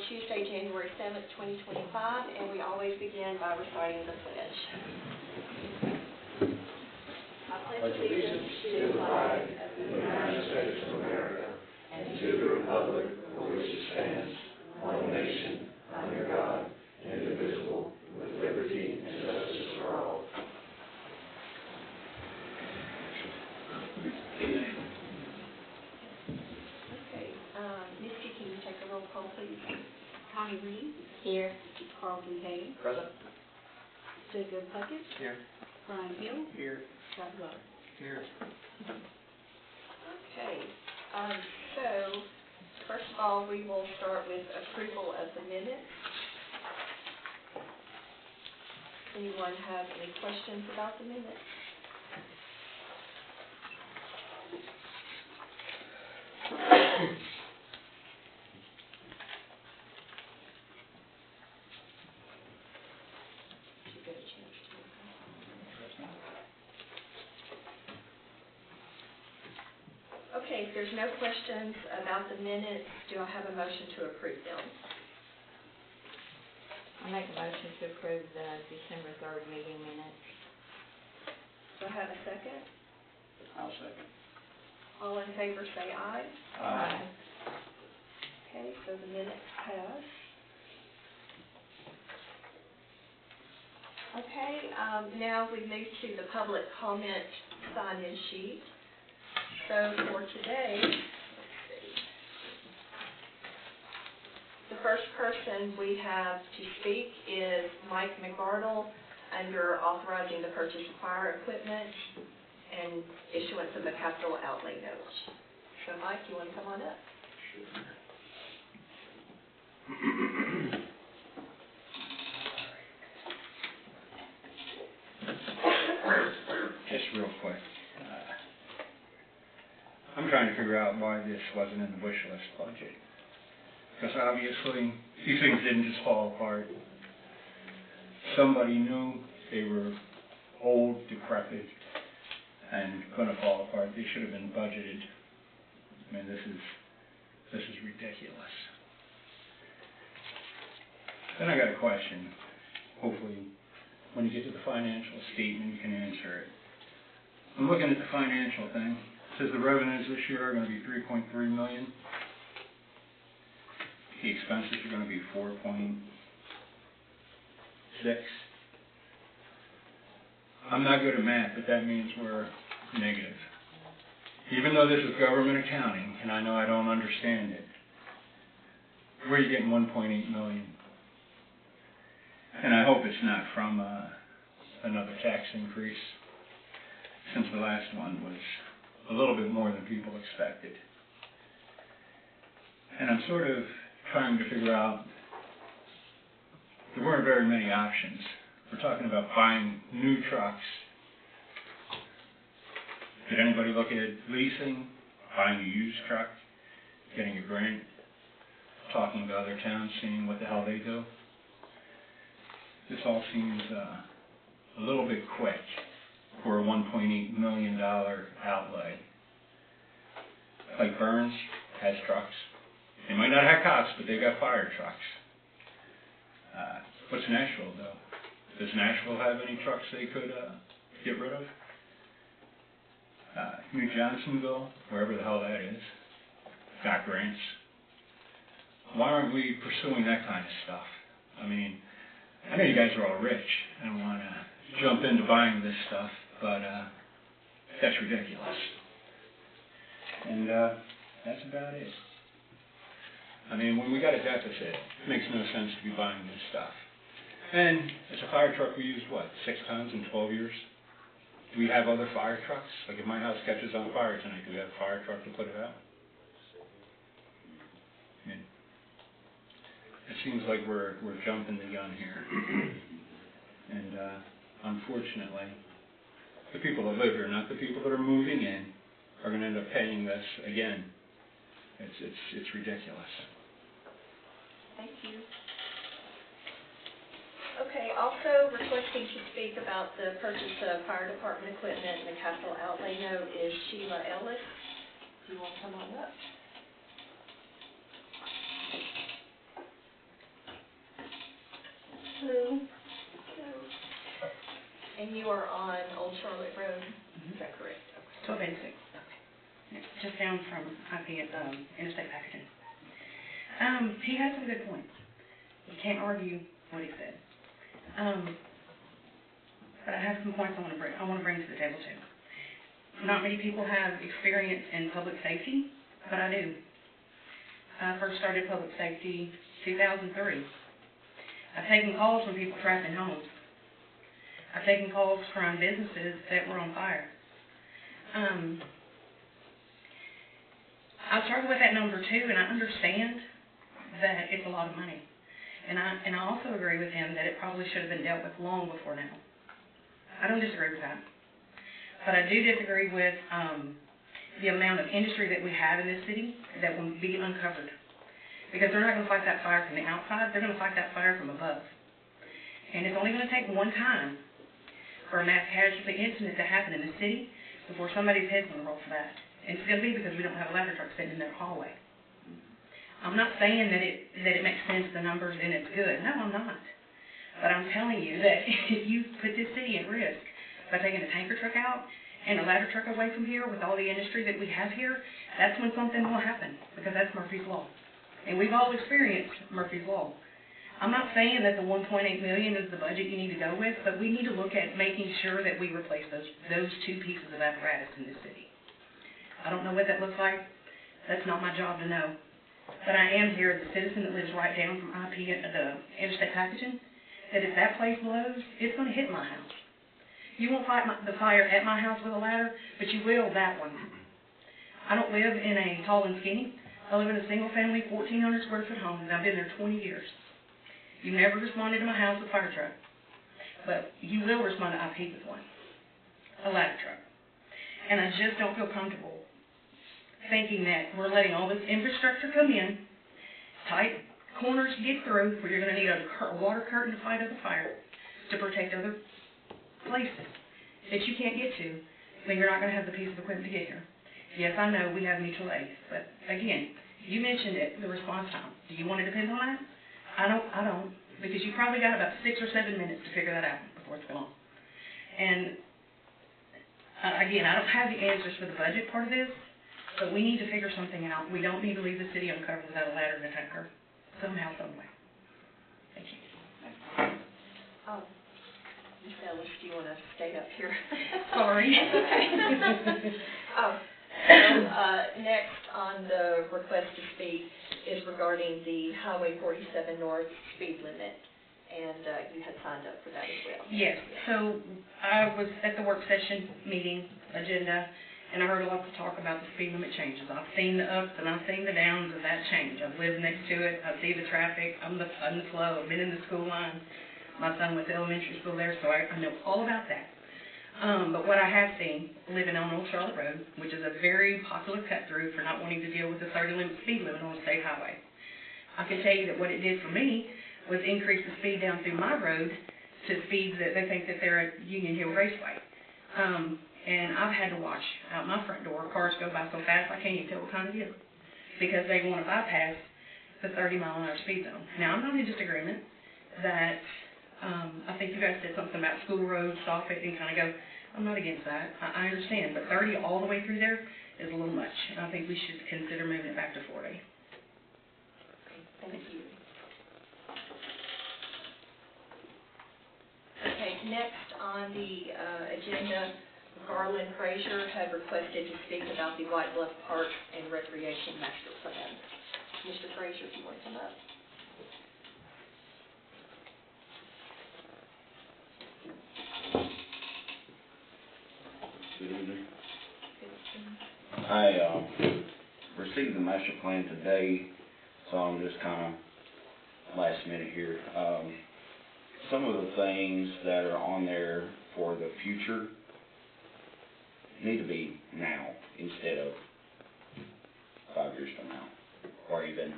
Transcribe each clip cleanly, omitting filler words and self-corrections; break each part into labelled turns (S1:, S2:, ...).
S1: Tuesday, January 7th, 2025, and we always begin by reciting the pledge. I pledge allegiance to the flag of the United States of America and to the republic for which it stands, one nation, under God, indivisible, with liberty and justice for all. Misty, can you take a roll call, please?
S2: Connie Reed. Here. Carlton Hay.
S3: Present.
S2: Jacob Puckett.
S3: Here.
S2: Brian Hill.
S3: Here.
S2: Scott Glover.
S3: Here.
S1: Okay. So, first of all, we will start with approval of the minutes. Anyone have any questions about the minutes? Okay, if there's no questions about the minutes, do I have a motion to approve them?
S4: I make a motion to approve the December 3rd meeting minutes.
S1: Do I have a second?
S3: I'll second.
S1: All in favor say aye.
S3: Aye.
S1: Okay, so the minutes pass. Okay, now we move to the public comment sign-in sheet. So for today, let's see. The first person we have to speak is Mike McArdle, and you're authorizing the purchase of fire equipment and issuance of a capital outlay note. So Mike, you want to come on up?
S5: Just real quick. I'm trying to figure out why this wasn't in the wish list budget. Because obviously, these things didn't just fall apart. Somebody knew they were old, decrepit, and going to fall apart. They should have been budgeted. I mean, this is ridiculous. Then I got a question. Hopefully, when you get to the financial statement, you can answer it. I'm looking at the financial thing. It says the revenues this year are going to be $3.3 million. The expenses are going to be $4.6. I'm not good at math, but that means we're negative. Even though this is government accounting, and I know I don't understand it, where are you getting $1.8 million? And I hope it's not from another tax increase, since the last one was a little bit more than people expected. And I'm sort of trying to figure out, there weren't very many options. We're talking about buying new trucks. Did anybody look at leasing, buying a used truck, getting a grant, talking to other towns, seeing what the hell they do? This all seems a little bit quick for a $1.8 million outlay. Like Burns has trucks. They might not have cops, but they got fire trucks. What's Nashville though? Does Nashville have any trucks they could get rid of? New Johnsonville, wherever the hell that is, got grants. Why aren't we pursuing that kind of stuff? I mean, I know you guys are all rich and want to jump into buying this stuff, but that's ridiculous. And that's about it. I mean, when we got a deficit, it makes no sense to be buying this stuff. And it's a fire truck we used, what, 6 times in 12 years? Do we have other fire trucks? Like if my house catches on fire tonight, do we have a fire truck to put it out? I mean, it seems like we're jumping the gun here. And unfortunately, the people that live here, not the people that are moving in, are going to end up paying this again. It's ridiculous.
S1: Thank you. Okay, also requesting to speak about the purchase of fire department equipment and the capital outlay note is Sheila Ellis. Do you want to come on up?
S2: And you are on Old Charlotte Road, is that correct?
S6: 1286. Just down from IP at Interstate Packaging. He had some good points. You can't argue what he said. But I have some points I want to bring to the table too. Not many people have experience in public safety, but I do. I first started public safety 2003. I've taken calls from people trapped in homes. I've taken calls from businesses that were on fire. I struggle with that number too, and I understand that it's a lot of money. And I also agree with him that it probably should have been dealt with long before now. I don't disagree with that. But I do disagree with the amount of industry that we have in this city that will be uncovered. Because they're not going to fight that fire from the outside, they're going to fight that fire from above. And it's only going to take one time for a mass casualty incident to happen in the city before somebody's head's going to roll for that. And it's going to be because we don't have a ladder truck sitting in that hallway. I'm not saying that it makes sense, the numbers, and it's good. No, I'm not. But I'm telling you that if you put this city at risk by taking a tanker truck out and a ladder truck away from here with all the industry that we have here, that's when something will happen, because that's Murphy's Law. And we've all experienced Murphy's Law. I'm not saying that the $1.8 million is the budget you need to go with, but we need to look at making sure that we replace those two pieces of apparatus in this city. I don't know what that looks like. That's not my job to know. But I am here as a citizen that lives right down from IP at the Interstate Packaging, that if that place blows, it's going to hit my house. You won't fight the fire at my house with a ladder, but you will that one. I don't live in a tall and skinny. I live in a single-family, 1,400 square foot home, and I've been there 20 years. You never responded to my house with a fire truck, but you will respond to IP with one, a ladder truck. And I just don't feel comfortable thinking that we're letting all this infrastructure come in, tight corners get through, where you're going to need a water curtain to fight other fire, to protect other places that you can't get to, then you're not going to have the piece of equipment to get here. Yes, I know we have mutual aid, but again, you mentioned it, the response time. Do you want to depend on that? I don't, because you probably got about 6 or 7 minutes to figure that out before it's gone. And again, I don't have the answers for the budget part of this, but we need to figure something out. We don't need to leave the city uncovered without a ladder and a tanker, somehow, some way. Thank you.
S2: Ms. Ellis, do you want to stay up here?
S6: Sorry.
S2: Next on the request to speak is regarding the Highway 47 North speed limit, and you had signed up for that as well.
S6: Yes, so I was at the work session meeting agenda, and I heard a lot of talk about the speed limit changes. I've seen the ups and I've seen the downs of that change. I've lived next to it. I see the traffic. I'm the flow. I've been in the school line. My son went to elementary school there, so I know all about that. But what I have seen, living on Old Charlotte Road, which is a very popular cut-through for not wanting to deal with the 30 speed limit on a state highway, I can tell you that what it did for me was increase the speed down through my road to speeds that they think that they're at Union Hill Raceway. And I've had to watch out my front door. Cars go by so fast I can't even tell what time it is, because they want to bypass the 30-mile-an-hour speed zone. Now, I'm not in disagreement that I think you guys said something about school roads, stop it, and kind of go. I'm not against that. I understand, but 30 all the way through there is a little much. And I think we should consider moving it back to 40.
S2: Thank you. Okay, next on the agenda, Garland Frazier had requested to speak about the White Bluff Park and Recreation Master Plan. Mr. Frazier, if you want to come up.
S7: Good evening. I received the master plan today, so I'm just kind of last minute here. Some of the things that are on there for the future need to be now instead of 5 years from now, or even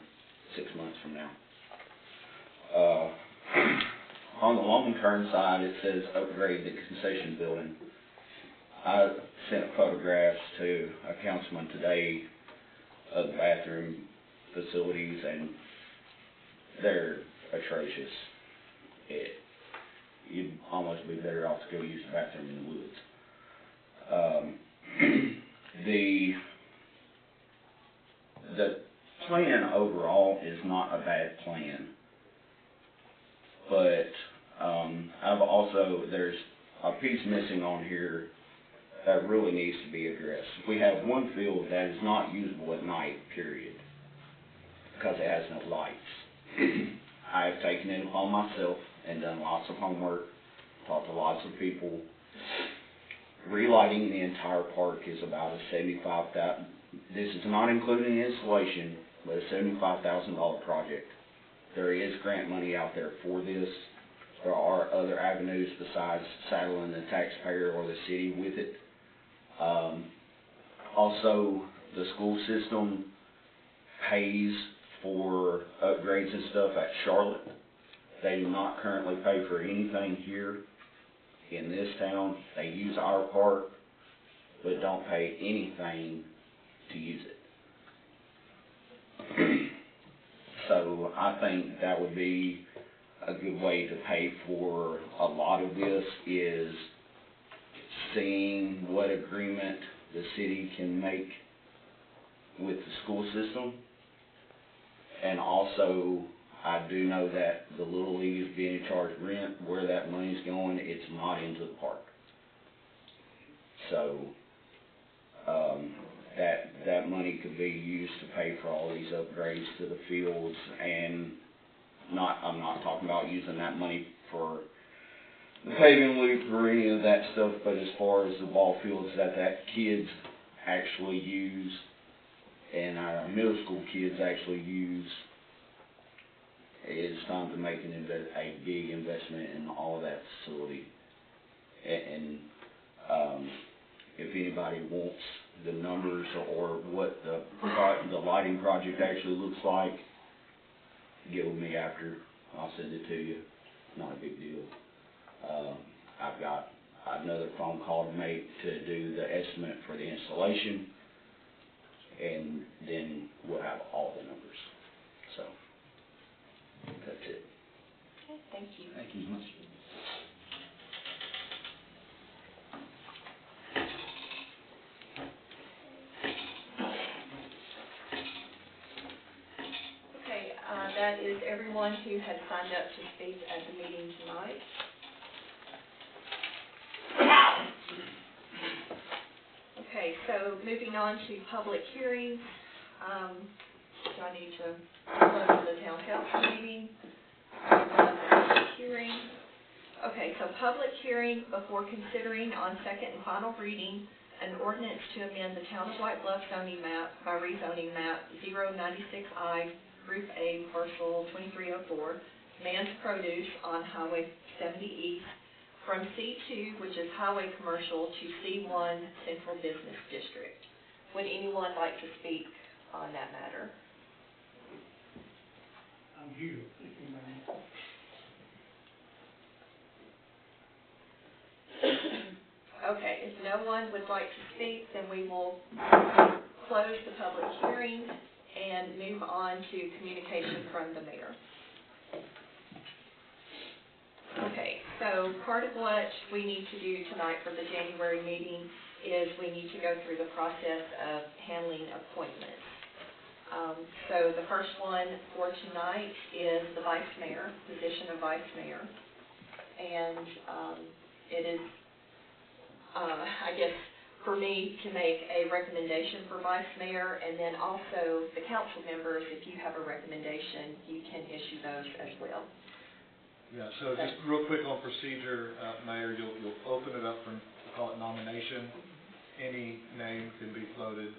S7: 6 months from now. On the long-term side, it says upgrade the concession building. I sent photographs to a councilman today of the bathroom facilities, and they're atrocious. you'd almost be better off to go use the bathroom in the woods. The plan overall is not a bad plan, but there's a piece missing on here that really needs to be addressed. We have one field that is not usable at night, period, because it has no lights. I have taken it upon myself and done lots of homework, talked to lots of people. Relighting the entire park is about a $75,000. This is not including the installation, but a $75,000 project. There is grant money out there for this. There are other avenues besides saddling the taxpayer or the city with it. Also, the school system pays for upgrades and stuff at Charlotte. They do not currently pay for anything here in this town. They use our park, but don't pay anything to use it. So I think that would be a good way to pay for a lot of this, is seeing what agreement the city can make with the school system. And also, I do know that the Little League is being charged rent. Where that money's going, it's not into the park. So, that money could be used to pay for all these upgrades to the fields, and I'm not talking about using that money for the paving loop or any of that stuff, but as far as the ball fields that kids actually use and our middle school kids actually use, it's time to make a big investment in all of that facility. And if anybody wants the numbers or what the lighting project actually looks like, get with me after. I'll send it to you. Not a big deal. I've got another phone call to make to do the estimate for the installation, and then we'll have all the numbers. So that's it.
S2: Okay, thank you.
S3: Thank you.
S2: Okay, that is everyone who had signed up to speak at the meeting tonight. Okay, so moving on to public hearings. Do I need to close the town council meeting? Public hearing. Okay, so public hearing before considering on second and final reading an ordinance to amend the Town of White Bluff zoning map by rezoning map 096I, Group A, Parcel 2304, Man's Produce on Highway 70 East, from C2, which is Highway Commercial, to C1, Central Business District. Would anyone like to speak on that matter?
S3: I'm here.
S2: Okay, if no one would like to speak, then we will close the public hearing and move on to communication from the mayor. Okay, so part of what we need to do tonight for the January meeting is we need to go through the process of handling appointments. So the first one for tonight is the vice mayor, position of vice mayor. And it is, I guess, for me to make a recommendation for vice mayor, and then also the council members, if you have a recommendation, you can issue those as well.
S8: Yeah, so just real quick on procedure, Mayor, you'll open it up for, we'll call it nomination. Any name can be floated,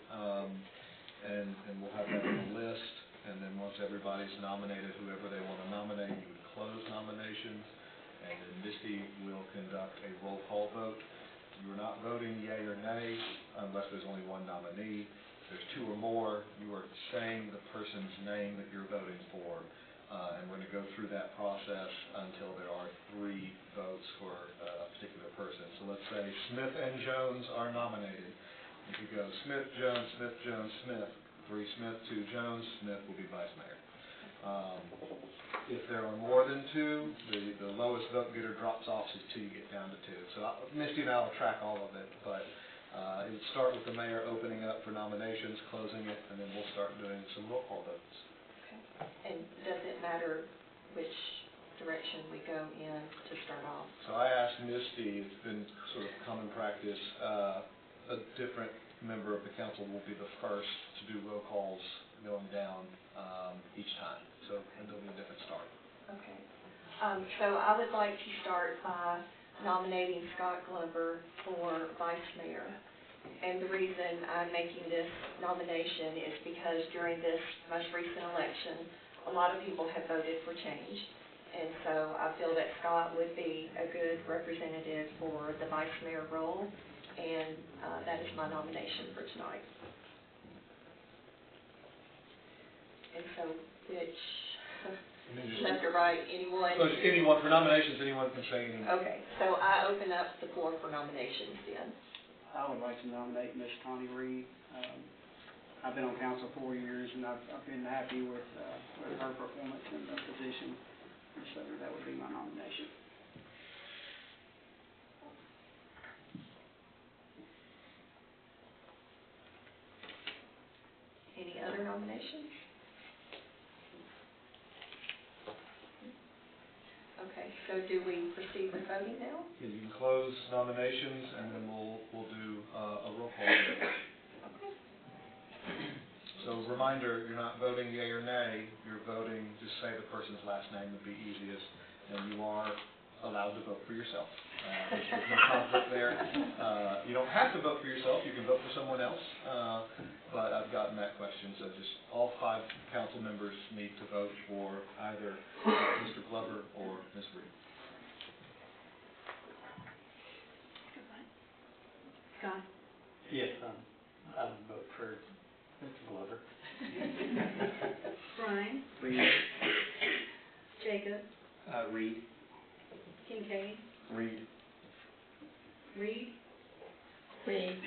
S8: and we'll have that on the list. And then once everybody's nominated, whoever they want to nominate, you would close nominations. And then Misty will conduct a roll call vote. You're not voting yea or nay unless there's only one nominee. If there's two or more, you are saying the person's name that you're voting for. And we're going to go through that process until there are 3 votes for a particular person. So let's say Smith and Jones are nominated. If you go Smith, Jones, Smith, Jones, Smith, 3 Smith, 2 Jones, Smith will be vice mayor. If there are more than two, the lowest vote getter drops off until you get down to two. So Misty and I will track all of it, but it would start with the mayor opening up for nominations, closing it, and then we'll start doing some roll call votes.
S2: Okay. And does it matter which direction we go in to start off?
S8: So I asked Misty, it's been sort of common practice, a different member of the council will be the first to do roll calls going down each time. So it'll be a different start.
S2: Okay. So I would like to start by nominating Scott Glover for vice mayor. And the reason I'm making this nomination is because during this most recent election, a lot of people have voted for change. And so I feel that Scott would be a good representative for the vice mayor role, and that is my nomination for tonight. And so, which, left or right, anyone?
S8: So anyone, for nominations, anyone can say anything.
S2: Okay, so I open up the floor for nominations then.
S3: I would like to nominate Ms. Connie Reed. I've been on council 4 years, and I've been happy with her performance in the position, and so that would be my nomination.
S2: Any other nominations? Okay, so do we proceed with voting now?
S8: Yeah, you can close nominations, and then we'll do a roll call.
S2: Okay.
S8: So reminder, you're not voting yea or nay, you're voting, just say the person's last name would be easiest, and you are allowed to vote for yourself. There's no conflict there. You don't have to vote for yourself, you can vote for someone else, but I've gotten that question, so just all 5 council members need to vote for either Mr. Glover or Ms. Reed.
S4: Scott?
S3: Yes, I would vote for Mr. Glover.
S4: Brian?
S3: Reed.
S4: Jacob?
S3: Reed.
S4: Kincaid?
S3: Reed.
S4: Reed?
S2: Reed.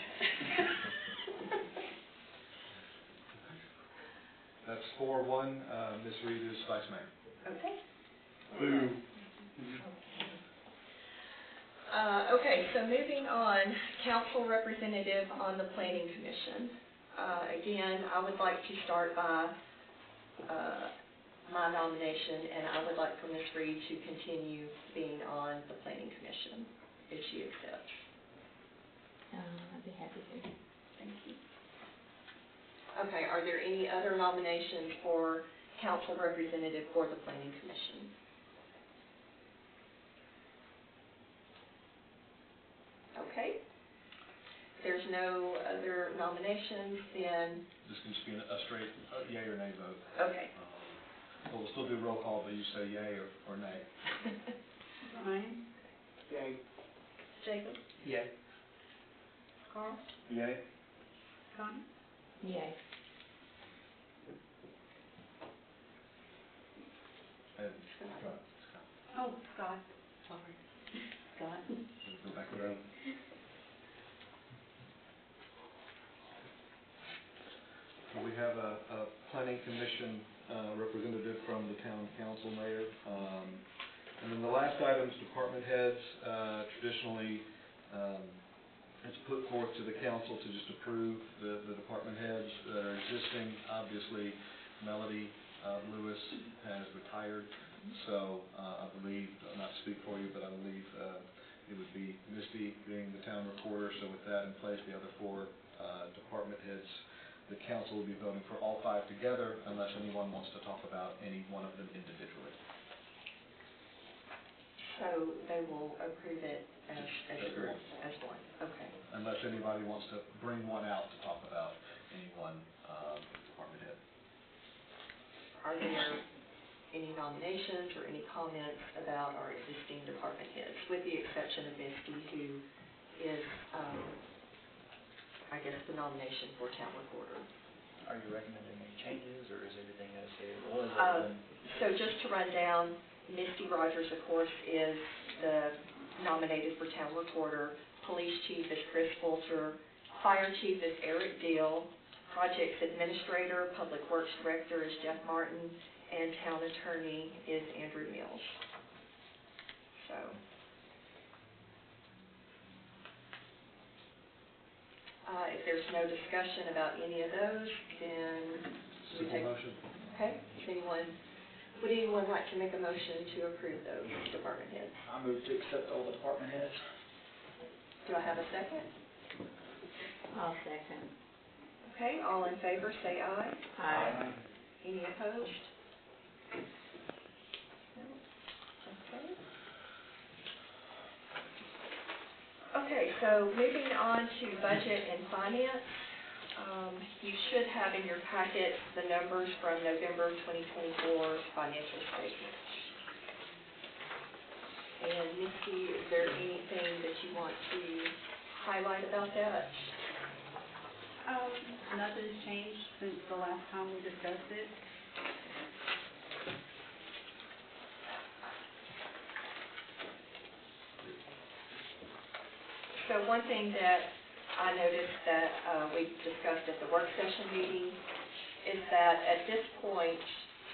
S8: That's 4-1, Ms. Reed is vice mayor.
S2: Okay.
S3: Boo.
S2: Okay, so moving on, council representative on the planning commission. Again, I would like to start by my nomination, and I would like for Ms. Reed to continue being on the planning commission, if she accepts.
S4: I'd be happy to.
S2: Thank you. Okay, are there any other nominations for council representative for the planning commission? Okay. If there's no other nominations, then,
S8: This can just be a straight yea or nay vote.
S2: okay.
S8: So we'll still do roll call, but you say yea or nay.
S4: Brian?
S3: Yay.
S4: Jacob?
S3: Yay.
S4: Carl?
S8: Yea.
S4: Scott? Yay.
S8: And Scott.
S4: Oh, Scott, sorry. Scott?
S8: Go back around. So we have a planning commission representative from the town council, mayor. And then the last item is department heads. Traditionally, it's put forth to the council to just approve the department heads that are existing. Obviously, Melody Lewis has retired, so I believe, not to speak for you, but I believe it would be Misty being the town recorder. So with that in place, the other 4 department heads, the council will be voting for all 5 together unless anyone wants to talk about any one of them individually.
S2: So they will approve it as one, okay.
S8: Unless anybody wants to bring one out to talk about any one department head.
S2: Are there any nominations or any comments about our existing department heads, with the exception of Misty, who is, I guess, the nomination for town recorder?
S9: Are you recommending any changes, or is everything as it was?
S2: So just to run down, Misty Rogers, of course, is the nominated for town recorder. Police chief is Chris Fulcher. Fire chief is Eric Deal. Projects administrator, public works director is Jeff Martin. and town attorney is Andrew Mills. So, if there's no discussion about any of those, then we
S8: Simple
S2: take,
S8: motion.
S2: okay, would anyone like to make a motion to approve those department heads?
S9: I move to accept all the department heads.
S2: Do I have a second?
S4: I'll second.
S2: Okay, all in favor, say aye.
S4: Aye.
S2: Any opposed? Okay. Okay, so moving on to budget and finance. You should have in your packet the numbers from November 2024 financial statements. And Misty, is there anything that you want to highlight about that?
S10: Nothing's changed since the last time we discussed it.
S2: So one thing that I noticed that we discussed at the work session meeting is that at this point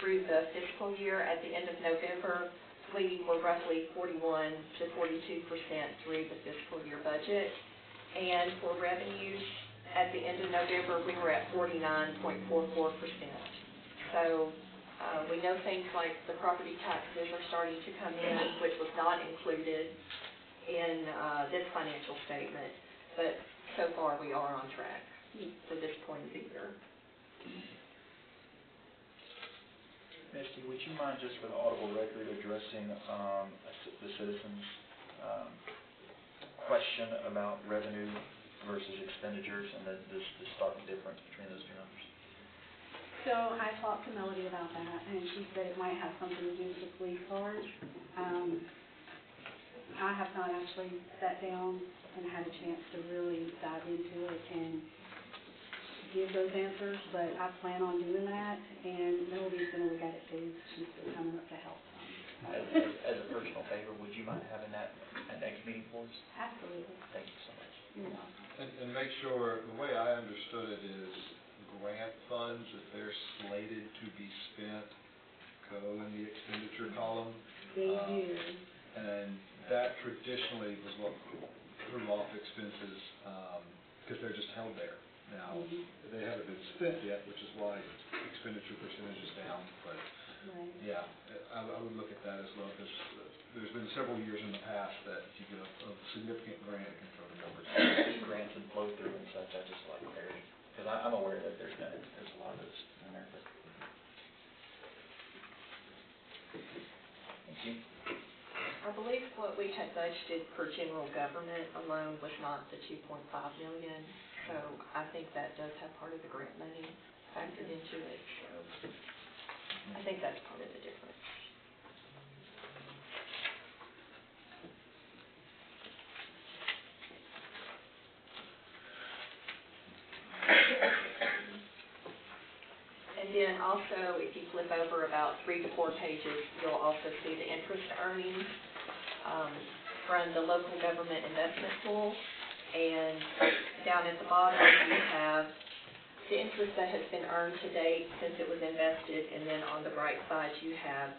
S2: through the fiscal year, at the end of November, we were roughly 41 to 42% through the fiscal year budget. And for revenues, at the end of November, we were at 49.44%. So we know things like the property taxes are starting to come in, which was not included in this financial statement, but so far we are on track for this point of the year.
S9: Misty, would you mind just for the audible record addressing the citizens' question about revenue versus expenditures and the stark difference between those two numbers?
S10: So I talked to Melody about that, and she said it might have something to do with the police cars. I have not actually sat down and had a chance to really dive into it and give those answers, but I plan on doing that, and Melody's going to look at it too. She's still coming up to help some.
S9: As a personal favor, would you mind having that at next meeting for us?
S10: Absolutely.
S9: Thank you so much.
S10: You're welcome.
S8: And make sure, the way I understood it is grant funds, if they're slated to be spent, go in the expenditure column.
S10: They do.
S8: And that traditionally was what threw off expenses, because they're just held there. Now, they haven't been spent yet, which is why expenditure percentage is down, but
S10: Right.
S8: yeah, I would look at that as well, because there's been several years in the past that if you get a significant grant, it can throw the numbers.
S9: Grants and flow through and such, I just like clarity, because I'm aware that there's a lot of those in there, but. Thank you.
S2: I believe what we had budgeted for general government alone was not the 2.5 million, so I think that does have part of the grant money factored into it, so I think that's part of the difference. And then also, if you flip over about 3 to 4 pages, you'll also see the interest earnings from the local government investment pool. And down at the bottom, you have the interest that has been earned to date since it was invested, and then on the right side, you have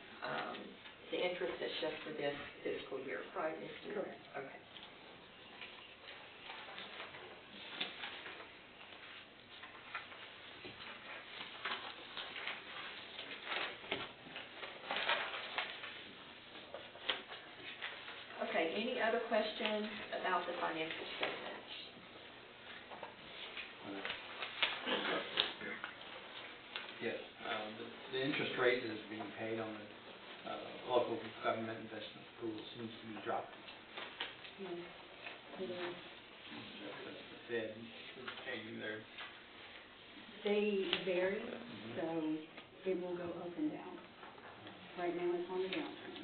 S2: the interest that's just for this fiscal year, right, Misty?
S10: Correct.
S2: Okay. Okay, any other questions about the financial statements?
S11: Yes, the interest rate that is being paid on the local government investment pool seems to be dropping.
S10: Yes. It is.
S11: That's the Fed is paying their,
S10: They vary, so it will go up and down. Right now, it's on the downturn.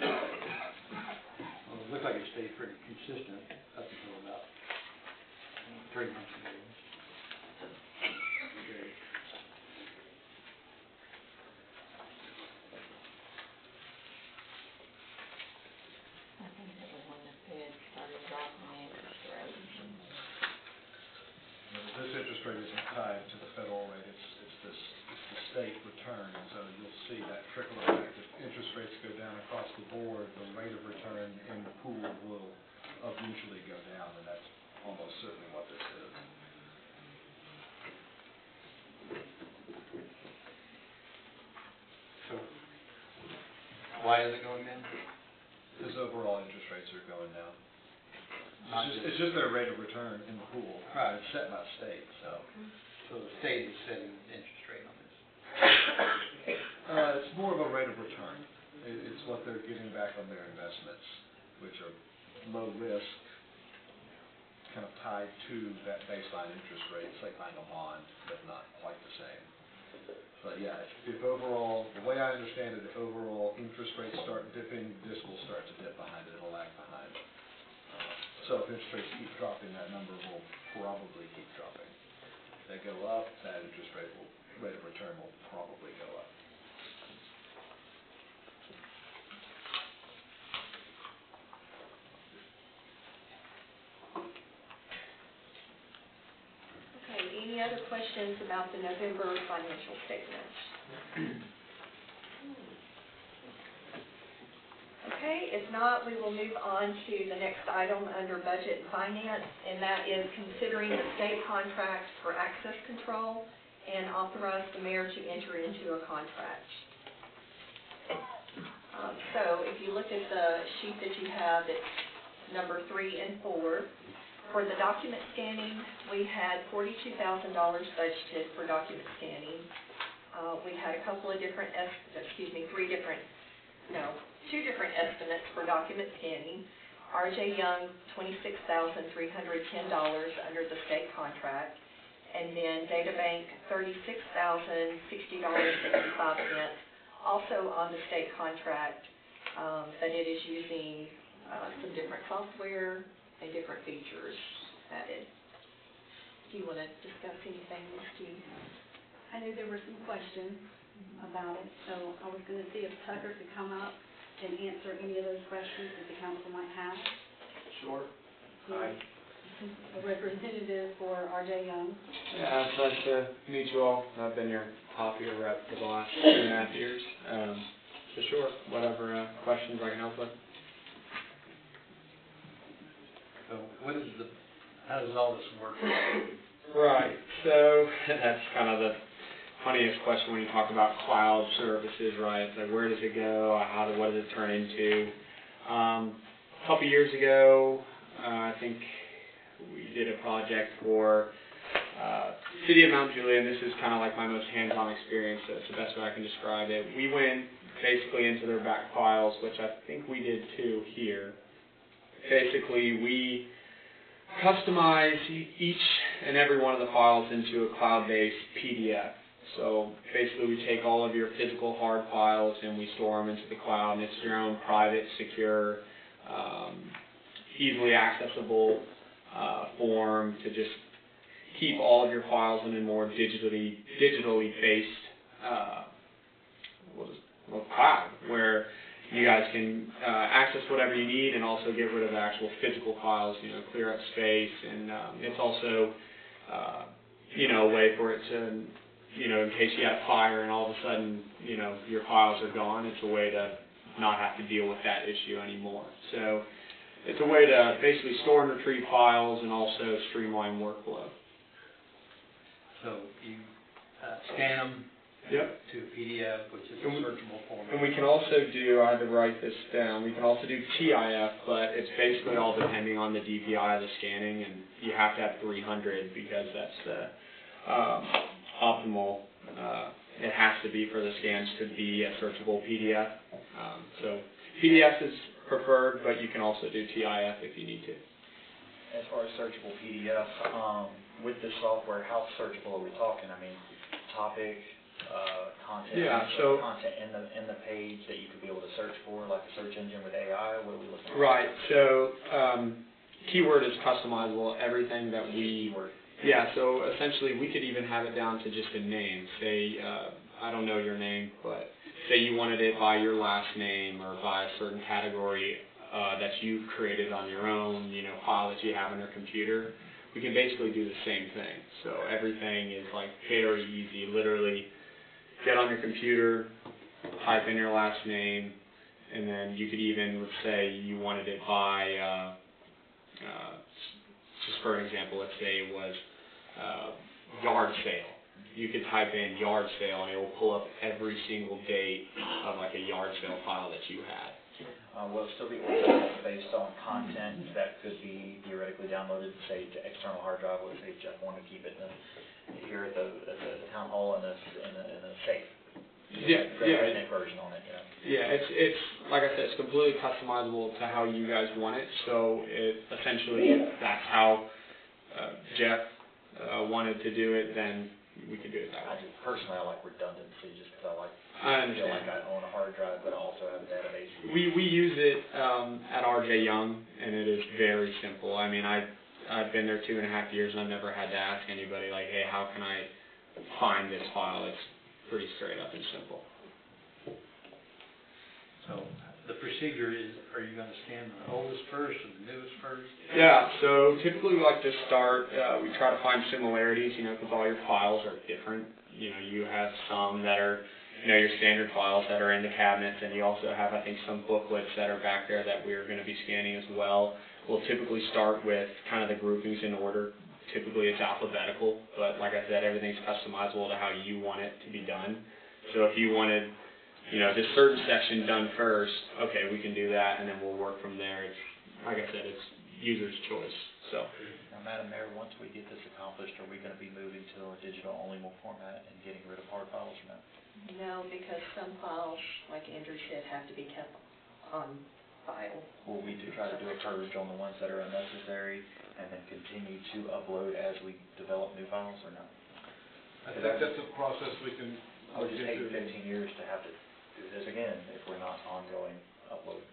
S11: well, it looked like it stayed pretty consistent up until about 3 months ago. Very
S4: I think that was when the Fed started dropping the interest rates.
S8: This interest rate isn't tied to the federal rate, it's the state return, and so you'll see that
S11: Why is it going down?
S8: Because overall interest rates are going down.
S11: Not
S8: It's just their rate of return in the pool.
S11: Right.
S8: It's set by state, so.
S11: So the state is setting the interest rate on this.
S8: It's more of a rate of return. It's what they're getting back on their investments, which are low risk, kind of tied to that baseline interest rate. It's like buying a bond, but not quite the same. But yeah, if overall, the way I understand it, if overall interest rates start dipping, this will start to dip behind it, it'll lag behind. So if interest rates keep dropping, that number will probably keep dropping. If they go up, that interest rate of return will probably go up.
S2: Okay, any other questions about the November financial statements? Okay, if not, we will move on to the next item under budget and finance, and that is considering the state contract for access control and authorize the mayor to enter into a contract. So if you look at the sheet that you have, it's number 3 and 4. For the document scanning, we had $42,000 budgeted for document scanning. We had a couple of different, two different estimates for document scanning. R.J. Young, $26,310 under the state contract, and then DataBank, $36,060.65, also on the state contract, but it is using some different software and different features added. Do you want to discuss anything, Misty?
S10: I knew there were some questions about it, so I was going to see if Tucker could come up and answer any of those questions that the council might have.
S12: Sure.
S10: Hi. A representative for R.J. Young.
S12: Yeah, it's nice to meet you all. I've been your copier rep for the last 2.5 years. So sure, whatever questions I can help with.
S11: So how does all this work?
S12: Right, so that's kind of the funniest question when you talk about cloud services, right? It's like, where does it go? What does it turn into? A couple years ago, I think we did a project for City of Mount Juliet, and this is kind of like my most hands-on experience, so it's the best way I can describe it. We went basically into their back files, which I think we did too here. Basically, we customize each and every one of the files into a cloud-based PDF. So basically we take all of your physical hard files and we store them into the cloud, and it's your own private, secure, easily accessible form to just keep all of your files in a more digitally based cloud, where you guys can access whatever you need and also get rid of actual physical files, clear up space, and it's also a way for it to, in case you had a fire and all of a sudden, your files are gone, it's a way to not have to deal with that issue anymore. So it's a way to basically store and retrieve files and also streamline workflow.
S11: So you scan them
S12: Yep.
S11: to a PDF, which is a searchable format.
S12: And we can also do, I had to write this down, we can also do TIF, but it's basically all depending on the DPI of the scanning, and you have to have 300 because that's the optimal. It has to be for the scans to be a searchable PDF. So PDF is preferred, but you can also do TIF if you need to.
S9: As far as searchable PDF, with this software, how searchable are we talking? I mean, topic, content, content in the page that you could be able to search for, like a search engine with AI. What are we looking at?
S12: Right. So keyword is customizable. Everything that we so essentially we could even have it down to just a name. Say I don't know your name, but say you wanted it by your last name or by a certain category that you created on your own, file that you have on your computer. We can basically do the same thing. So everything is like very easy. Literally, get on your computer, type in your last name, and then you could even, let's say you wanted it by, just for an example, let's say it was yard sale. you could type in yard sale and it will pull up every single date of like a yard sale file that you had.
S9: Will it still be organized based on content that could be theoretically downloaded, say, to external hard drive? Let's say Jeff wanted to keep it here at the town hall in a safe.
S12: Yeah,
S9: Redneck version on it,
S12: Yeah, it's like I said, it's completely customizable to how you guys want it. So it essentially, if that's how Jeff wanted to do it, then we could do it that way.
S9: Personally, I like redundancy just because I
S12: I
S9: feel like
S12: understand.
S9: I own a hard drive, but I also have a database.
S12: We use it at RJ Young, and it is very simple. I mean, I've been there 2.5 years, and I've never had to ask anybody like, hey, how can I find this file? It's pretty straight up and simple.
S11: So the procedure is, are you gonna scan the oldest first and the newest first?
S12: Yeah, so typically we like to start, we try to find similarities, because all your files are different. You have some that are, your standard files that are in the cabinets, and you also have, I think, some booklets that are back there that we're going to be scanning as well. We'll typically start with kind of the groupings in order. Typically it's alphabetical, but like I said, everything's customizable to how you want it to be done. So if you wanted, this certain section done first, okay, we can do that, and then we'll work from there. It's, like I said, it's user's choice. So.
S9: Now, Madam Mayor, once we get this accomplished, are we going to be moving to a digital-only format and getting rid of hard files or no?
S2: No, because some files, like Andrew said, have to be kept on file.
S9: Will we try to do a purge on the ones that are unnecessary and then continue to upload as we develop new files or no?
S8: I think that's a process we can
S9: It would
S8: look
S9: just take
S8: into.
S9: 15 years to have to do this again if we're not ongoing upload.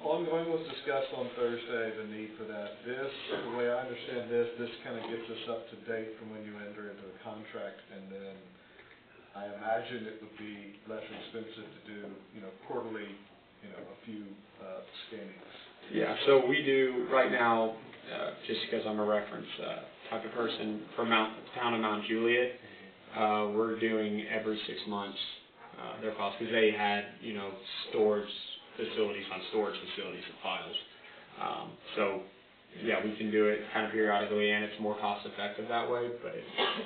S8: Ongoing was discussed on Thursday, the need for that. This, the way I understand this kind of gets us up to date from when you enter into a contract, and then I imagine it would be less expensive to do, quarterly, a few scannings.
S12: Yeah, so we do right now, just because I'm a reference type of person, for town of Mount Juliet, we're doing every 6 months their files, because they had, storage facilities on storage facilities of files. So, yeah, we can do it kind of periodically, and it's more cost effective that way, but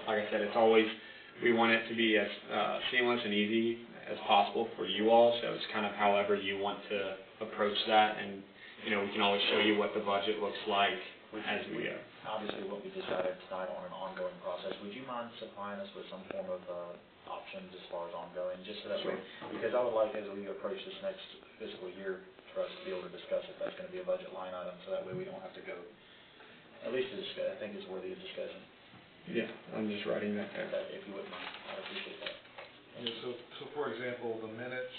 S12: like I said, it's always, we want it to be as seamless and easy as possible for you all, so it's kind of however you want to approach that, and we can always show you what the budget looks like as we go.
S9: Obviously, what we decided tonight on an ongoing process, would you mind supplying us with some form of options as far as ongoing, just so that way, because I would like, as we approach this next fiscal year, for us to be able to discuss if that's going to be a budget line item, so that way we don't have to go, at least to discuss, I think it's worthy of discussion.
S12: Yeah, I'm just writing that down.
S9: If you wouldn't mind, I'd appreciate that.
S8: So for example, the minutes,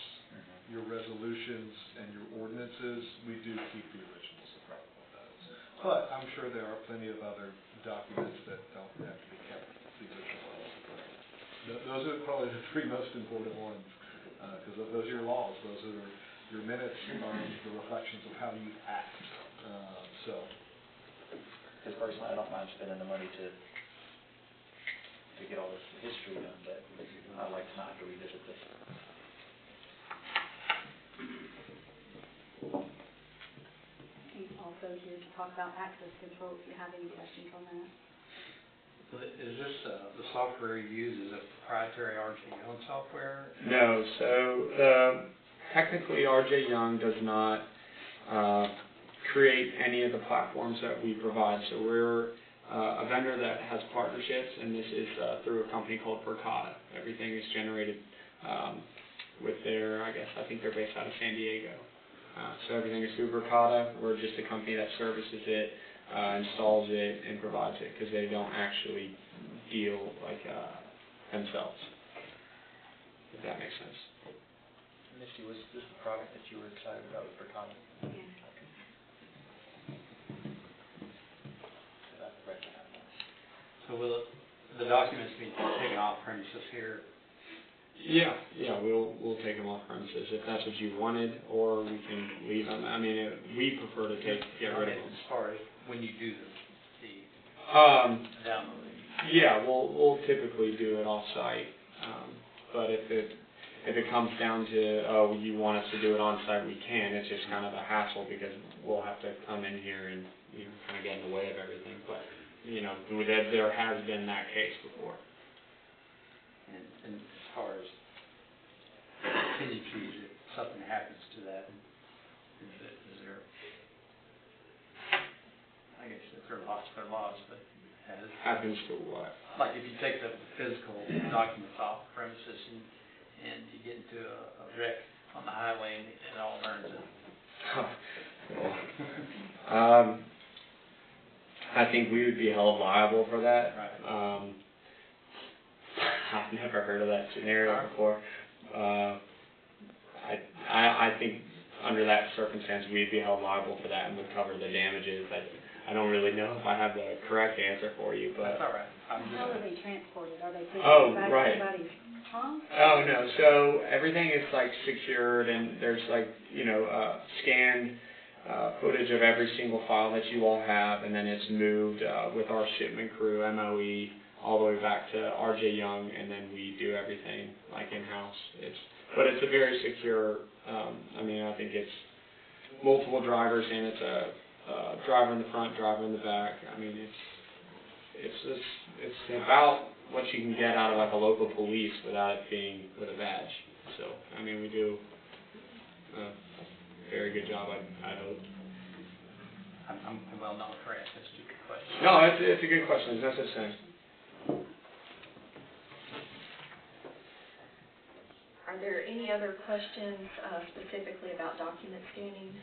S8: your resolutions, and your ordinances, we do keep the originals of those. But I'm sure there are plenty of other documents that don't have to be kept the original. Those are probably the three most important ones, because those are your laws. Those are your minutes, are the reflections of how you act.
S9: Because personally, I don't mind spending the money to get all this history done, but I'd like to not have to revisit this.
S10: He's also here to talk about access control, if you have any questions on that.
S11: Is this, the software you use, is it proprietary RJ Young software?
S12: No, so technically RJ Young does not create any of the platforms that we provide. So we're a vendor that has partnerships, and this is through a company called Verkada. Everything is generated with their, I think they're based out of San Diego. So everything is through Verkada. We're just a company that services it, installs it, and provides it, because they don't actually deal themselves, if that makes sense.
S9: Misty, was this the product that you were excited about with Verkada?
S10: Yeah.
S11: So will the documents be taken off premises here?
S12: Yeah, we'll take them off premises if that's what you wanted, or we can leave them. I mean, we prefer to get rid of them.
S11: As far as when you do the downloading?
S12: Yeah, we'll typically do it off-site, but if it comes down to, you want us to do it on-site, we can. It's just kind of a hassle because we'll have to come in here and kind of get in the way of everything. But there has been that case before.
S11: And as far as contingencies, if something happens to that, is there, I guess if they're lost, but
S12: Happens to what?
S11: like if you take the physical documents off the premises and you get into a wreck on the highway and it all burns up.
S12: I think we would be held liable for that.
S11: Right.
S12: I've never heard of that scenario before. I think under that circumstance, we'd be held liable for that and would cover the damages. I don't really know if I have the correct answer for you, but.
S11: That's all right.
S10: How are they transported? Are they put back
S12: right.
S10: to somebody's home?
S12: Oh, no, so everything is like secured and there's like, scanned footage of every single file that you all have, and then it's moved with our shipment crew, MOE, all the way back to RJ Young, and then we do everything like in-house. But it's a very secure, I think it's multiple drivers and it's a driver in the front, driver in the back. It's about what you can get out of like a local police without it being with a badge. So, we do a very good job, I hope.
S11: I'm well known for asking a stupid question.
S12: No, it's a good question. There's no such thing.
S2: Are there any other questions specifically about document scanning?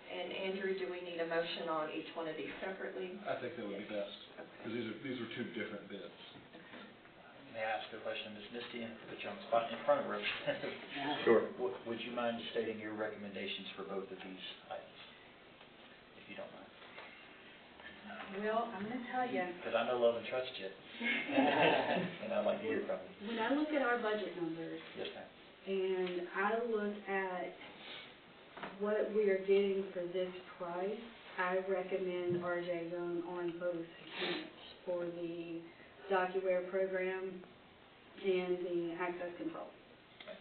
S2: And Andrew, do we need a motion on each one of these separately?
S8: I think that would be best, because these are two different bids.
S9: May I ask a question, Ms. Misty, and put you on the spot in front of Representative?
S12: Sure.
S9: Would you mind stating your recommendations for both of these items, if you don't mind?
S10: Well, I'm going to tell you,
S9: Because I know, love, and trust you, and I'd like to hear from you.
S10: when I look at our budget numbers
S9: Yes, ma'am.
S10: and I look at what we are getting for this price, I recommend RJ Young on both units for the DocuWare program and the access control.
S9: I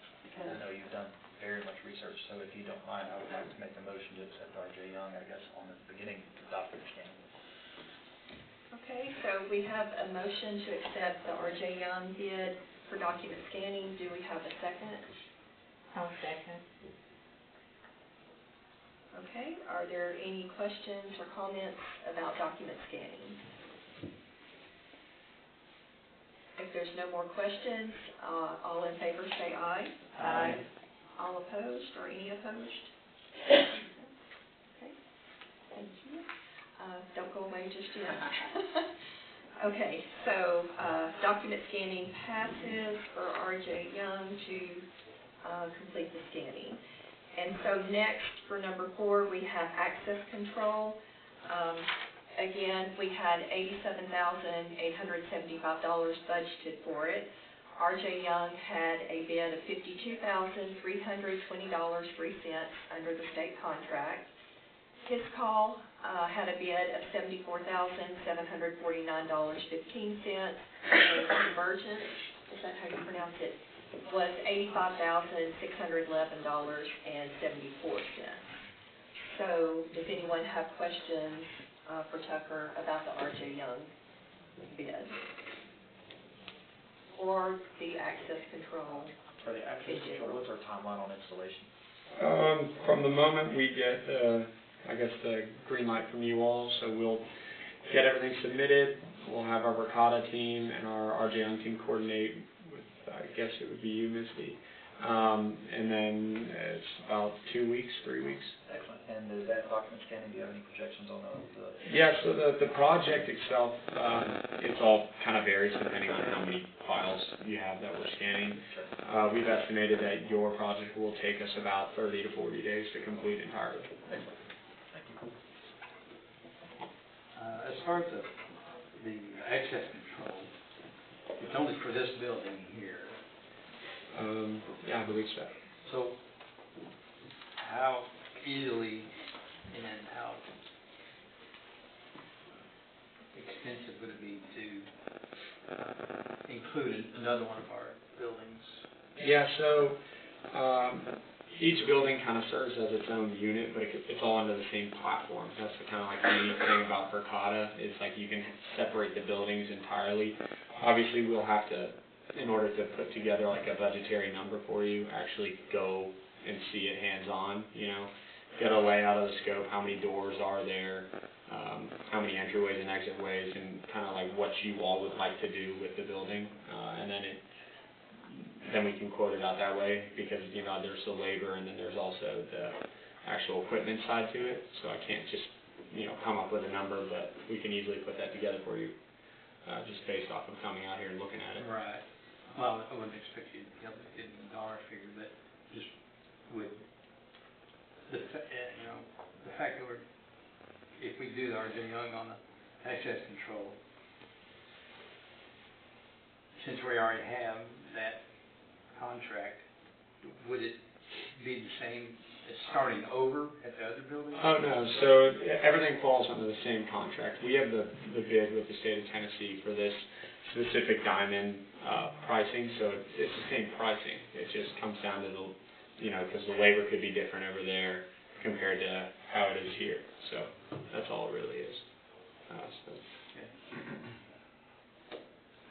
S9: know you've done very much research, so if you don't mind, I would like to make a motion to accept RJ Young, I guess, on the beginning of document scanning.
S2: Okay, so we have a motion to accept the RJ Young bid for document scanning. Do we have a second?
S4: I'll second.
S2: Okay, are there any questions or comments about document scanning? If there's no more questions, all in favor say aye.
S4: Aye.
S2: All opposed or any opposed? Okay, thank you. Don't go away just yet. Okay, so document scanning passes for RJ Young to complete the scanning. And so next, for number 4, we have access control. Again, we had $87,875 budgeted for it. RJ Young had a bid of $52,320.03 under the state contract. His call had a bid of $74,749.15, and Convergence, is that how you pronounce it, was $85,611.74. So, does anyone have questions for Tucker about the RJ Young bid? Or the access control?
S9: For the access control, what's our timeline on installation?
S12: From the moment we get, the green light from you all, so we'll get everything submitted. We'll have our Verkada team and our RJ Young team coordinate with, I guess it would be you, Misty. And then it's about 2 weeks, 3 weeks.
S9: Excellent. And is that document scanning, do you have any projections on the?
S12: Yeah, so the project itself, it's all kind of varies depending on how many files you have that we're scanning.
S9: Sure.
S12: We've estimated that your project will take us about 30 to 40 days to complete entirely.
S9: Excellent. Thank you.
S11: As far as the access control, it's only for this building here.
S12: Yeah, I believe so.
S11: So how easily and how expensive would it be to include another one of our buildings?
S12: Yeah, so each building kind of serves as its own unit, but it's all under the same platform. That's the kind of like the unique thing about Verkada, is like you can separate the buildings entirely. Obviously, we'll have to, in order to put together like a budgetary number for you, actually go and see it hands-on, you know, get a layout of the scope, how many doors are there, how many entryways and exitways, and kind of like what you all would like to do with the building, and then we can quote it out that way, because, you know, there's the labor and then there's also the actual equipment side to it, so I can't just, you know, come up with a number, but we can easily put that together for you, just based off of coming out here and looking at it.
S11: Right. Well, I wouldn't expect you to be able to get a dollar figure, but just with the, you know, the fact that if we do our Young on the access control, since we already have that contract, would it be the same as starting over at the other building?
S12: Oh, no. So everything falls under the same contract. We have the bid with the state of Tennessee for this specific diamond pricing, so it's the same pricing. It just comes down to the, you know, because the labor could be different over there compared to how it is here. So that's all it really is.
S11: That's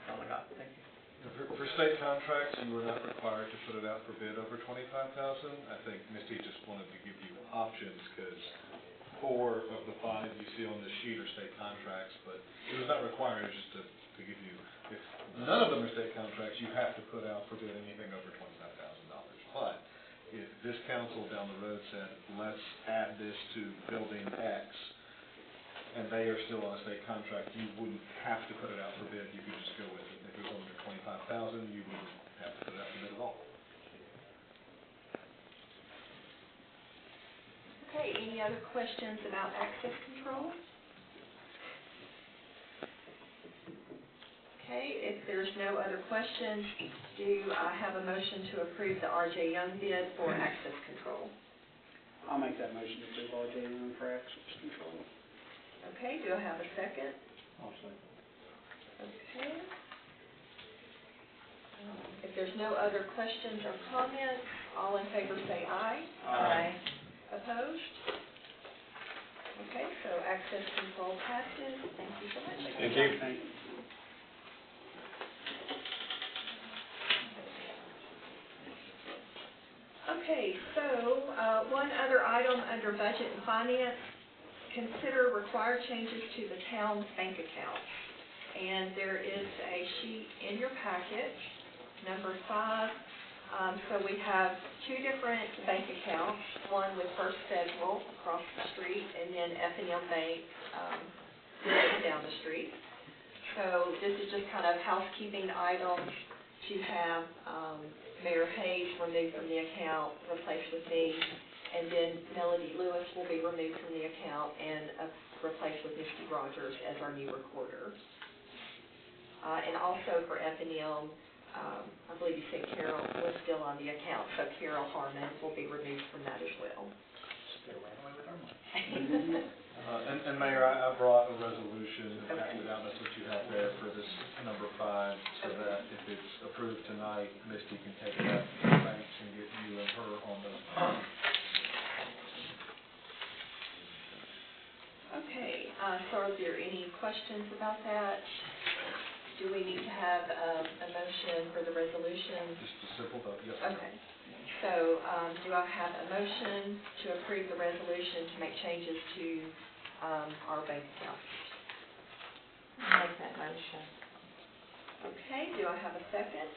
S11: all I got. Thank you.
S8: For state contracts, you were not required to put it out for bid over $25,000. I think Misty just wanted to give you options, because 4 of the 5 you see on this sheet are state contracts, but it was not required, just to give you, if none of them are state contracts, you have to put out for bid anything over $25,000. But if this council down the road said, let's add this to building X, and they are still on a state contract, you wouldn't have to put it out for bid, you could just go with it. If it was under $25,000, you wouldn't have to put it out for bid at all.
S2: Okay, any other questions about access control? Okay, if there's no other questions, do I have a motion to approve the R.J. Young bid for access control?
S3: I'll make that motion to approve R.J. Young for access control.
S2: Okay, do I have a second?
S3: I'll second.
S2: Okay. If there's no other questions or comments, all in favor say aye.
S3: Aye.
S2: Opposed? Okay, so access control passes. Thank you so much.
S12: Thank you.
S3: Thank you.
S2: Okay, so one other item under budget and finance, consider required changes to the town's bank accounts. And there is a sheet in your packet, number 5. So we have 2 different bank accounts, one with First Federal across the street, and then F&M Bank down the street. So this is just kind of housekeeping items to have Mayor Hayes removed from the account, replaced with me, and then Melody Lewis will be removed from the account and replaced with Misty Rogers as our new recorder. And also for F&M, I believe you said Carol was still on the account, so Carol Harmon will be removed from that as well.
S9: Still ran away with our money.
S8: And Mayor, I brought a resolution that passed it out, that's what you have there for this number 5, so that if it's approved tonight, Misty can take it up to the banks and get you and her on those.
S2: Okay, so are there any questions about that? Do we need to have a motion for the resolution?
S8: Just a simple vote, yes.
S2: Okay. So, do I have a motion to approve the resolution to make changes to our bank accounts?
S4: I'll make that motion.
S2: Okay, do I have a second?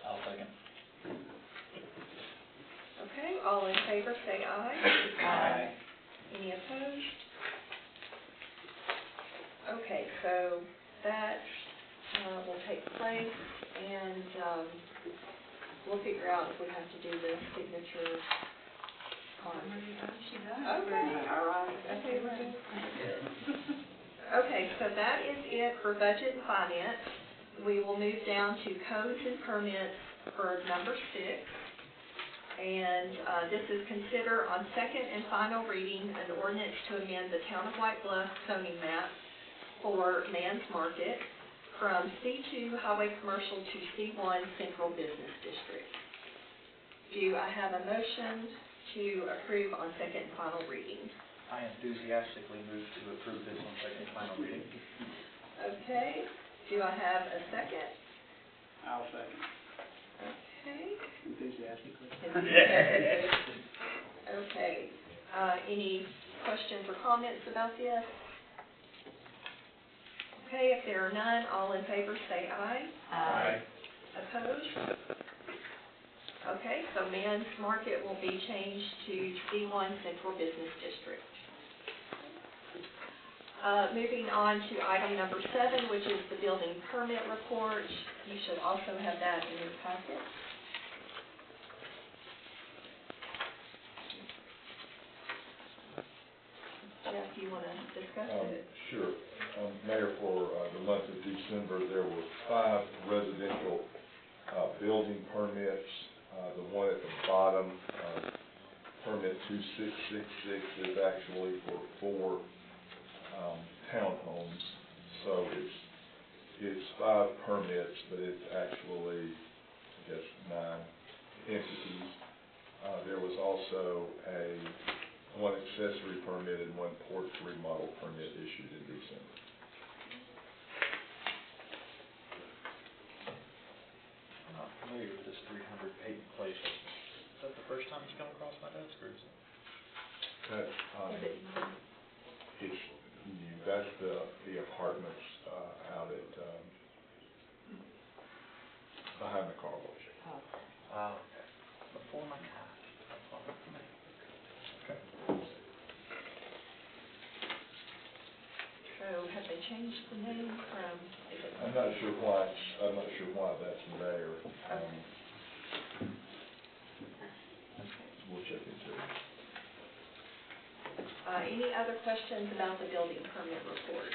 S9: I'll second.
S2: Okay, all in favor say aye.
S3: Aye.
S2: Any opposed? Okay, so that will take place, and we'll figure out if we have to do the signature on. Okay, all right. Okay, we're good. Okay, so that is it for budget and finance. We will move down to codes and permits for number 6. And this is consider on second and final reading an ordinance to amend the Town of White Bluff zoning map for Mann's Market from C2 Highway Commercial to C1 Central Business District. Do I have a motion to approve on second and final reading?
S9: I enthusiastically move to approve this on second and final reading.
S2: Okay, do I have a second?
S3: I'll second.
S2: Okay.
S3: Enthusiastically.
S2: Okay, any questions or comments about this? Okay, if there are none, all in favor say aye.
S4: Aye.
S2: Opposed? Okay, so Man's Market will be changed to C1 Central Business District. Moving on to item number 7, which is the building permit report. You should also have that in your packet. Jeff, you want to discuss it?
S1: Sure. Mayor, for the month of December, there were 5 residential building permits. The one at the bottom, permit 2666, is actually for 4 townhomes. So it's 5 permits, but it's actually, I guess, 9 entities. There was also one accessory permit and 1 porch remodel permit issued in December.
S9: I'm not familiar with this 300 Peyton Place. Is that the first time it's come across my desk, or is it?
S1: That's, it's new. That's the apartments out at, behind the car wash.
S9: Oh, okay. Before my time. Okay.
S2: So have they changed the name from, is it?
S1: I'm not sure why that's there. We'll check into it.
S2: Any other questions about the building permit report?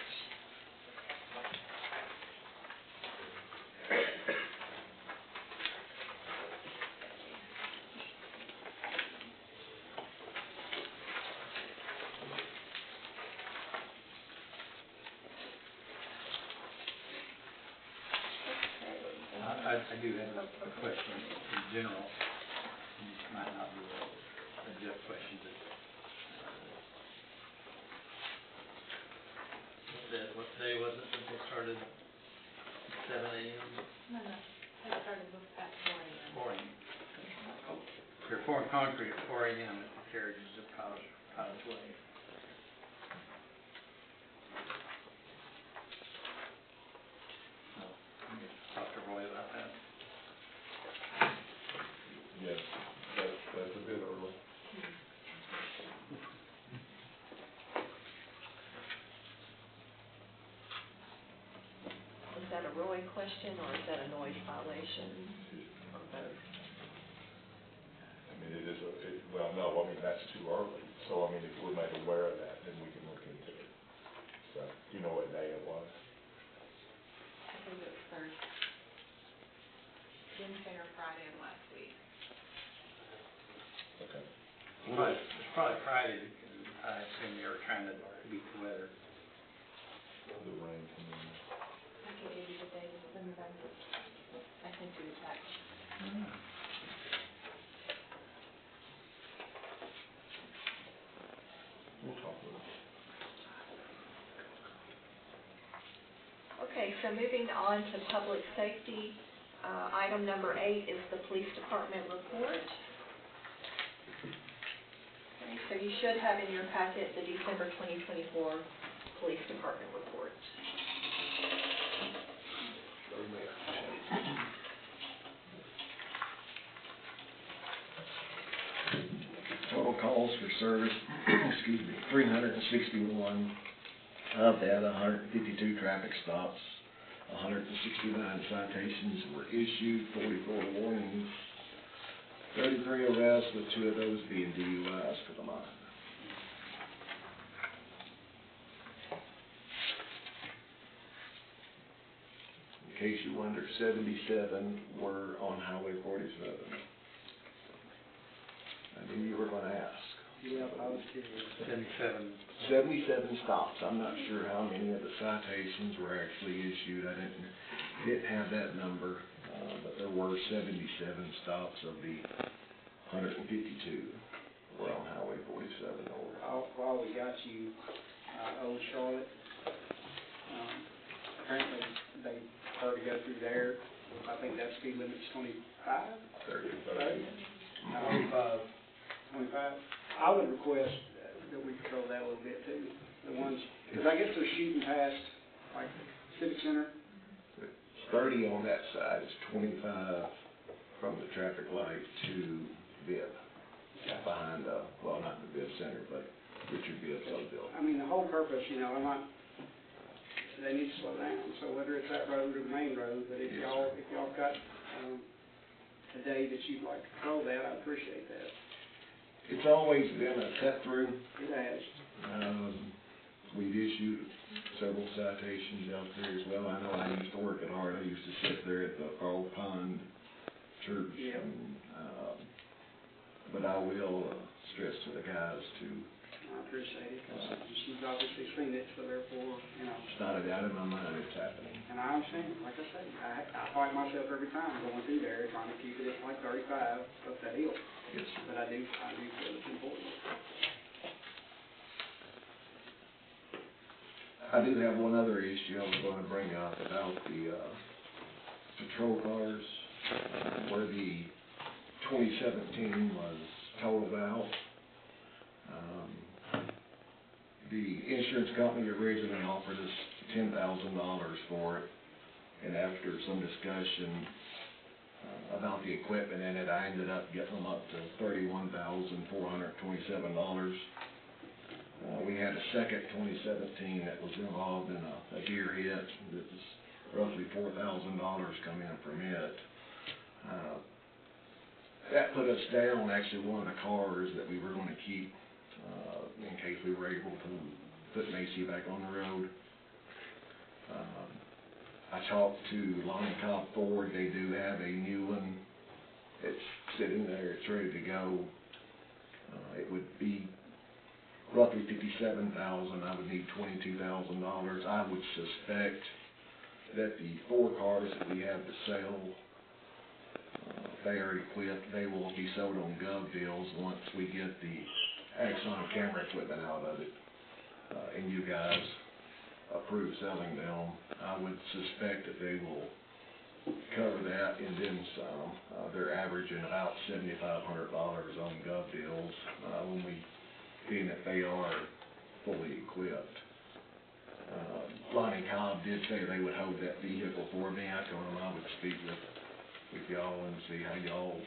S11: I do have a question in general. It might not be a Jeff question, but what day was it that they started? 7 a.m.?
S4: No, they started at 4 a.m.
S11: 4 a.m. They're pouring concrete at 4 a.m. at the carriages of Cottage Way. Talk to Roy about that.
S1: Yes, that's a bit early.
S2: Is that a Roy question or is that a noise violation or both?
S1: I mean, well, no, I mean, that's too early. So, I mean, if we're made aware of that, then we can look into it. So, do you know what day it was?
S4: I think it was Thursday. Wednesday or Friday of last week.
S1: Okay.
S11: It's probably Friday, because I assume they were trying to beat the weather.
S1: The rain coming in.
S4: I can give you the date, let me run it. I sent you the text.
S1: We'll talk with them.
S2: Okay, so moving on to public safety, item number 8 is the police department report. Okay, so you should have in your packet the December 2024 police department report.
S13: Total calls for service, 361. Of that, 152 traffic stops, 169 citations were issued, 44 warnings, 33 arrests, with 2 of those being DUIs for the month. In case you wonder, 77 were on Highway 47. I knew you were going to ask.
S3: Yep, I was curious.
S13: 77 stops. I'm not sure how many of the citations were actually issued. I didn't have that number, but there were 77 stops of the 152 were on Highway 47 north.
S3: While we got you, Old Charlotte, apparently they prefer to go through there. I think that speed limit's 25?
S13: 30.
S3: 25. I would request that we control that a little bit too. The ones, because I guess they're shooting past, like, Civic Center.
S13: 30 on that side is 25 from the traffic light to Bibb, behind, well, not the Bibb Center, but Richard Bibb's old building.
S3: I mean, the whole purpose, you know, they need to slow down. So whether it's that road or the main road, but if y'all got a day that you'd like to control that, I appreciate that.
S13: It's always been a cut through.
S3: It has.
S13: We've issued several citations out there as well. I know I used to work at Hart. I used to sit there at the Carl Pond Church.
S3: Yeah.
S13: And, but I will stress to the guys to.
S3: I appreciate it, because she's obviously seen it, so therefore, you know.
S13: It's not a doubt in my mind it's happening.
S3: And I understand, like I say, I fight myself every time going through there, trying to keep it at like 35 up that hill.
S13: Yes.
S3: But I do feel it's important.
S13: I do have one other issue I was going to bring up about the patrol cars, where the 2017 was totaled out. The insurance company originally offered us $10,000 for it, and after some discussion about the equipment in it, I ended up getting them up to $31,427. We had a second 2017 that was involved in a deer hit. It was roughly $4,000 come in from it. That put us down actually one of the cars that we were going to keep in case we were able to put Macy back on the road. I talked to Lonnie Cobb Ford. They do have a new one. It's sitting there. It's ready to go. It would be roughly $57,000. I would need $22,000. I would suspect that the 4 cars that we have to sell, they are equipped. They will be sold on gov deals once we get the Axon camera equipment out of it, and you guys approve selling them. I would suspect that they will cover that and then some. They're averaging about $7,500 on gov deals when we, being that they are fully equipped. Lonnie Cobb did say they would hold that vehicle for me. I told them I would speak with y'all and see how y'all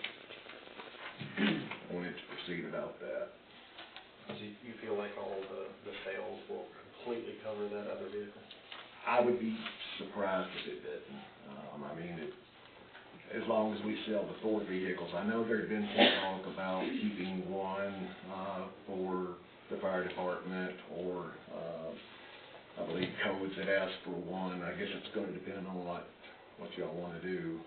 S13: wanted to proceed about that.
S9: Do you feel like all the sales will completely cover that other vehicle?
S13: I would be surprised if it didn't. I mean, as long as we sell the 4 vehicles. I know there'd been some talk about keeping one for the fire department, or I believe codes had asked for one. I guess it's going to depend on what y'all want to do.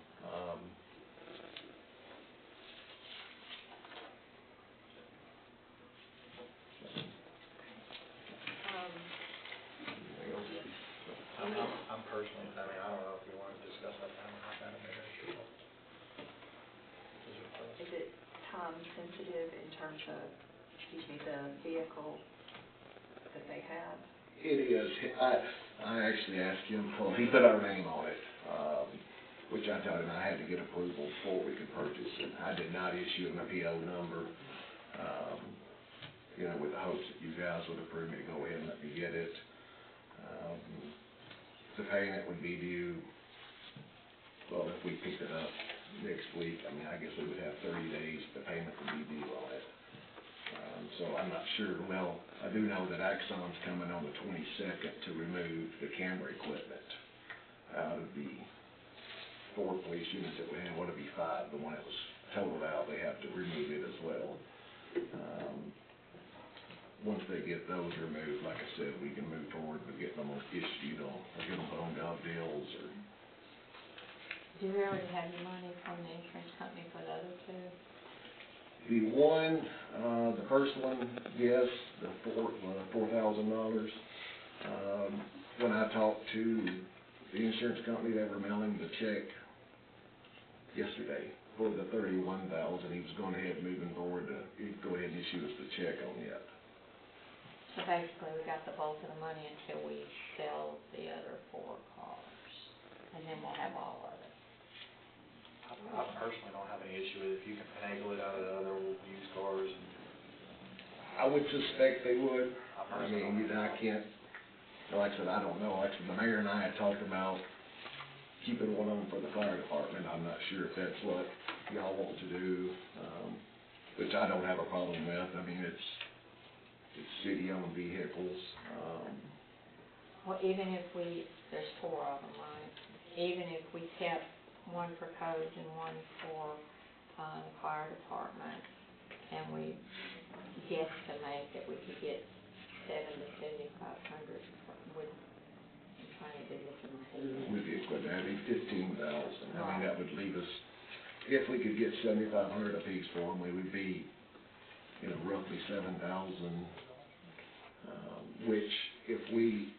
S9: I'm personally, I mean, I don't know if you want to discuss that time or not, Madam Mayor.
S2: Is it time sensitive in terms of, the vehicle that they have?
S13: It is. I actually asked him, he put our name on it, which I told him I had to get approval before we could purchase it. I did not issue him a PO number, with the hopes that you guys would approve me to go ahead and let me get it. The payment would be due, well, if we picked it up next week, I mean, I guess we would have 30 days, the payment would be due on it. So I'm not sure. Well, I do know that Axon's coming on the 22nd to remove the camera equipment out of the 4 police units that we had. What would be 5? The one that was totaled out, they have to remove it as well. Once they get those removed, like I said, we can move forward with getting them issued on, or get them put on gov deals, or.
S4: Do you already have the money from the insurance company for the other 2?
S13: The one, the first one, yes, the $4,000. When I talked to the insurance company, they were mailing the check yesterday for the $31,000. He was going ahead moving issue us the check on yet.
S4: So basically, we got the bulk of the money until we sell the other 4 cars, and then we'll have all of it.
S9: I personally don't have any issue with it, if you can finagle it out of the other used cars.
S13: I would suspect they would.
S9: I
S13: I
S9: personally don't
S13: mean, I can't, like I said, I don't know. Like I said, the mayor and I had talked about keeping one of them for the fire department. I'm not sure if that's what y'all want to do, which I don't have a problem with. I mean, it's city-owned vehicles.
S4: Well, even if there's 4 of them, right? Even if we kept one for codes and one for the fire department, and we guesstimate that we could get $7,000 to $7,500 with, I'm trying to do this in my head.
S13: With the equipment, that'd be $15,000. I mean, that would leave us, if we could get $7,500 apiece for them, we would be, roughly $7,000. Which, if we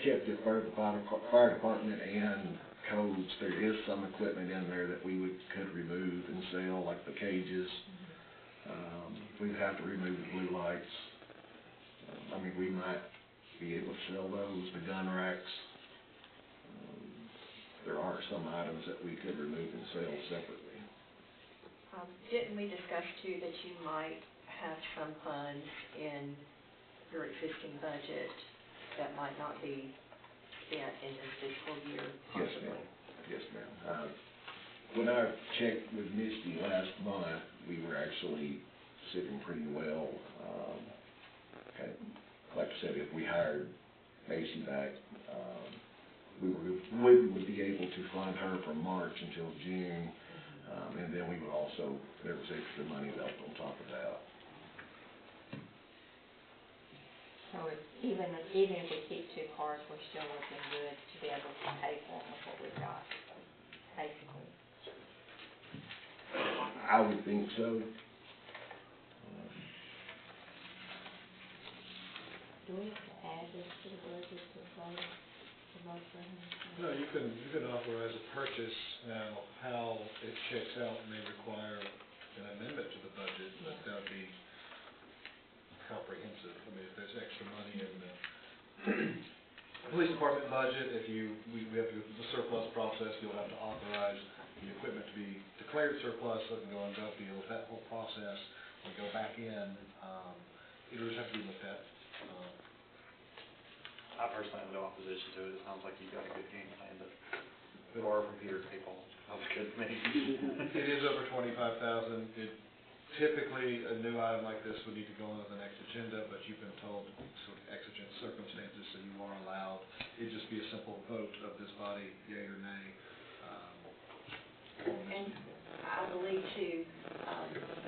S13: kept it for the fire department and codes, there is some equipment in there that we could remove and sell, like the cages. We'd have to remove the blue lights. I mean, we might be able to sell those, the gun racks. There are some items that we could remove and sell separately.
S2: Didn't we discuss too that you might have some funds in your existing budget that might not be spent in this fiscal year possibly?
S13: Yes, ma'am. When I checked with Misty last month, we were actually sitting pretty well. Like I said, if we hired Macy back, we would be able to fund her from March until June, and then we would also, there was extra money left on top of that.
S4: So even if we keep 2 cars, we're still looking good to be able to pay for them with what we've got, basically.
S13: I would think so.
S4: Do we have to add this to the budget to vote for him?
S8: No, you can authorize a purchase. Now, how it checks out may require an amendment to the budget, but that would be comprehensive. I mean, if there's extra money in the police department budget, we have to go through the surplus process, you'll have to authorize the equipment to be declared surplus, so it can go on gov deals, that whole process, and go back in, it'll just have to be looked at.
S9: I personally have no opposition to it, it sounds like you've got a good game plan, but borrow from Peter, people, sounds good to me.
S8: It is over $25,000. Typically, a new item like this would need to go on to the next agenda, but you've been told sort of exigent circumstances, so you are allowed. It'd just be a simple vote of this body, yea or nay.
S2: And I believe too,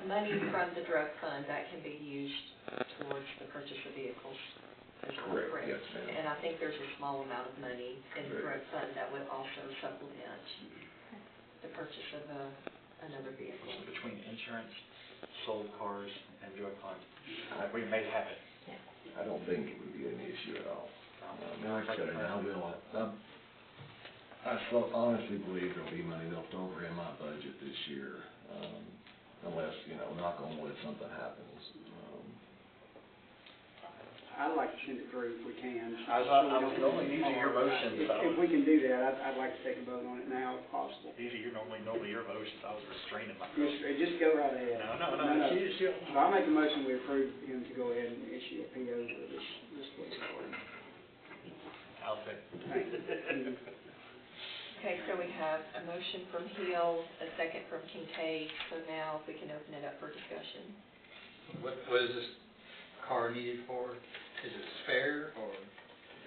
S2: money from the drug fund, that can be used towards the purchase of vehicles.
S13: Correct, yes, ma'am.
S2: And I think there's a small amount of money in the drug fund that would also supplement the purchase of another vehicle.
S9: So between insurance, sold cars, and drug fund, we may have it.
S13: I don't think it would be an issue at all. Like I said, I honestly believe there'll be money left over in my budget this year, unless, knock on wood, something happens.
S3: I'd like to send it through if we can.
S9: I was normally need to hear motions.
S3: If we can do that, I'd like to take a vote on it now if possible.
S9: Easy, normally your motions, I was restraining myself.
S3: Just go right ahead.
S9: No.
S3: So I'll make a motion, we approve him to go ahead and issue a PO for this police car.
S9: I'll say.
S2: Okay, so we have a motion from Hill, a second from Kincaid, so now we can open it up for discussion.
S11: What is this car needed for? Is it spare or?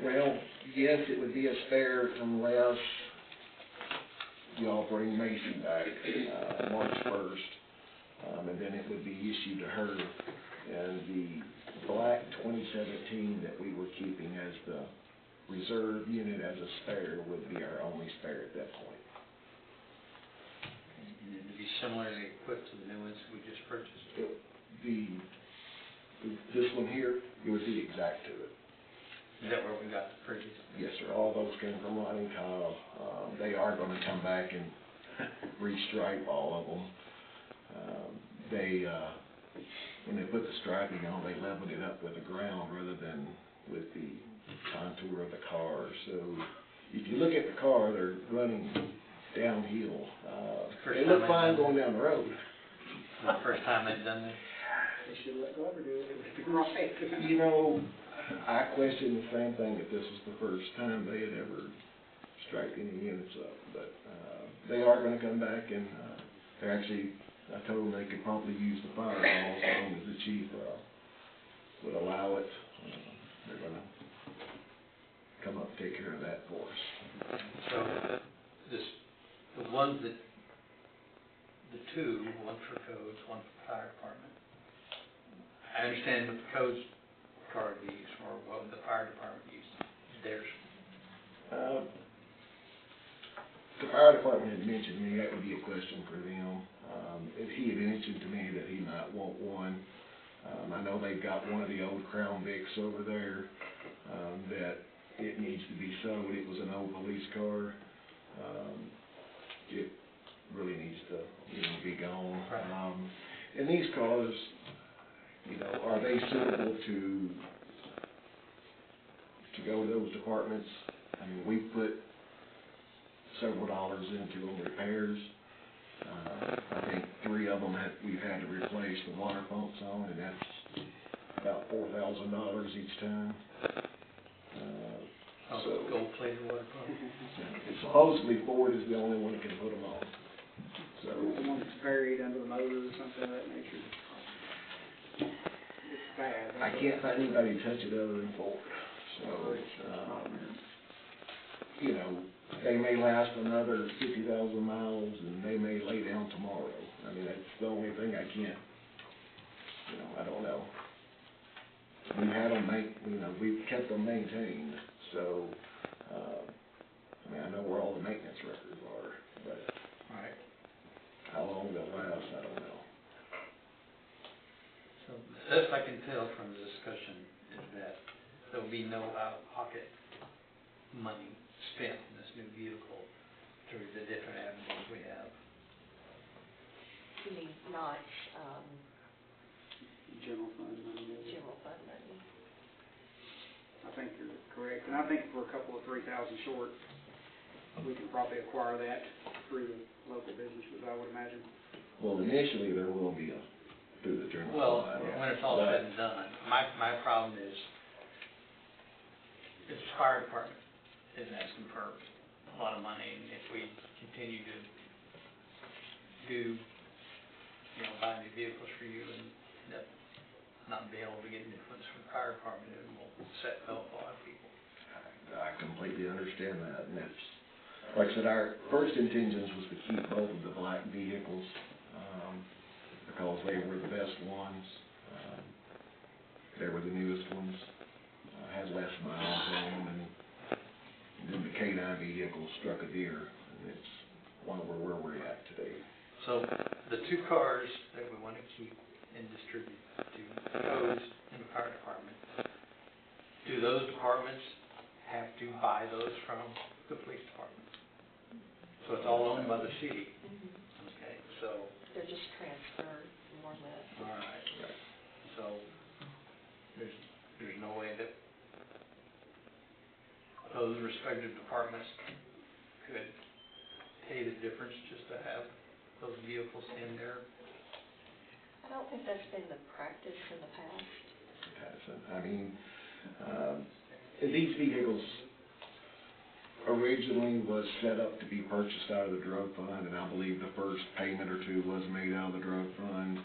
S13: Well, yes, it would be a spare unless y'all bring Macy back, March 1st, and then it would be issued to her. And the black 2017 that we were keeping as the reserve unit as a spare would be our only spare at that point.
S11: And it'd be similarly equipped to the new ones we just purchased?
S13: This one here, it would be exact to it.
S11: Is that where we got the previous?
S13: Yes, sir. All those came from Lonnie Cobb. They are going to come back and restripe all of them. when they put the striping on, they leveled it up with the ground rather than with the contour of the car. So if you look at the car, they're running downhill. They look fine going down the road.
S11: The first time they've done this.
S3: They should let Glover do it, it would be right.
S13: You know, I question the same thing, if this was the first time they had ever striped any units up. But they are gonna come back and they're actually, I told them they could probably use the firewall as long as the chief would allow it. They're gonna come up and take care of that for us.
S11: So, the ones that, the two, one for codes, one for fire department. I understand what the codes car would use, or what would the fire department use, theirs.
S13: The fire department had mentioned to me that would be a question for them. If he had mentioned to me that he might want one. I know they've got one of the old Crown Vics over there, that it needs to be sold. It was an old police car. It really needs to, be gone. And these cars, are they suitable to go to those departments? I mean, we put several dollars into them repairs. I think 3 of them we've had to replace the water pumps on, and that's about $4,000 each time. So
S11: gold-plated water pump.
S13: Supposedly Ford is the only one that can put them on. So
S3: The one that's buried under the motor or something of that nature. It's bad.
S13: I can't find anybody to touch it other than Ford. So, they may last another 50,000 miles and they may lay down tomorrow. I mean, that's the only thing I can't, I don't know. We've had them we've kept them maintained, so, I know where all the maintenance records are, but
S11: Right.
S13: how long they'll last, I don't know.
S11: So, as I can tell from the discussion, is that there will be no out-of-pocket money spent in this new vehicle through the different avenues we have.
S2: You mean not,
S3: General fund money.
S2: general fund money?
S3: I think you're correct, and I think if we're a couple of 3,000 short, we can probably acquire that through the local businesses, I would imagine.
S13: Well, initially, there will be through the general
S11: Well,
S13: fund.
S11: when it's all said and done, my problem is the fire department is asking for a lot of money, and if we continue to buy new vehicles for you and not be able to get new ones from the fire department, it will set off a lot of people.
S13: I completely understand that, and that's, like I said, our first intentions was to keep both of the black vehicles, because they were the best ones. They were the newest ones, had less miles on them, and then the K-9 vehicle struck a deer, and it's why we're where we're at today.
S11: So, the 2 cars that we want to keep and distribute to codes and the fire department, do those departments have to buy those from the police department? So it's all owned by the city? Okay, so.
S2: They're just transferred, more or less.
S11: All right. So, there's no way that those respective departments could pay the difference just to have those vehicles in there?
S2: I don't think that's been the practice in the past.
S13: These vehicles originally was set up to be purchased out of the drug fund, and I believe the first payment or 2 was made out of the drug fund.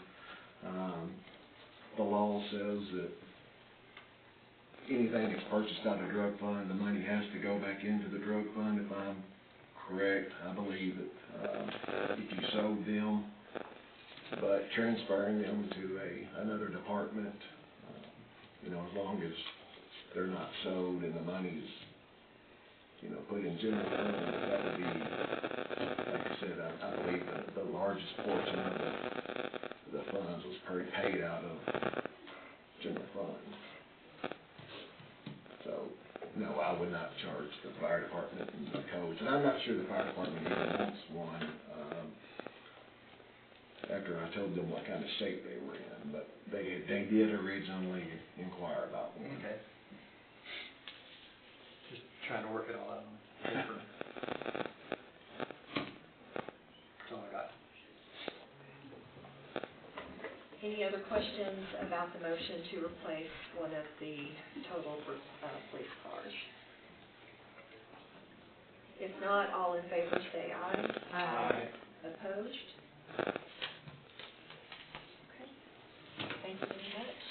S13: The law says that anything that's purchased out of the drug fund, the money has to go back into the drug fund. If I'm correct, I believe that if you sold them, but transferring them to another department, as long as they're not sold and the money's, put in general fund, that would be, like I said, I believe the largest portion of the funds was paid out of general fund. So, no, I would not charge the fire department and the codes, and I'm not sure the fire department even wants one, after I told them what kind of shape they were in, but they did originally inquire about one.
S11: Okay. Just trying to work it all out on paper. That's all I got.
S2: Any other questions about the motion to replace one of the total police cars? If not, all in favor say aye.
S4: Aye.
S2: Opposed? Okay. Thank you very much.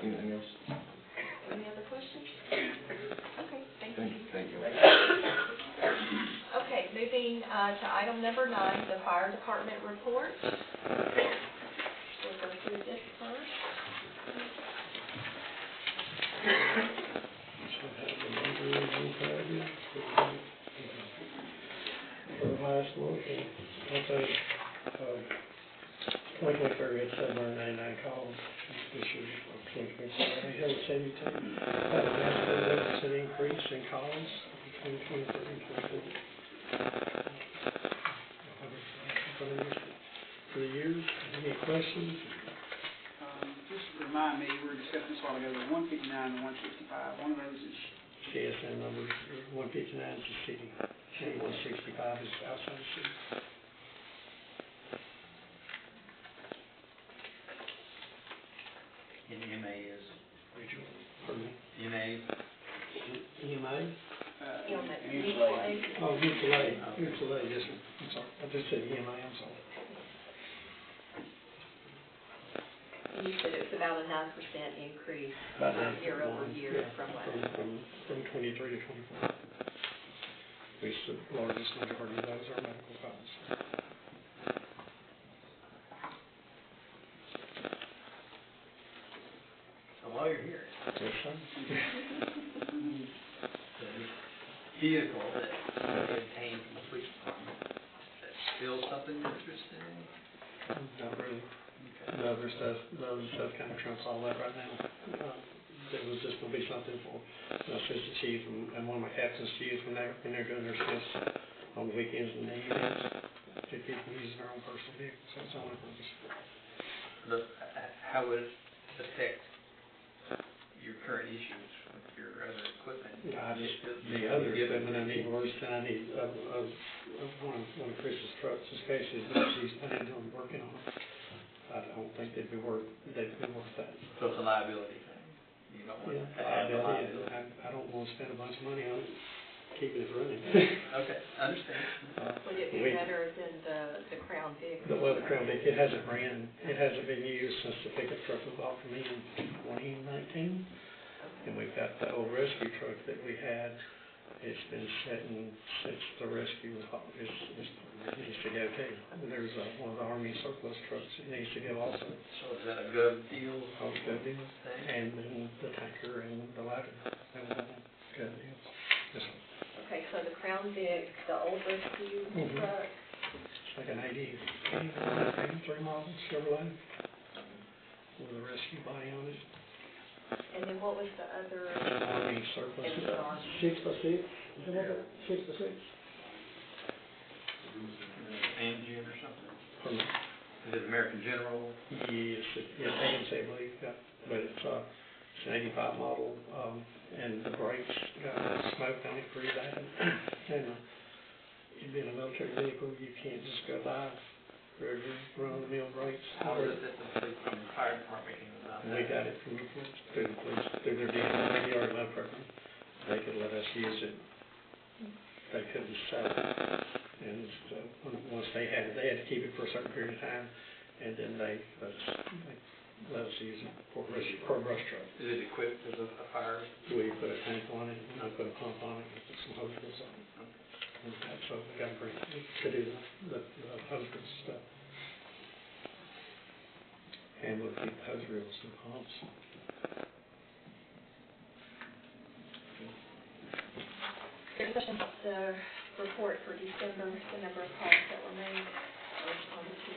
S13: Anything else?
S2: Any other questions? Okay, thank you.
S13: Thank you.
S2: Okay, moving to item number 9, the fire department report. We'll go through this first.
S14: For the highest one, I'll say, 2023, we had 799 calls. This year, 2024, 872. Had a massive 11% increase in calls between 23 and 24. For the years, any questions?
S3: Just to remind me, we were discussing this a while ago, the 159 and 165, one of those is
S14: CSN numbers, 159 is the city, and 165 is outside the city.
S11: And MA is
S14: Regional, pardon me.
S11: MA.
S14: EMA?
S2: Mutual aid.
S14: Oh, mutual aid, yes, sir. I'm sorry, I just said EMA, I'm sorry.
S2: And you said it was about a 9% increase
S14: About that.
S2: year over year
S14: Yeah,
S2: from last.
S14: From 23 to 24. Which the largest majority of those are medical costs.
S11: So while you're here,
S14: Yes, sir.
S11: the vehicle that we obtained from the police department, that's still something you're interested in?
S14: Not really.
S11: Okay.
S14: The other stuff kind of trumps all that right now. It was just gonna be something for assistant chief and one of my captains to use when they're doing their shifts on the weekends and the evenings. To keep them using their own personal vehicles, so it's only purpose.
S11: How would it affect your current issues with your other equipment?
S14: The other equipment I need worse than I need, one of Chris's trucks, his case is, I need them working on it. I don't think they'd be worth that.
S11: So it's a liability thing? You don't want to have a liability?
S14: I don't want to spend a bunch of money on keeping it running.
S11: Okay, I understand.
S2: Would it be better than the Crown Vic?
S14: Well, the Crown Vic, it hasn't been used since the pickup truck was bought from me in 2019. And we've got the old rescue truck that we had. It's been sitting since the rescue was bought. It needs to go too. There's one of the Army surplus trucks that needs to go also.
S11: So is that a gov deal?
S14: All gov deals.
S11: Thing?
S14: And then the tanker and the ladder. They were all gov deals. Yes, sir.
S2: Okay, so the Crown Vic, the old rescue truck,
S14: It's like an 83 model Chevrolet with a rescue body on it.
S2: and then what was the other?
S14: Army surplus.
S2: It was Army.
S14: 6x6. Is that what? 6x6.
S11: Amgen or something?
S14: Pardon me?
S11: Is it American General?
S14: Yes, ANC, I believe, yeah. But it's an 85 model, and the brakes got smoked on it pretty bad. And it being a military vehicle, you can't just go by regular run-of-the-mill brakes.
S11: How is it that the police from the fire department came about that?
S14: We got it from through the police, through their DRMO program. They could let us use it. They couldn't sell it. And so, once they had to keep it for a certain period of time, and then they let us use it for a brush truck.
S11: Is it equipped as a fire?
S14: We put a tank on it, and I put a pump on it, and put some hoses on it. And so we got to do the hoses stuff. And we'll keep hose reels and pumps.
S2: There's the report for December, the number of calls that were made, or responded to.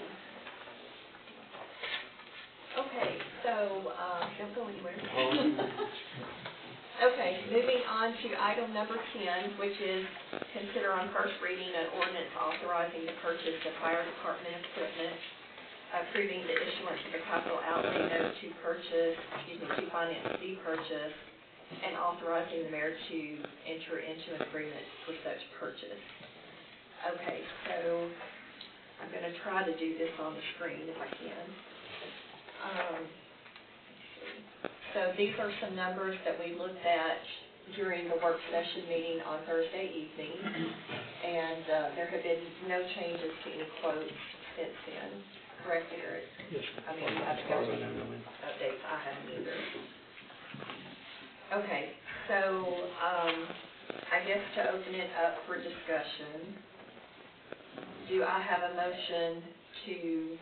S2: Okay, so don't go anywhere. Okay, moving on to item number 10, which is consider on first reading an ordinance authorizing the purchase of fire department equipment, approving the issuance of a capital outlay note to finance the purchase, and authorizing the mayor to enter into an agreement for such purchase. Okay, so I'm going to try to do this on the screen if I can. So these are some numbers that we looked at during the work session meeting on Thursday evening, and there have been no changes to any quotes since then. Correct, Eric?
S14: Yes.
S2: I mean, you haven't got any updates. I haven't either. Okay, so I guess to open it up for discussion, do I have a motion to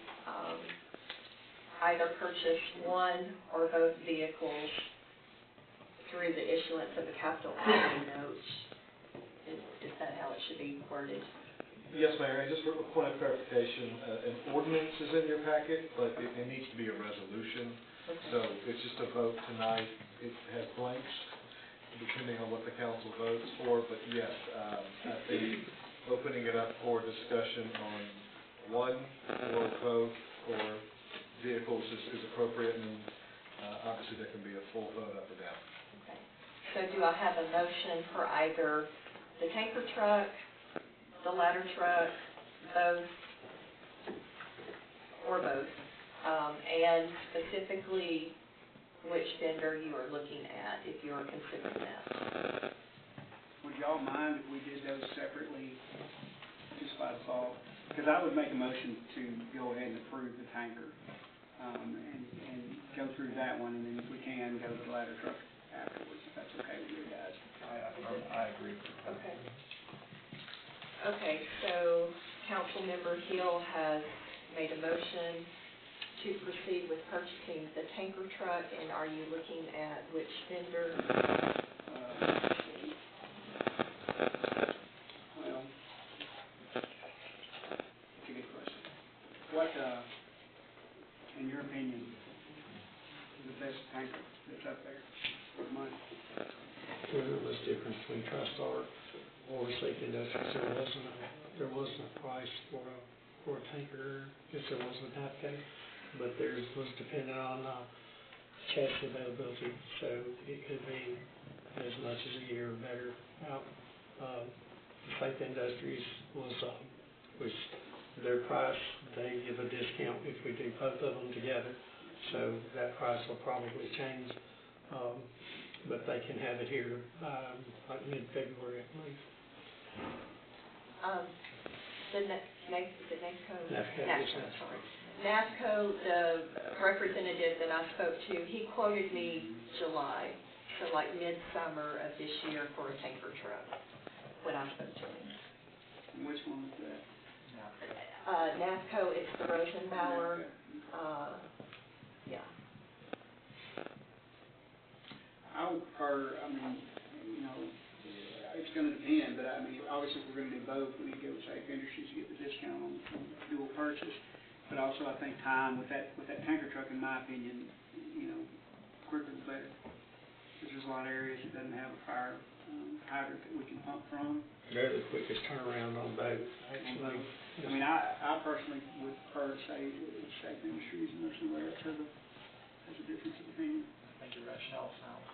S2: either purchase one or both vehicles through the issuance of a capital outlay note? Is that how it should be worded?
S8: Yes, Mayor, and just for a point of clarification, an ordinance is in your packet, but it needs to be a resolution.
S2: Okay.
S8: So it's just a vote tonight. It has blanks, depending on what the council votes for, but yes, I think opening it up for discussion on one or both or vehicles is appropriate, and obviously there can be a full vote up or down.
S2: Okay. So do I have a motion for either the tanker truck, the ladder truck, both, or both, and specifically which vendor you are looking at if you are considering that?
S3: Would y'all mind if we did those separately, just by default? Because I would make a motion to go ahead and approve the tanker, and go through that one, and then if we can, go to the ladder truck afterwards, if that's okay with you guys.
S8: I agree.
S2: Okay. Okay, so Councilmember Hill has made a motion to proceed with purchasing the tanker truck, and are you looking at which vendor?
S3: Well, that's a good question. What, in your opinion, is the best tanker that's up there for money?
S14: There was difference between TriStar or Safe Industries. There wasn't a price for a tanker, because there wasn't a NAPCO, but theirs was dependent on chassis availability, so it could be as much as a year or better out. Safe Industries was their price. They give a discount if we do both of them together, so that price will probably change. But they can have it here by like mid-February, I believe.
S2: Is it NAPCO?
S14: NAPCO,
S2: sorry. NAPCO, the representative that I spoke to, he quoted me July, so like midsummer of this year for a tanker truck, when I spoke to him.
S3: And which one was that?
S2: NAPCO, it's the Rosenbauer, yeah.
S3: I would prefer, it's gonna depend, but obviously if we're gonna do both, we need to go with Safe Industries to get the discount on dual purchase. But also I think time with that tanker truck, in my opinion, quicker the better. There's a lot of areas that doesn't have a fire hydrant that we can pump from.
S14: They're the quickest turnaround on both, actually.
S3: I personally would prefer to say Safe Industries, and there's somewhere else has a difference of opinion.
S9: I think your rationale is sound.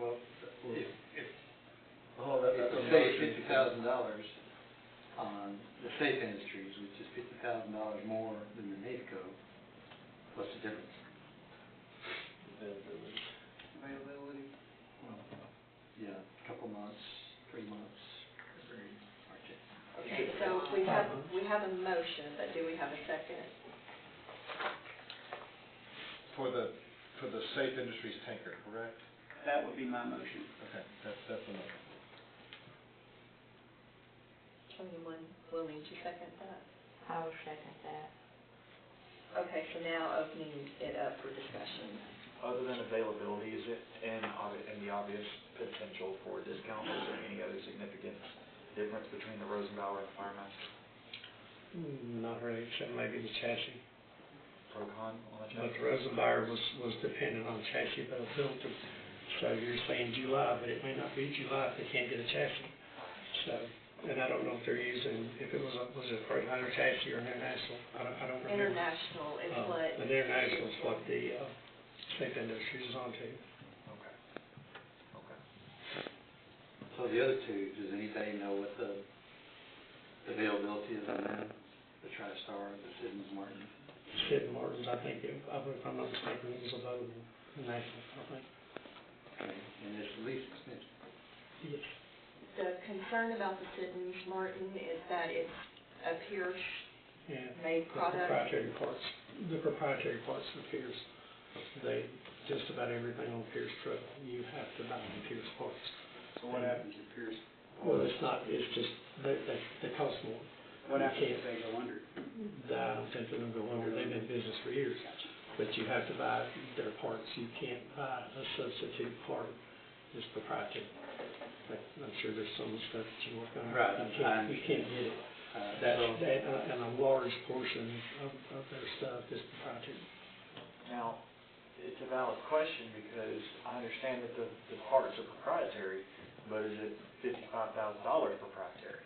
S11: Well, if we save $50,000 on the Safe Industries, which is $50,000 more than the NAPCO, what's the difference?
S3: Availability.
S11: Well, yeah, a couple months, 3 months.
S2: Okay, so we have a motion, but do we have a second?
S8: For the Safe Industries tanker, correct?
S3: That would be my motion.
S8: Okay, that's the motion.
S2: Anyone willing to second that?
S4: I will second that.
S2: Okay, so now opening it up for discussion.
S9: Other than availability, is it, and the obvious potential for discount, is there any other significant difference between the Rosenbauer and the Firemaster?
S14: Not really, except maybe the chassis.
S9: pro con on the
S14: But
S9: chassis?
S14: the resin buyer was dependent on chassis availability. So you're saying July, but it may not be July if they can't get a chassis. So, and I don't know if they're using, if it was it a Freightliner chassis or an International, I don't remember.
S2: International is what.
S14: An International is what the, Safe Industries is on to.
S9: Okay. Okay.
S11: So the other two, does anybody know what the availability is on them? The TriStar, the Siddons Martin?
S14: Sid Martin's, I think, if I'm not mistaken, it was available, National, I think.
S11: Okay, and it's the least expensive.
S14: Yes.
S2: The concern about the Siddons Martin is that it's a Pierce
S14: Yeah.
S2: made product.
S14: The proprietary parts of Pierce, just about everything on Pierce truck, you have to buy the Pierce parts.
S3: So what happens if Pierce,
S14: Well, it's just, they cost more.
S3: what
S14: You
S3: happens if
S14: can't-
S3: they go under?
S14: I don't think they're gonna go under, they've been in business for years, but you have to buy their parts, you can't buy a substitute part, it's proprietary. But I'm sure there's some stuff that you work on.
S11: Right,
S14: You can't get it. And a large portion of their stuff is proprietary.
S9: Now, it's a valid question because I understand that the parts are proprietary, but is it $55,000 proprietary?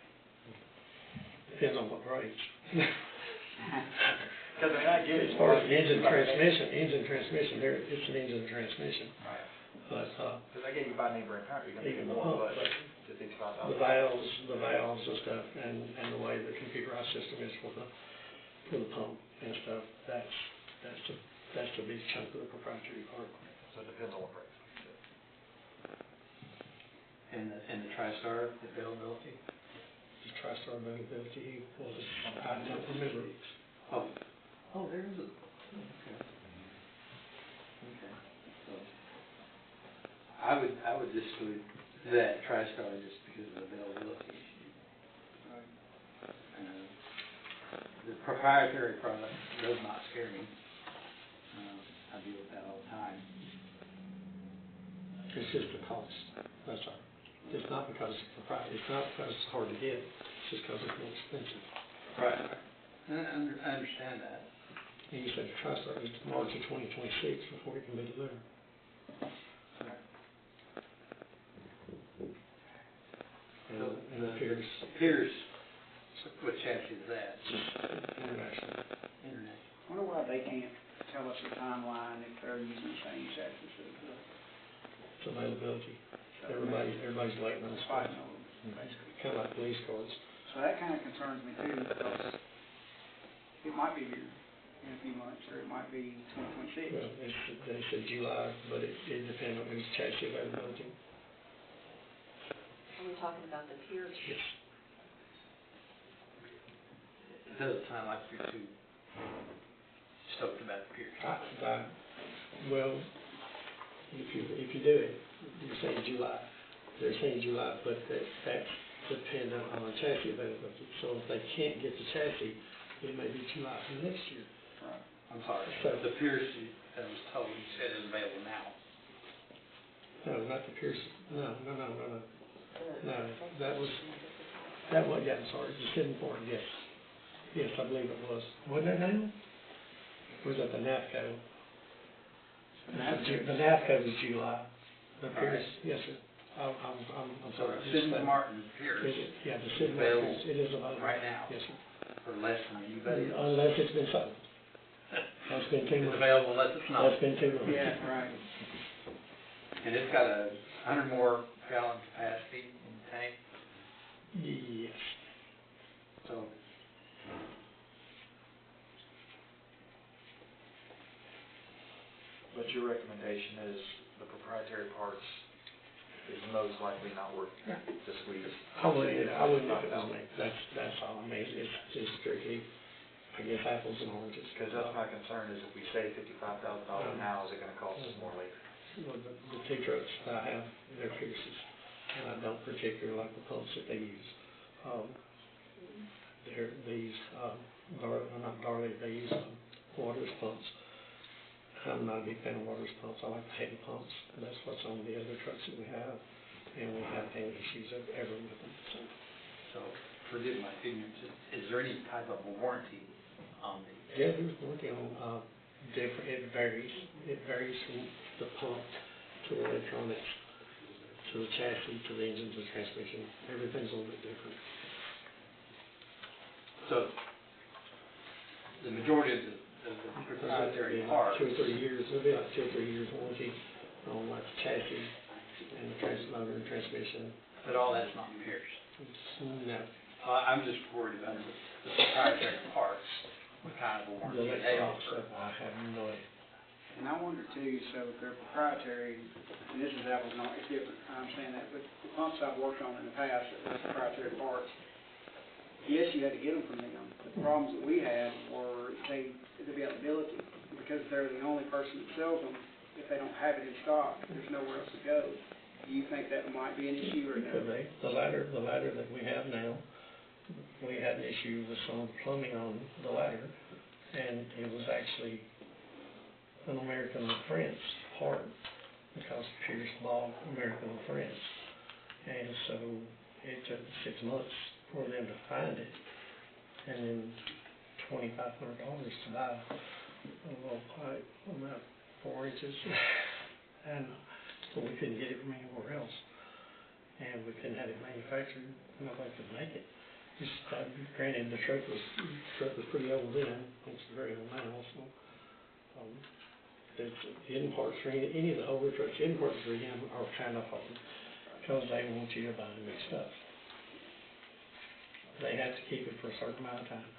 S14: Depends on what range.
S9: Because I mean, I get it.
S14: As far as engine transmission, it's an engine transmission.
S9: Right.
S14: But,
S9: Because I get you buy neighboring power, you're gonna
S14: even
S9: get
S14: the
S9: more,
S14: pump,
S9: but
S14: but
S9: the $55,000.
S14: the valves and stuff, and the way the computerized system is for the pump and stuff, that's the big chunk of the proprietary part.
S9: So it depends on what price.
S11: And the TriStar availability?
S14: The TriStar availability was, I don't remember.
S11: Oh, there is a, okay. Okay, so, I would just exclude that TriStar just because of the availability issue. The proprietary product does not scare me. I deal with that all the time.
S14: It's just the cost, that's all. It's not because it's proprietary, it's not because it's hard to get, it's just because it's more expensive.
S11: Right. I understand that.
S14: And you said the TriStar is March of 2026 before it can be delivered.
S11: Right.
S14: And the Pierce.
S11: Pierce, what chassis is that?
S14: International.
S11: International.
S3: I wonder why they can't tell us the timeline if they're using the same chassis as the.
S14: It's availability. Everybody's waiting on
S3: It's
S14: stuff.
S3: fighting over them, basically.
S14: Kind of like police cars.
S3: So that kind of concerns me too, because it might be here in a few months, or it might be 2026.
S14: Well, they said July, but it depends on whose chassis availability.
S2: Are we talking about the Pierce?
S14: Yes.
S11: It doesn't sound like you're too stoked about the Pierce.
S14: Well, if you do it, you're saying July. They're saying July, but that's dependent on chassis availability. So if they can't get the chassis, it may be July of next year.
S11: Right. I'm sorry.
S14: So
S11: The Pierce that was told, you said is available now.
S14: No, not the Pierce. No. No, that was, yeah, I'm sorry, the Siddon Ford, yes. Yes, I believe it was. Wasn't it now? Was that the NAPCO? The NAPCO was July. The Pierce, yes, sir. I'm sorry.
S11: Siddons Martin Pierce.
S14: Yeah, the Siddon
S11: Available
S14: Martin, it is available.
S11: right now.
S14: Yes, sir.
S11: For less than anybody else.
S14: Unless it's been sold. That's been 2
S11: It's
S14: months.
S11: available unless it's not.
S14: That's been 2 months.
S3: Yeah, right.
S11: And it's got a 100 more gallon capacity in the tank,
S14: Yes.
S11: so.
S9: But your recommendation is the proprietary parts is most likely not worth the squeeze.
S14: I wouldn't if it was me. That's all. I mean, it's just strictly, I guess, apples and oranges.
S9: Because that's my concern is if we save $55,000 now, is it gonna cost us more later?
S14: Well, the two trucks that I have, they're Pierces, and I don't particularly like the pumps that they use. They're these, not Darley, they use waterless pumps. I'm not a big fan of waterless pumps. I like the heavy pumps, and that's what's on the other trucks that we have, and we haven't had any issues ever with them.
S11: So, forgive my ignorance, is there any type of warranty on the?
S14: Yeah, there's warranty on, different, it varies from the pump to the electronics, to the chassis, to the engine, to the transmission, everything's a little bit different.
S11: So, the majority of the proprietary parts.
S14: 2 or 3 years, it'll be like 2 or 3 years warranty on like the chassis and the motor and transmission.
S11: But all that's not Pierce.
S14: No.
S11: I'm just worried about the proprietary parts, what kind of a
S14: The
S11: warranty they
S14: electronic
S11: offer.
S14: stuff, I have no idea.
S3: And I wonder too, so if they're proprietary, and this is apples and oranges, it's different, I understand that, but the pumps I've worked on in the past, that were proprietary parts, yes, you had to get them from them, but the problems that we had were the availability, because they're the only person that sells them, if they don't have it in stock, there's nowhere else to go. Do you think that might be an issue or no?
S14: Could be. The ladder that we have now, we had an issue with some plumbing on the ladder, and it was actually an American France part, because Pierce bought American France. And so it took 6 months for them to find it, and then $2,500 to buy a little pipe about 4 inches. And so we couldn't get it from anywhere else. And we couldn't have it manufactured, nobody could make it. Just, granted, the truck was pretty old then, it's very old now, so, the hidden parts for any of the older trucks, hidden parts for them are kind of hard, because they want you to buy new stuff. They have to keep it for a certain amount of time.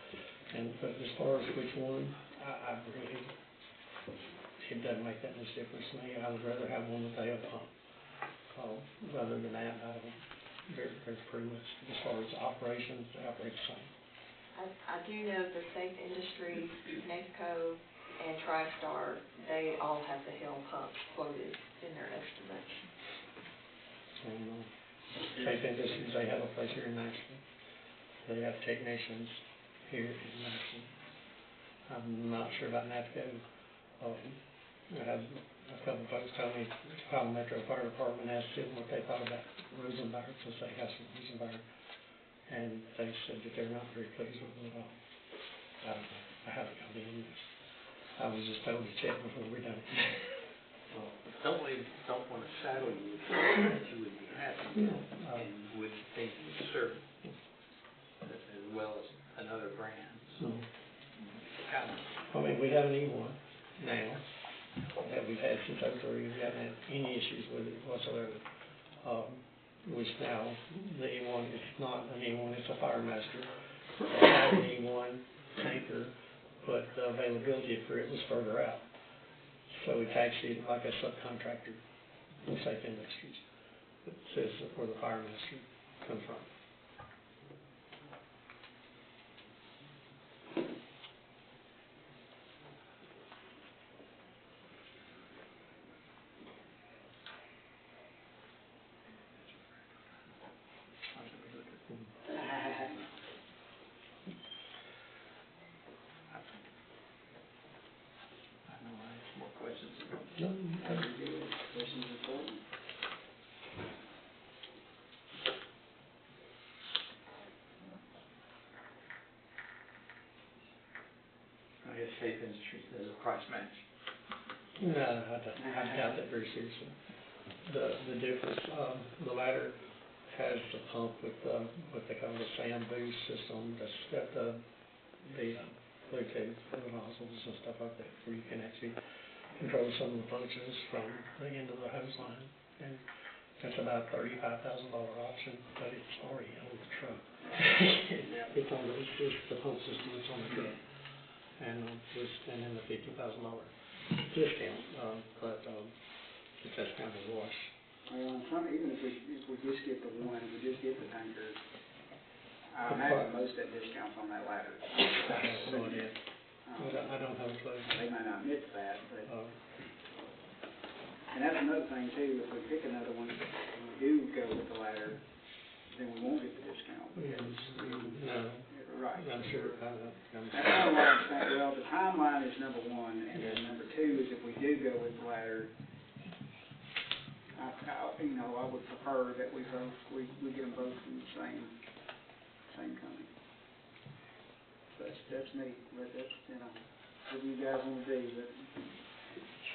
S14: But as far as which one, I really, it doesn't make that much difference to me. I would rather have one with a pump. Rather than that, there's pretty much, as far as operations, they operate the same.
S2: I do know the Safe Industries, NACO, and TriStar, they all have the Hill pumps quoted in their estimates.
S14: Safe Industries, they have a place here in Nashville. They have technicians here in Nashville. I'm not sure about NAPCO. I had a couple of folks tell me, call the Metro Fire Department and asked them what they thought about Rosenbauer, since they have some Rosenbauer. And they said that they're not very pleased with it at all. I don't know. I haven't got into this. I was just told to check before we done it.
S11: Well, don't want to saddle you with something that you would be happy with, and would think would serve as well as another brand. So,
S14: I mean, we have an E1 now that we've had since '03. We haven't had any issues with it whatsoever. Which now, the E1 is not an E1, it's a Firemaster. They have an E1 tanker, but the availability for it was further out. So it's actually like a subcontractor in Safe Industries. It says where the Firemaster comes from.
S11: I guess Safe Industries does a price match.
S14: No, I doubt that very seriously. The difference, the ladder has the pump with what they call the SAM boost system that's got the Bluetooth for the nozzles and stuff like that, where you can actually control some of the functions from the end of the hose line. And that's about $35,000 option, but it's already on the truck. It's just the pump system that's on the truck. And we're spending the $50,000 discount, but that's kind of a wash.
S3: Well, even if we just get the one, if we just get the tanker, I imagine most of that discount's on that ladder.
S14: I have no idea. I don't have a clue.
S3: They might not admit to that, but, and that's another thing too, if we pick another one, and we do go with the ladder, then we won't get the discount.
S14: No.
S3: Right.
S14: I'm sure.
S3: That's kind of what I'm saying. Well, the timeline is number one, and then number two is if we do go with the ladder, I would prefer that we get them both from the same company. That's me, but that's, whatever you guys wanna do, but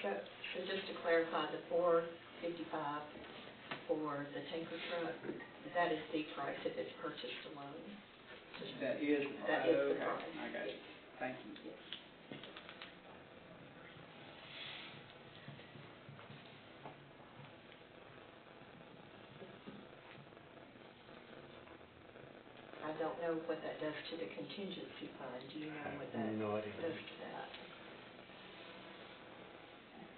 S2: So just to clarify, the $455 for the tanker truck, that is the price if it's purchased alone?
S3: that is.
S2: That is the
S3: Okay,
S2: price.
S3: I got you. Thank you.
S2: I don't know what that does to the contingency fund. Do you know what that
S14: No idea.
S2: does to that?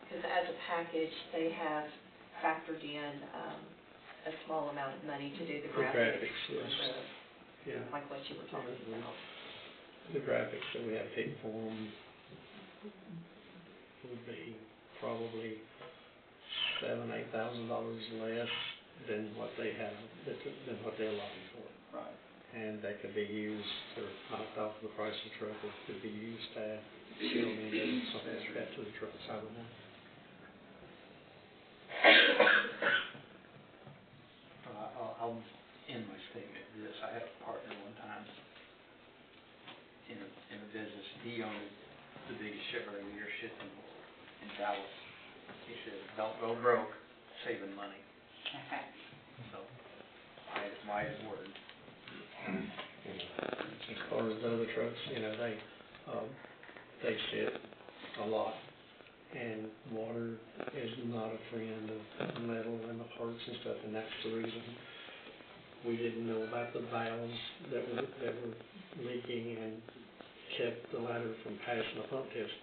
S2: Because as a package, they have factored in a small amount of money to do the
S14: The
S2: graphics.
S14: graphics, yes.
S2: and
S14: Yeah.
S2: like what you were talking about.
S14: The graphics that we have picked for them would be probably $7,000-8,000 less than what they have, than what they allotted for.
S3: Right.
S14: And that could be used, or knocked off the price of the truck, it could be used to add shielding and something like that to the trucks, I don't know.
S11: I'll end my statement with this. I had a partner one time in a business. He owned the biggest shipper we were shipping in Dallas. He said, "Don't go broke saving money." So I had my word.
S14: As far as the other trucks, they sit a lot, and water is not a friend of metal and the parts and stuff, and that's the reason we didn't know about the valves that were leaking and kept the ladder from passing the pump test.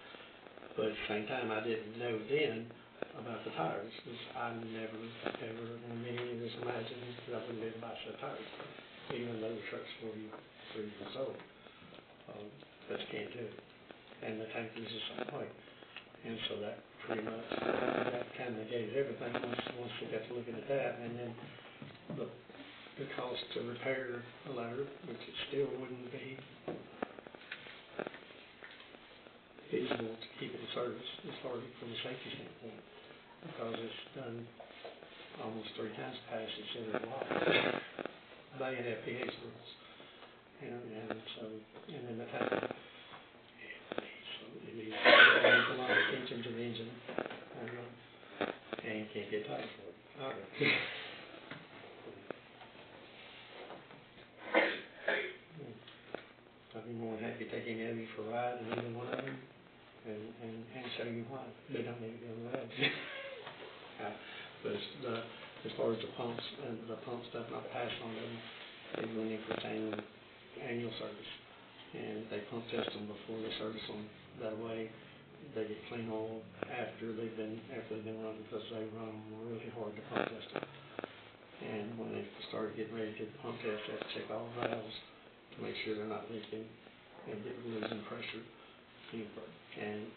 S14: But at the same time, I didn't know then about the tires, because I never, ever in a million years imagined that I wouldn't be able to buy a set of tires, even though the truck's 43 years old. But you can't do it. And the tanker's the same way. And so that pretty much, that kind of negated everything once we got to looking at that. And then the cost to repair a ladder, which it still wouldn't be feasible to keep it in service as far as from a safety standpoint, because it's done almost 3 times past its end of life by NFPA's rules. And then the tanker, it needs a lot of attention to the engine, and you can't get tires for it. I'd be more than happy to take any of you for a ride in either one of them, and show you why they don't need to be on the road. But as far as the pumps and the pump stuff not passed on them, they will need for annual service. And they pump test them before they service them. That way, they get clean oil after they've been running, because they run really hard to pump test them. And when they start getting ready to do the pump test, they have to check all the valves to make sure they're not leaking and losing pressure. And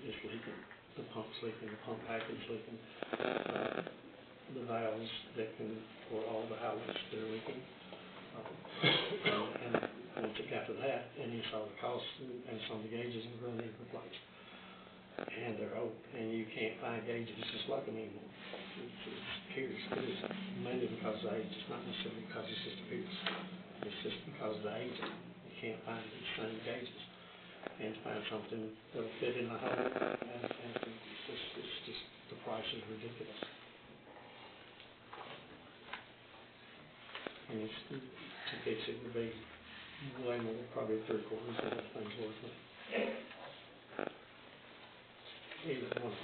S14: it's leaking. The pump's leaking, the pump package leaking, the valves that can, for all the outlets that are leaking. And once it got to that, and you saw the cost, and some of the gauges are really need replaced. And they're old, and you can't find gauges just like them anymore. It appears, it's mainly because of the age, it's not necessarily because it's just appears. It's just because of the age. You can't find these same gauges. And to find something that'll fit in the hole, and it's just, the price is ridiculous. And to fix it would be way more, probably 3/4 of what thing's worth. Either one.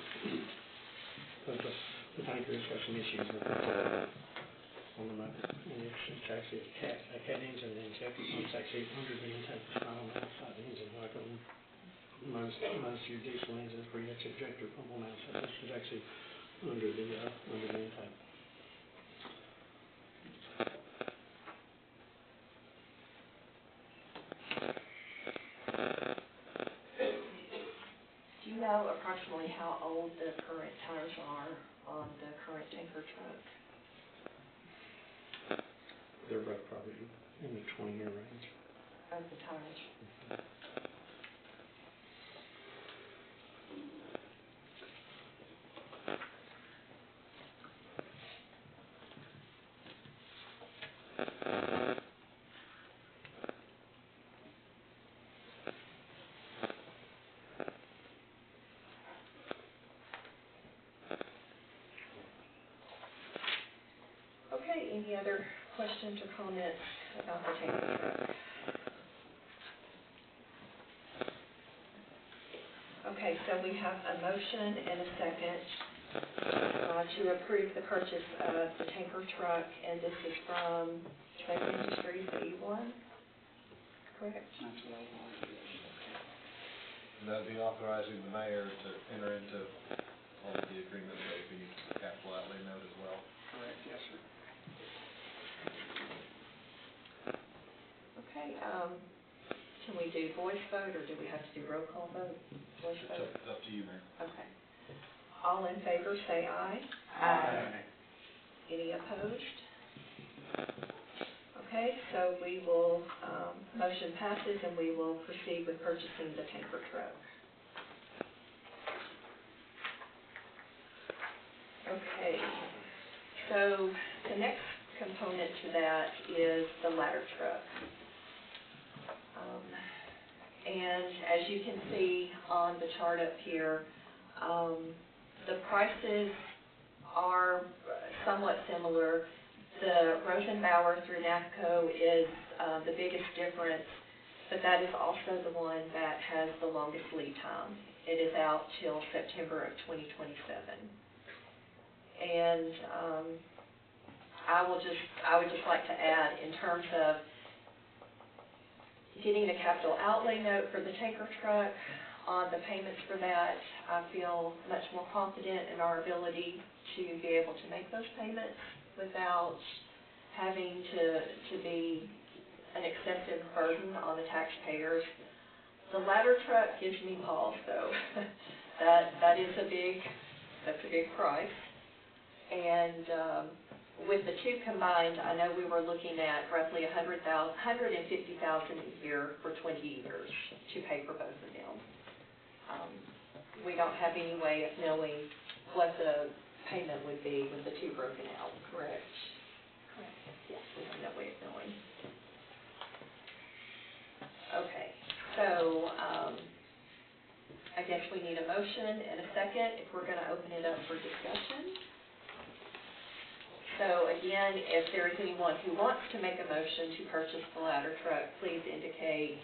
S14: But the tanker's got some issues with it on the motor. And it's actually a cat engine, and it's actually under the intake. It's not on the outside engine, like on most of your diesel engines where you have to eject your pump on the outside. This is actually under the intake.
S2: Do you know approximately how old the current tires are on the current tanker truck?
S14: They're probably in the 20-year range.
S2: Of the tires? any other questions or comments about the tanker truck? Okay, so we have a motion and a second to approve the purchase of the tanker truck, and this is from Trade Industries E1, correct?
S3: That's what I wanted.
S8: And that'd be authorizing the mayor to enter into all of the agreements that we need to capital outlay note as well.
S3: Correct, yes, sir.
S2: Okay, can we do voice vote, or do we have to do roll call vote? Voice vote?
S8: It's up to you, Mayor.
S2: Okay. All in favor, say aye.
S3: Aye.
S2: Any opposed? Okay, so we will, motion passes, and we will proceed with purchasing the tanker truck. Okay, so the next component to that is the ladder truck. And as you can see on the chart up here, the prices are somewhat similar. The Rosenbauer through NAFCO is the biggest difference, but that is also the one that has the longest lead time. It is out till September of 2027. And I would just like to add, in terms of getting the capital outlay note for the tanker truck, on the payments for that, I feel much more confident in our ability to be able to make those payments without having to be an excessive burden on the taxpayers. The ladder truck gives me pause, though. That's a big price. And with the two combined, I know we were looking at roughly $150,000 a year for 20 years to pay for both of them. We don't have any way of knowing what the payment would be with the two broken out, correct? Correct. Yes, we have no way of knowing. Okay, so I guess we need a motion and a second if we're going to open it up for discussion. So again, if there is anyone who wants to make a motion to purchase the ladder truck, please indicate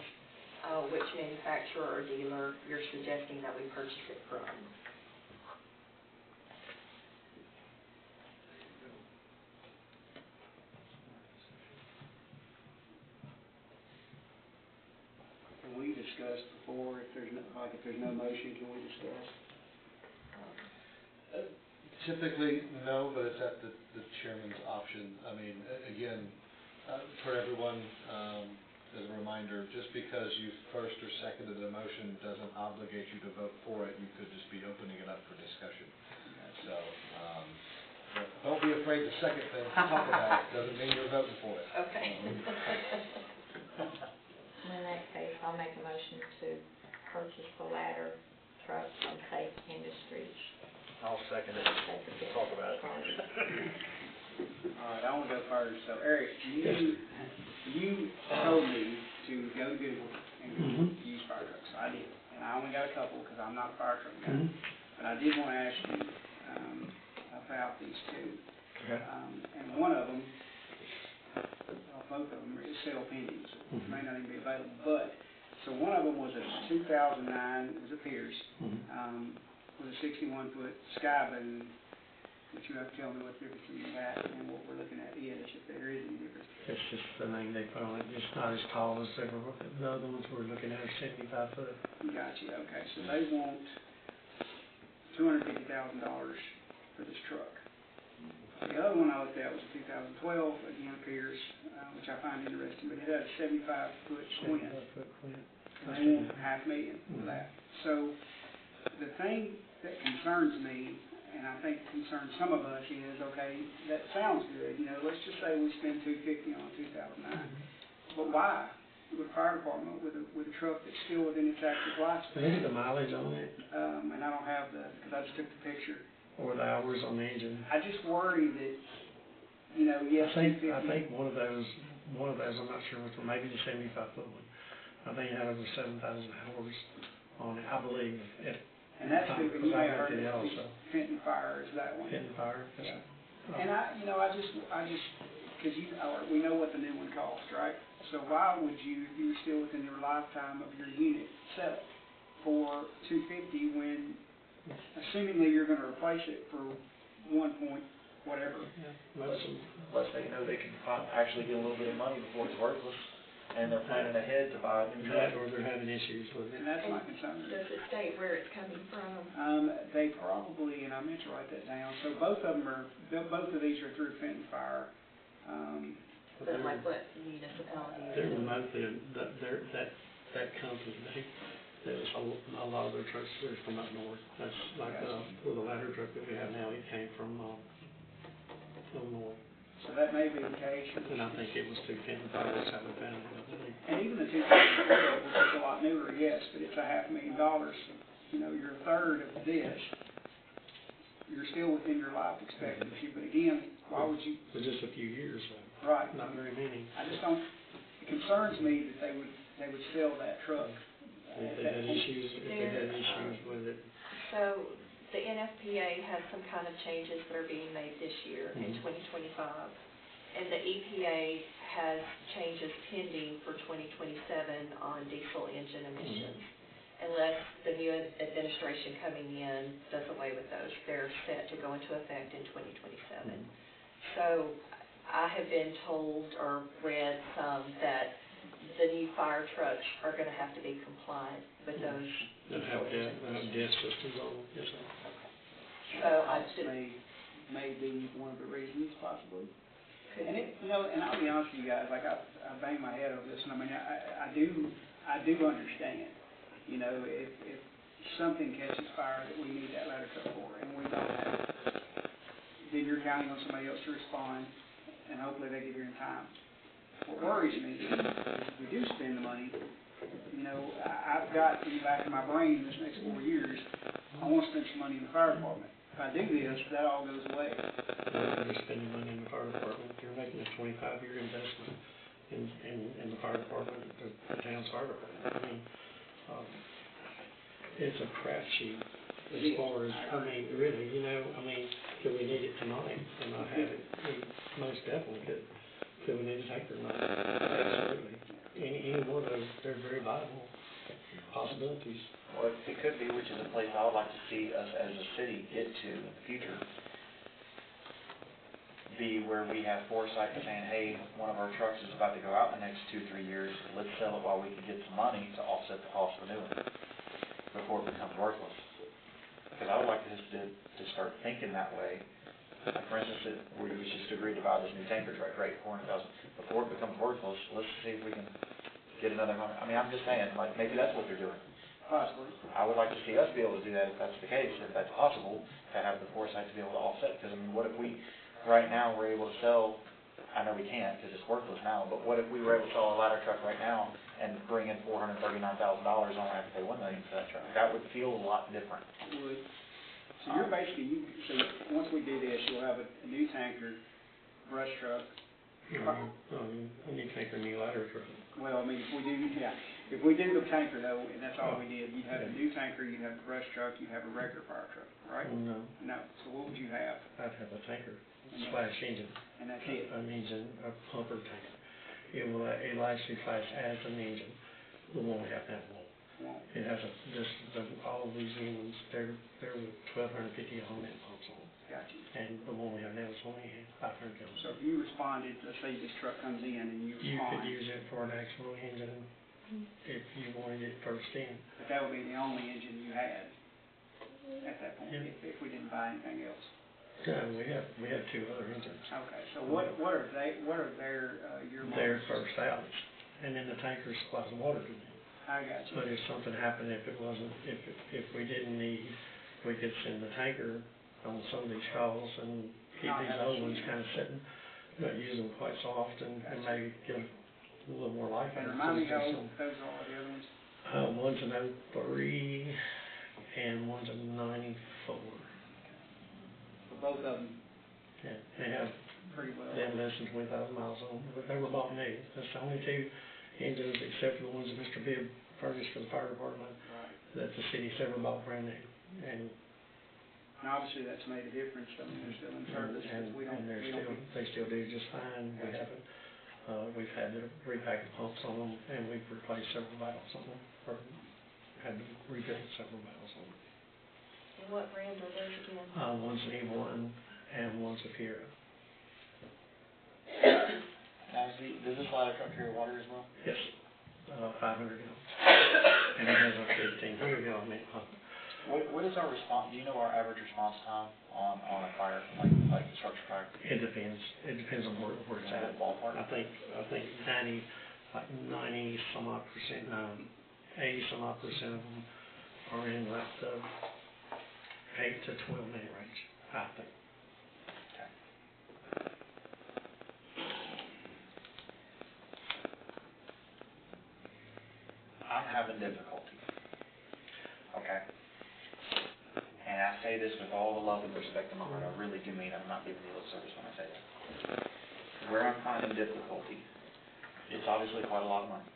S2: which manufacturer or dealer you're suggesting that we purchase it from.
S3: Can we discuss before, if there's no motion, can we discuss?
S8: Typically, no, but it's at the chairman's option. I mean, again, for everyone, as a reminder, just because you first or seconded a motion doesn't obligate you to vote for it. You could just be opening it up for discussion. So, don't be afraid to second things, talk about it. Doesn't mean you're voting for it.
S2: Okay.
S4: In that case, I'll make a motion to purchase the ladder truck from Trade Industries.
S9: I'll second it. Talk about it.
S3: All right, I want to go first. So Eric, you told me to go to Google and use fire trucks. So I did. And I only got a couple because I'm not a fire truck guy. But I did want to ask you about these two.
S14: Okay.
S3: And one of them, both of them, is sale pending, so it may not even be available. But, so one of them was a 2009, it was a Pierce, with a 61-foot sky boom, which you have to tell me what difference between that and what we're looking at is, if there is any difference.
S14: It's just the name they put on it, it's not as tall as the other ones we're looking at are 75 foot.
S3: Gotcha, okay, so they want $250,000 for this truck. The other one I looked at was a 2012, again, Pierce, which I find interesting, but it had a 75-foot swing.
S14: 75-foot swing.
S3: And they want $500,000 for that. So, the thing that concerns me, and I think concerns some of us, is, okay, that sounds good, you know, let's just say we spend $250,000 on a 2009, but why? With a fire department, with a truck that's still within its active lifespan.
S14: Maybe the mileage on it,
S3: And I don't have because I just took the picture.
S14: or the hours on the engine.
S3: I just worry that, you know, yes,
S14: I think one of those, I'm not sure which one, maybe the 75-foot one. I think it had over 7,000 hours on it, I believe.
S3: And that's good, because you may have heard
S14: it
S3: that
S14: also.
S3: Fenton Fire is that one.
S14: Fenton Fire.
S3: Yeah. And I just because we know what the new one costs, right? So why would you, if you were still within your lifetime of your unit, sell it for $250 when, assumingly you're gonna replace it for 1 point whatever?
S9: Unless they know they can actually get a little bit of money before it's worthless, and they're planning ahead to buy a new truck.
S14: Or they're having issues with it.
S3: And that's my concern.
S2: Does it state where it's coming from?
S3: They probably, and I meant to write that down, so both of these are through Fenton Fire.
S2: But like what municipality?
S14: They're remotely, that company, there's a lot of their trucks are from up north. That's like, with the ladder truck that we have now, it came from Illinois.
S3: So that may be the case.
S14: And I think it was through Fenton Fire, that's how we found it, I believe.
S3: And even the 2004, which is a lot newer, yes, but it's $500,000. You know, you're a third of this. You're still within your life expectancy, but again, why would you?
S14: For just a few years, though.
S3: Right.
S14: Not very many.
S3: I just don't, it concerns me that they would sell that truck.
S14: If they had issues with it.
S2: So the NFPA has some kind of changes that are being made this year in 2025. And the EPA has changes pending for 2027 on diesel engine emissions. Unless the new administration coming in does away with those, they're set to go into effect in 2027. So I have been told or read some that the new fire trucks are going to have to be compliant with those.
S14: They'll have gas systems on them, yes, sir.
S2: So I just
S3: may be one of the reasons, possibly. And you know, and I'll be honest with you guys, like I bang my head over this, and I mean, I do understand. You know, if something catches fire that we need that ladder truck for, and we don't have it, then you're counting on somebody else to respond, and hopefully they get here in time. What worries me is if we do spend the money, you know, I've got in the back of my brain this next 4 years, I want to spend some money in the fire department. If I do this, that all goes away.
S14: You're spending money in the fire department, you're making a 25-year investment in the fire department, the town's fire department. I mean, it's a crapshoot as far as, I mean, really, you know, I mean, could we need it tonight and not have it? We most definitely could. Could we need a tanker tonight? Absolutely. Any one of those, they're very viable possibilities.
S9: Well, it could be, which is a place I would like to see us as a city get to in the future. Be where we have foresight to saying, hey, one of our trucks is about to go out in the next 2-3 years, let's sell it while we can get some money to offset the cost of the new one before it becomes worthless. Because I would like us to start thinking that way. Like for instance, we just agreed to buy this new tanker truck, right, $400,000. Before it becomes worthless, let's see if we can get another $100,000. I mean, I'm just saying, like, maybe that's what they're doing.
S3: Possibly.
S9: I would like to see us be able to do that if that's the case, if that's possible, to have the foresight to be able to offset. Because, I mean, what if we, right now, we're able to sell, I know we can't because it's worthless now, but what if we were able to sell a ladder truck right now and bring in $439,000 only have to pay $1 million for that truck? That would feel a lot different.
S3: It would. So you're basically, so once we do this, you'll have a new tanker, brush truck.
S14: A new tanker, new ladder truck.
S3: Well, I mean, if we do the tanker though, and that's all we did, you'd have a new tanker, you'd have a brush truck, you'd have a regular fire truck, right?
S14: No.
S3: No. So what would you have?
S14: I'd have a tanker slash engine.
S3: And that's it?
S14: An engine, a pumper tanker. It'll actually class as an engine. The one we have now won't. It has all of these new ones, they're with 1,250 Homet pumps on them.
S3: Gotcha.
S14: And the one we have now is only 500 gallons.
S3: So if you responded, let's say this truck comes in and you respond.
S14: You could use it for an actual engine if you wanted it first in.
S3: But that would be the only engine you had at that point, if we didn't buy anything else.
S14: No, we have 2 other engines.
S3: Okay, so what are their your models?
S14: They're first out, and then the tanker supplies the water to them.
S3: I got you.
S14: But if something happened, if we didn't need, we could send the tanker on some of these calls and keep these other ones kind of sitting, not use them quite so often, and maybe give them a little more life.
S3: And remind me how old those are, the other ones?
S14: One's an 03 and one's a 94.
S3: For both of them?
S14: Yeah, they have
S3: pretty well.
S14: They have less than 20,000 miles on them, but they were bought new. That's the only 2 engines, except for the ones that Mr. Bibb furnished for the fire department, that the city's ever bought brand new. And
S3: And obviously, that's made a difference, I mean, they're still in service, but we don't,
S14: And
S3: we don't.
S14: they still do just fine. We haven't, we've had to repack the pumps on them, and we've replaced several valves on them, or had to rebuild several valves on them.
S2: And what brand are those again?
S14: One's an E1 and one's a Fiera.
S9: Now, does this ladder truck carry water as well?
S14: Yes, 500 gallons. And it has a 1,500 gallon main pump.
S9: What is our response, do you know our average response time on a fire, like a structure fire?
S14: It depends. It depends on where it's at.
S9: Ballpark?
S14: I think 90 some odd percent, 80 some odd percent of them are in like the 8 to 12 minute range, I think.
S9: I'm having difficulty, okay? And I say this with all the love and respect in my heart, I really do mean, I'm not giving you lip service when I say that. Where I'm finding difficulty, it's obviously quite a lot of money.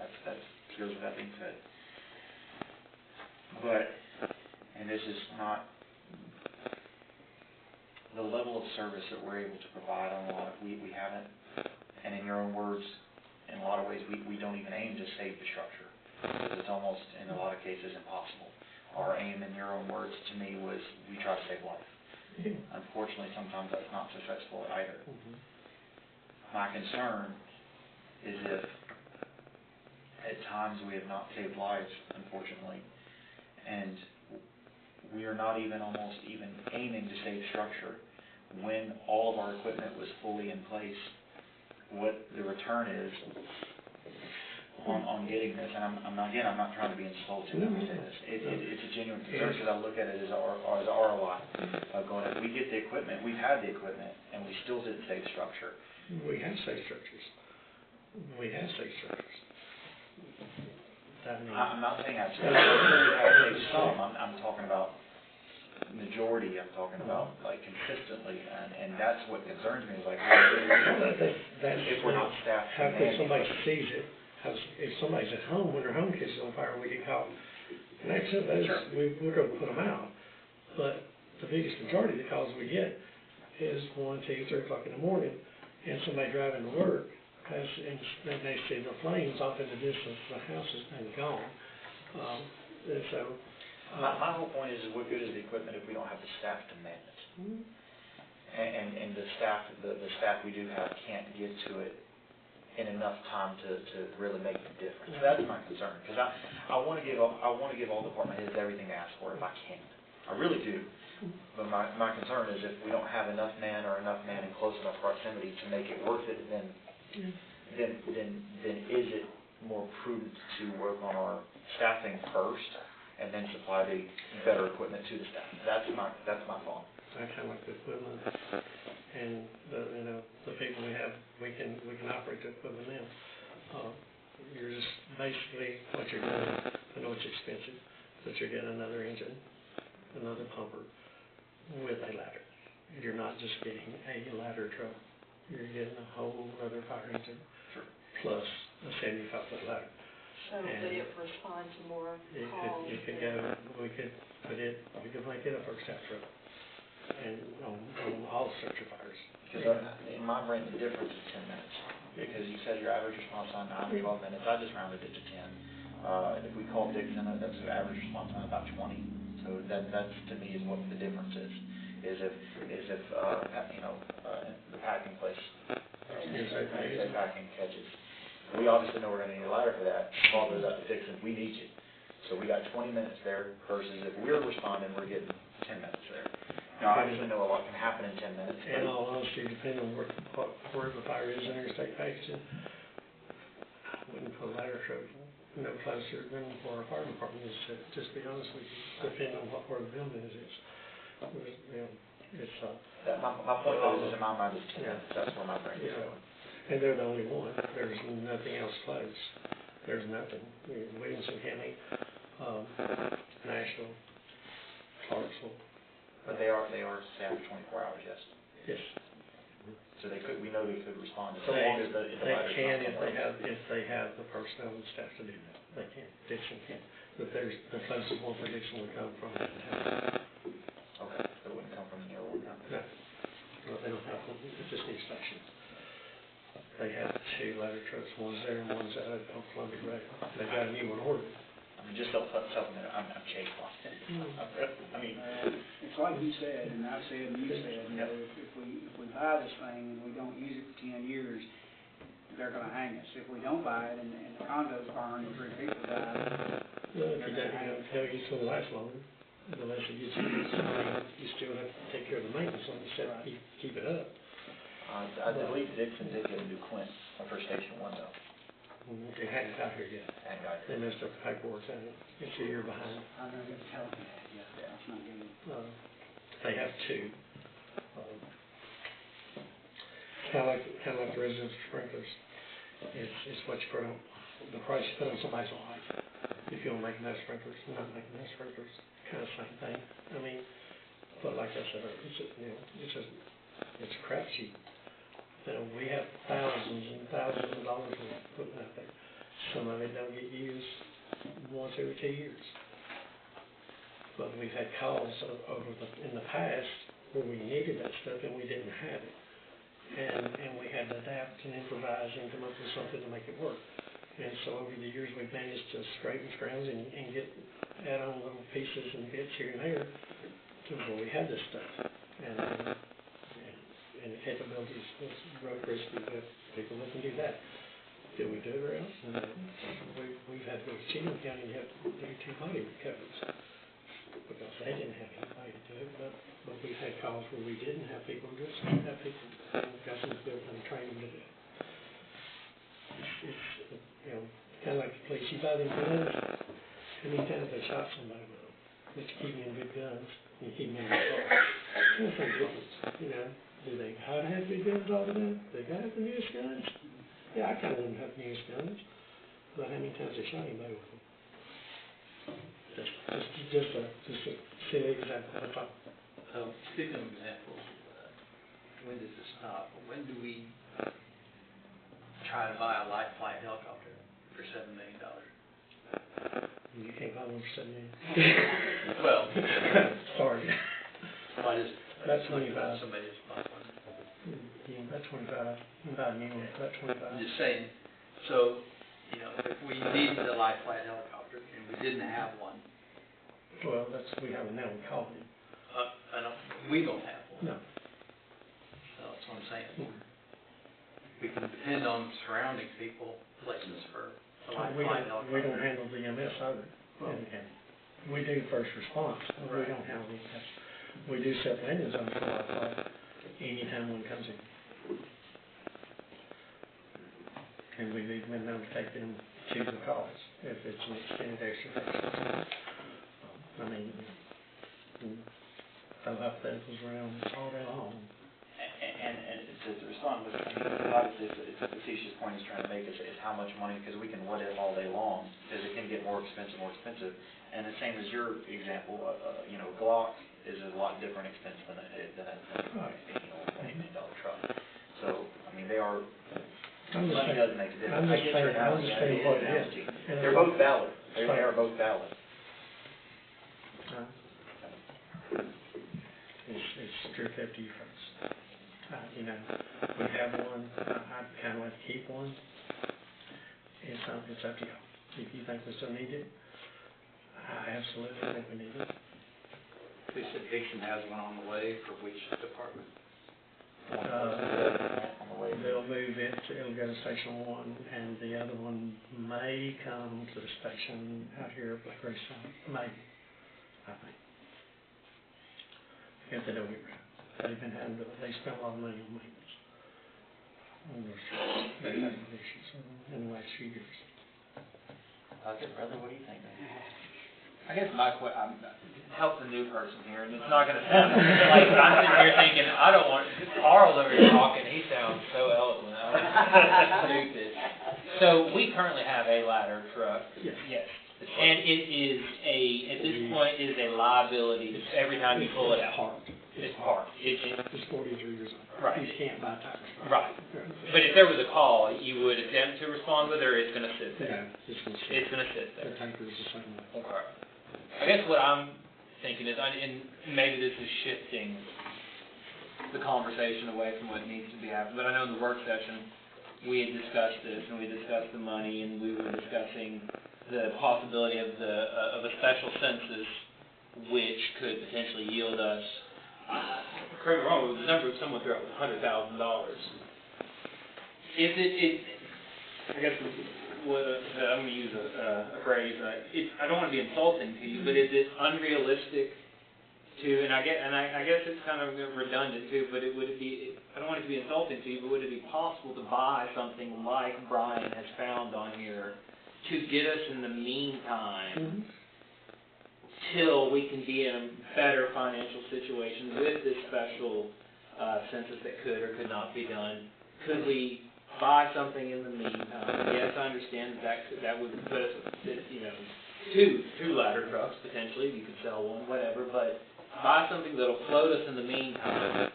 S9: That goes without being said. But, and this is not, the level of service that we're able to provide on a lot of, we haven't, and in your own words, in a lot of ways, we don't even aim to save the structure. Because it's almost, in a lot of cases, impossible. Our aim, in your own words, to me, was we try to save life. Unfortunately, sometimes that's not successful either. My concern is if, at times, we have not saved lives, unfortunately, and we are not even almost even aiming to save structure when all of our equipment was fully in place, what the return is on getting this, and I'm not trying to be insulting when I say this. It's a genuine concern because I look at it as ROI. Going, if we get the equipment, we've had the equipment, and we still didn't save structure.
S14: We have safe structures.
S9: I'm not saying I've saved some. I'm talking about majority. I'm talking about like consistently, and that's what concerns me. Is like if we're not staffed.
S14: How could somebody sees it? If somebody's at home, when their home catches on fire, we get called. And actually, we're going to put them out. But the biggest majority of the calls we get is 1, 2, 3 o'clock in the morning, and somebody driving to work, and they see the flames off in the distance, the house has been gone. And so...
S9: my whole point is what good is the equipment if we don't have the staff to man it? And the staff we do have can't get to it in enough time to really make the difference. That's my concern, because I want to give all department heads everything they ask for if I can. I really do. But my concern is if we don't have enough man in close enough proximity to make it worth it, then is it more prudent to work on our staffing first and then supply the better equipment to the staff? That's my thought.
S14: I kind of like the equipment, and the people we have, we can operate the equipment now. You're just basically what you're doing. I know it's expensive, but you're getting another engine, another pumper with a ladder. You're not just getting a ladder truck. You're getting a whole other fire engine plus a 75-foot ladder.
S2: So that it responds to more calls.
S14: We could make it a first half truck. And on all structure fires.
S9: Because in my brain, the difference is 10 minutes. Because you said your average response time 9 to 12 minutes. I just rounded it to 10. If we call Dixon, that's the average response time about 20. So that's to me is what the difference is. Is if the packing place, packing catches. We obviously know we're going to need a ladder for that. Call those up to Dixon. We need you. So we got 20 minutes there versus if we're responding, we're getting 10 minutes there. Now, I obviously know a lot can happen in 10 minutes.
S14: In all honesty, depending on where the fire is in interstate packaging, I wouldn't put a ladder truck no closer than where our fire department is. Just be honest with you, depending on where the building is.
S9: My point is, in my mind, is 10 minutes. That's where my brain is going.
S14: And they're the only one. There's nothing else close. There's nothing. Williamson County, Nashville, Clarksville.
S9: But they are staffed 24 hours, yes.
S14: Yes.
S9: So we know they could respond so long as the ladder's
S14: can
S9: not
S14: if they have the personnel and staff to do that. They can. Dixon can. But the closest one for Dixon would come from.
S9: Okay.
S14: they have 2 ladder trucks, one's there and one's out on Columbia Road. They've got a new one ordered.
S9: I mean, just something that I'm chased on. I mean,
S3: It's like you said, and I've said, and you said, you know, if we buy this thing and we don't use it for 10 years, they're gonna hang us. If we don't buy it and the condos burn and 3 people die,
S14: Well, if you don't, it's gonna last longer, the less it gets used. I mean, you still have to take care of the maintenance on it, so keep it up.
S9: I believe Dixon did get a new Quint for Station 1 though.
S14: They hadn't got here yet.
S9: And got
S14: They messed up the paperwork, and it's a year behind.
S3: I know you're telling me that, yeah, that's not good.
S14: They have 2. Kind of like the residential sprinklers. It's what you put on, the price you put on somebody's life. If you don't make enough sprinklers, you're not making enough sprinklers, kind of same thing. I mean, but like I said, it's a crapshoot. You know, we have thousands and thousands of dollars we're putting out there. Some of it don't get used once every 2 years. But we've had calls in the past where we needed that stuff and we didn't have it. And we had to adapt and improvise and come up with something to make it work. And so over the years, we've managed to scrape and scrounge and add on little pieces and bits here and there to where we have this stuff. And the capabilities of road rescue, that people that can do that. Do we do it else? No. We've had to go to Cheatham County and have to do 2 body recoveries because they didn't have anybody to do it, but we've had calls where we didn't have people do it, so we have people, got some built and trained them to do it. It's you know, kind of like the police, you buy them guns, how many times they shot somebody with them? But you keep them in good guns, and you keep them in the car. That's the difference, you know. Do they how to have big guns all the time? They got the newest guns? Yeah, I kind of didn't have the newest guns, but how many times they shot anybody with them? Just a silly example, that's all.
S11: Speaking of examples, when does it stop? When do we try to buy a light flight helicopter for $7 million?
S14: You can't buy one for $7 million.
S11: Well,
S14: sorry.
S11: That's 25. Somebody just bought one.
S14: Yeah, about 25. About a new one, about 25.
S11: I'm just saying, so, you know, if we needed a light flight helicopter and we didn't have one.
S14: Well, we have one now, we call it.
S11: We don't have one.
S14: No.
S11: So that's what I'm saying. We can depend on surrounding people, places for a light flight helicopter.
S14: We don't handle the EMS either. We do first response, but we don't handle the EMS. We do set landing zones for light flight anytime one comes in. And we've even been known to take them to the calls if it's an extended extra. I mean, throw hypotheticals around all day long.
S9: And to respond, I mean, obviously it's a facetious point he's trying to make is how much money, because we can what if all day long, because it can get more expensive. And the same as your example, you know, Glock is a lot different expense than a $20 million truck. So, I mean, they are, money does make a difference. I get your analogy. They're both valid. They are both valid.
S14: It's strictly up to you folks. You know, we have one, I'd kind of like to keep one. It's up to y'all. If you think we still need it, I absolutely think we need it.
S11: They said Dixon has one on the way for which department?
S14: They'll move it, it'll go to Station 1, and the other one may come to the station out here at Black Ridge Side. Maybe, I think. If they don't get rid of it. They spent a lot of money on maintenance. They've had issues in the last few years.
S9: Brother, what do you think?
S12: I guess help the new person here, and it's not going to sound like I'm sitting here thinking, I don't want, Carl's over here talking, he sounds so eloquent, stupid. So we currently have a ladder truck.
S14: Yes.
S12: And it is at this point, it is a liability every time you pull it out. It's parked.
S14: It's 43 years old.
S12: Right.
S14: You can't buy tires.
S12: Right. But if there was a call, you would attempt to respond with it, or it's going to sit there?
S14: Yeah,
S12: it's going to sit there.
S14: The tanker is the same way.
S12: Okay. I guess what I'm thinking is, and maybe this is shifting the conversation away from what needs to be happening, but I know in the work session, we had discussed this, and we discussed the money, and we were discussing the possibility of of a special census, which could potentially yield us, correct me wrong, the number someone threw out was $100,000. Is it, I guess, I'm going to use a phrase, I don't want to be insulting to you, but is it unrealistic to, and I guess it's kind of redundant too, but would it be, I don't want it to be insulting to you, but would it be possible to buy something like Brian has found on here to get us in the meantime till we can be in a better financial situation with this special census that could or could not be done? Could we buy something in the meantime? Yes, I understand that would put us, two ladder trucks potentially. You could sell one, whatever, but buy something that'll float us in the meantime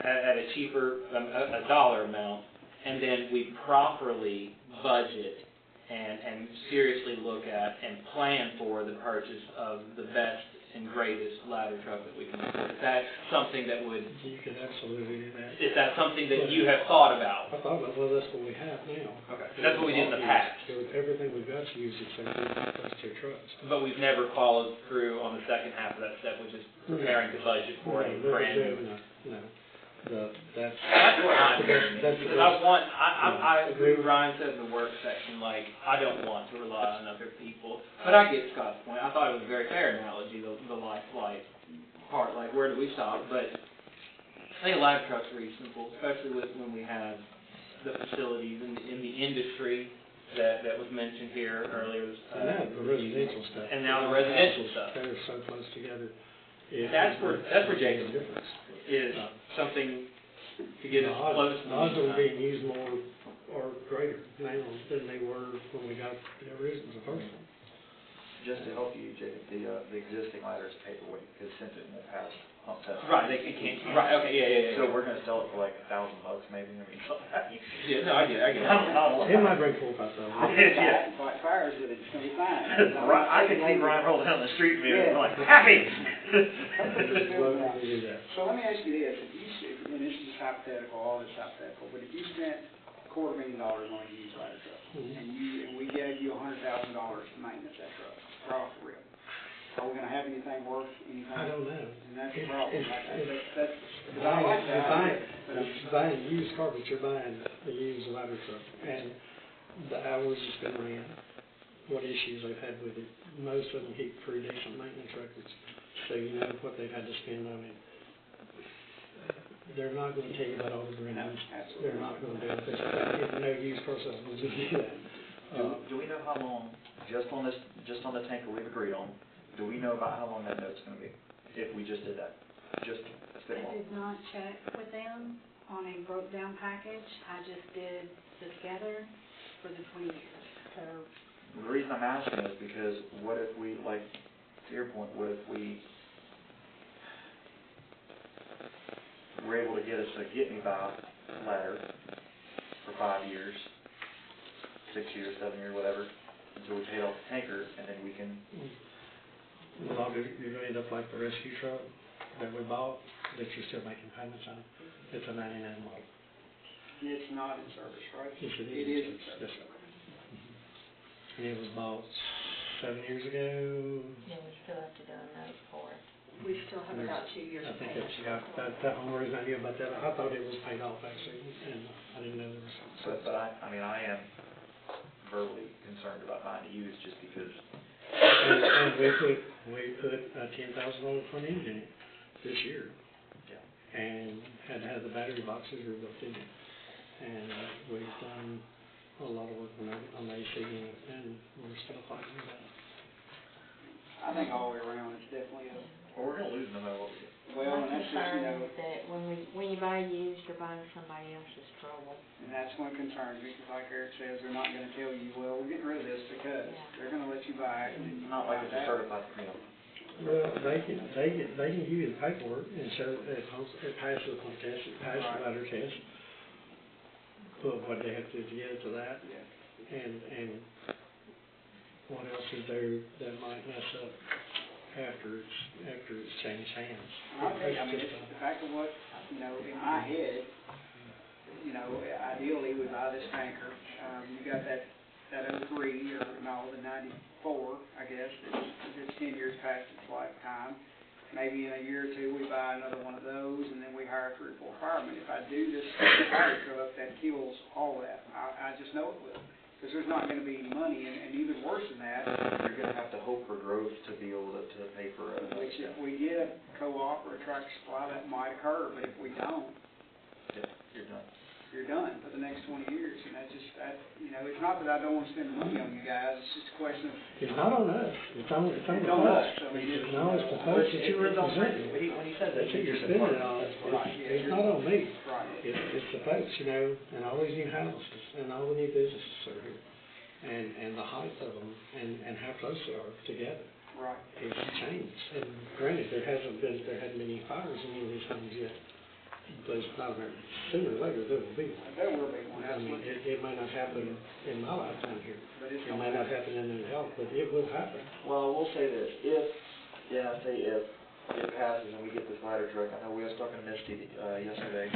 S12: at a cheaper, a dollar amount, and then we properly budget and seriously look at and plan for the purchase of the best and greatest ladder truck that we can afford. Is that something that would...
S14: You could absolutely do that.
S12: Is that something that you have thought about?
S14: I thought about, well, that's what we have now.
S12: Okay. That's what we did in the past.
S14: Everything we've got to use except those two trucks.
S12: But we've never followed through on the second half of that step, which is preparing the budget for a brand new...
S14: No.
S12: That's what I'm hearing. Because I agree with Ryan said in the work section, like, I don't want to rely on other people. But I get Scott's point. I thought it was a very fair analogy, the life flight part, like, where do we stop? But I think a ladder truck's reasonable, especially when we have the facilities in the industry that was mentioned here earlier.
S14: And now the residential stuff.
S12: And now the residential stuff.
S14: They're so close together.
S12: That's where Jacob's difference is something to get us close.
S14: The odds are being used more or greater now than they were when we got the first one.
S9: Just to help you, Jacob, the existing ladder is paperweight because since it won't pass pump test.
S12: Right, they can't. Right, okay, yeah.
S9: So we're gonna sell it for like $1,000 maybe. I mean,
S12: yeah, no, I get it.
S14: It might break 4 or 5,000.
S3: Yeah. Fight fires with it, it's gonna be fine.
S9: I can see Brian roll down the street, man, like happy.
S3: So let me ask you this: and this is hypothetical, all this hypothetical, but if you spent $250,000 on a used ladder truck, and we gave you $100,000 to maintenance that truck, for off the rip, are we gonna have anything worth anything?
S14: I don't know.
S3: And that's the problem.
S14: Buying used carpet, you're buying a used ladder truck, and the hours it's been ran, what issues they've had with it. Most of them keep pretty decent maintenance records, so you know what they've had to spend on it. They're not gonna tell you about all the grindings. They're not gonna do it. If no used car salesman will do that.
S9: Do we know how long, just on the tanker we've agreed on, do we know about how long that note's gonna be, if we just did that? Just
S10: I did not check with them on a broke down package. I just did the together for the 20 years. So
S9: the reason I'm asking is because what if we, like, to your point, what if we were able to get us a get-me-by ladder for 5 years, 6 years, 7 years, whatever, until we paid off the tanker, and then we can...
S14: Well, you're gonna end up like the rescue truck that we bought, that you're still making payments on. It's a 99 model.
S3: It's not in service, right?
S14: Yes, it is.
S3: It is in service.
S14: And it was bought 7 years ago.
S4: Yeah, we still have to do a note for it.
S2: We still have about 2 years
S14: I
S2: of
S14: think
S2: payment.
S14: that's the only reason I knew about that. I thought it was paid off actually, and I didn't know there was.
S9: But I mean, I am verbally concerned about buying a used just because...
S14: And we put a $10,000 front end in it this year.
S9: Yeah.
S14: And had to have the battery boxes rebuilt in it. And we've done a lot of work on the AC unit, and we're still fighting with that.
S3: I think all the way around, it's definitely a...
S9: Well, we're gonna lose no matter what we do.
S3: Well,
S4: My
S3: and that's just,
S4: concern is that when you buy used, you're buying somebody else's trouble.
S3: and that's one concern, because like Eric says, they're not gonna tell you, well, we're getting rid of this because they're gonna let you buy it. And
S9: Not like it's a certified,
S14: Well, they can give you the paperwork and show it passes the pump test, it passes the ladder test. But what they have to do to get it to that, and what else is there that might mess up after it's changed hands?
S3: I think, I mean, it's the fact of what, in my head, you know, ideally, we buy this tanker. You got that 03, or no, the 94, I guess, it's 10 years past its lifetime. Maybe in a year or two, we buy another one of those, and then we hire 3 or 4 firemen. If I do this fire truck, that kills all that. I just know it will, because there's not gonna be any money, and even worse than that,
S9: You're gonna have to hope for growth to be able to pay for it.
S3: which if we get a co-op or a tractor supply, that might occur, but if we don't,
S9: You're done.
S3: you're done for the next 20 years, and that's just, you know, it's not that I don't want to spend money on you guys, it's just a question of,
S14: It's not on us, it's on the
S3: it's on
S14: folks.
S3: us, I mean, it's,
S14: No, it's the folks that you're representing.
S9: When he says that,
S14: That's who you're spending it on.
S3: Right, yeah,
S14: It's not on me.
S3: right,
S14: It's the folks, you know, and all these new houses, and all the new businesses that are here. And the height of them, and how close they are together.
S3: right.
S14: It's changed. And granted, there hadn't been any fires in any of these homes yet. But it's not, sooner or later, there will be one.
S3: There will be one,
S14: I mean,
S3: absolutely.
S14: it may not happen in my lifetime here.
S3: But it's
S14: It may not happen in their health, but it will happen.
S9: Well, I will say this, if it passes and we get this ladder truck, I know we was talking to Misty, yesterday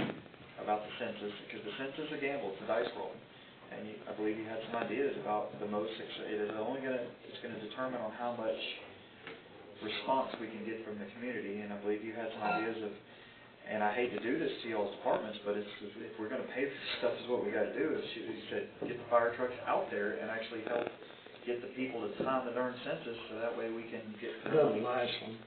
S9: about the census, because the census is a gamble, it's a dice roll. And I believe you had some ideas about the most, it's gonna determine on how much response we can get from the community, and I believe you had some ideas of, and I hate to do this to y'all's departments, but if we're gonna pay for this stuff, is what we gotta do, is you said, get the fire trucks out there and actually help get the people to time the darn census, so that way we can get.
S14: The last one,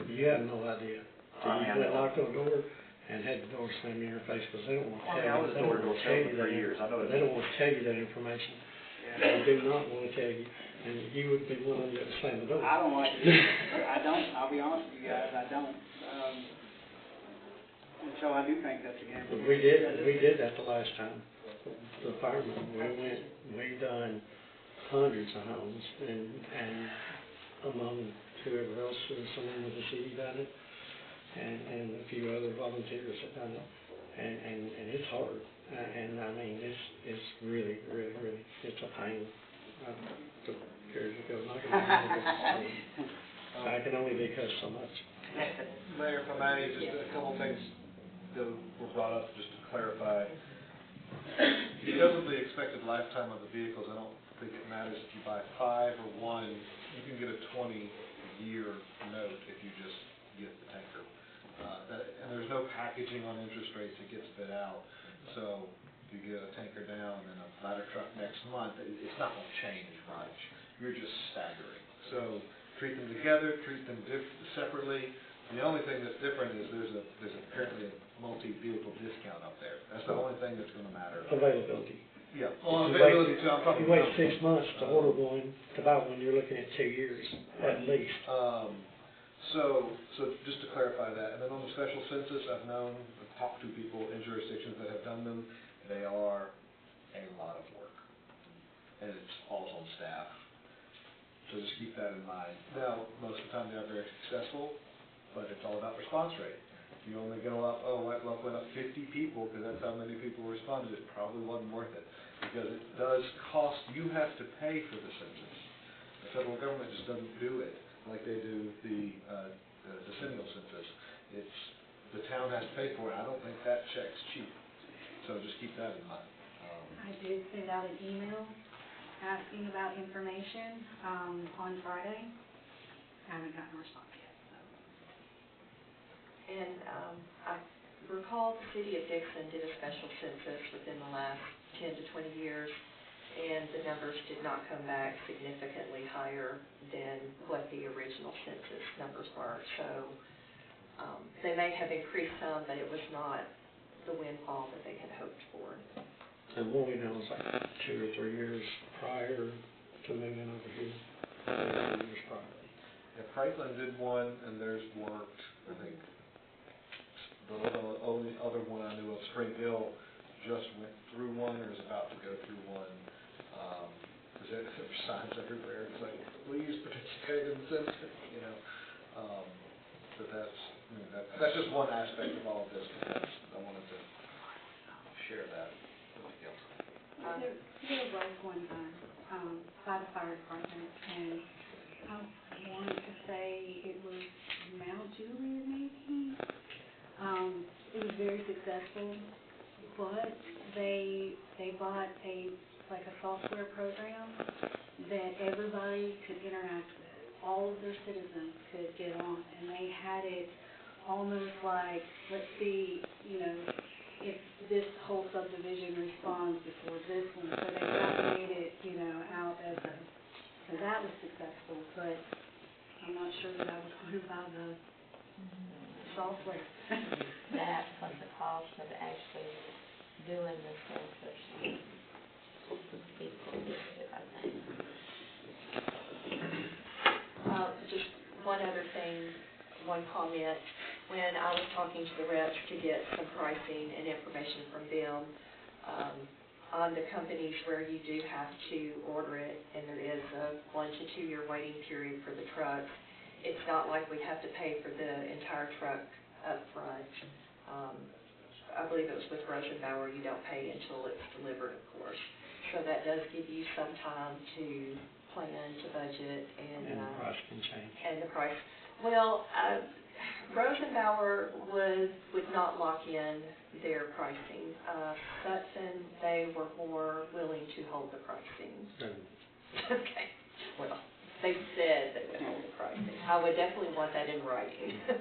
S14: you have no idea. So you went knocked on the door and had the door slam in your face, because they don't want to tell you.
S9: I was
S14: they don't
S9: door-to-door
S14: want to tell you
S9: salesman for
S14: that-
S9: years, I know
S14: They don't want to tell you that information. They do not want to tell you, and you would be willing to slam the door.
S3: I don't like it. I don't, I'll be honest with you guys, I don't. And so I do think that's a gamble.
S14: But we did that the last time. The firemen, we done hundreds of homes, and among whoever else, someone with the city done it, and a few other volunteers have done it, and it's hard, and I mean, it's really, it's a pain. Years ago, I can only be cussed so much.
S8: Mayor, if I may, just a couple things that were brought up, just to clarify. Because of the expected lifetime of the vehicles, I don't think it matters if you buy 5 or 1, you can get a 20-year note if you just get the tanker. And there's no packaging on interest rates, it gets bid out. So if you get a tanker down and a ladder truck next month, it's not going to change much. You're just staggering. So treat them together, treat them separately. The only thing that's different is there's apparently a multi-vehicle discount up there. That's the only thing that's going to matter.
S14: Availability.
S8: Yeah.
S14: Well,
S8: Availability too. I'm
S14: If
S8: talking
S14: you wait
S8: about.
S14: 6 months to order one, to buy one, you're looking at 2 years at least.
S8: So just to clarify that, and then on the special census, I've talked to people in jurisdictions that have done them. They are a lot of work, and it falls on staff. So just keep that in mind. Now, most of the time they are very successful, but it's all about response rate. You only go up, went up 50 people because that's how many people responded. It probably wasn't worth it, because it does cost. You have to pay for the census. The federal government just doesn't do it like they do the decennial census. The town has to pay for it. I don't think that check's cheap. So just keep that in mind.
S10: I did send out an email asking about information, on Friday. I haven't gotten a response yet, so.
S2: And I recall the city of Dixon did a special census within the last 10 to 20 years, and the numbers did not come back significantly higher than what the original census numbers were. So they may have increased some, but it was not the windfall that they had hoped for.
S14: And what we know is like 2 or 3 years prior to moving over here. 3 years prior.
S8: Yeah, Franklin did one, and theirs worked. I think the only other one I knew of, Spring Hill, just went through one, or is about to go through one. Because there are signs everywhere. It's like, please participate in the census, you know. So that's just one aspect of all of this. I wanted to share that with you.
S10: There was one time, by the fire department, and I want to say it was Mount Juliet, maybe. It was very successful. but they bought like a software program that everybody could interact with. All of their citizens could get on, and they had it almost like, let's see, you know, if this whole subdivision responds before this one. So they kind of made it, you know, out as a, so that was successful, but I'm not sure that I was going to buy the software.
S4: That plus the cost of actually doing the census. People do it, I think.
S2: Just one other thing, one comment. When I was talking to the reps to get some pricing and information from them, on the companies where you do have to order it, and there is a 1 to 2 year waiting period for the trucks, it's not like we have to pay for the entire truck up front. I believe it was with Rosenbauer, you don't pay until it's delivered, of course. So that does give you some time to plan, to budget, and
S14: And the price can change.
S2: and the price. Well, Rosenbauer would not lock in their pricing. Sutton, they were more willing to hold the pricing. Okay, well, they said they would hold the pricing. I would definitely want that in writing. But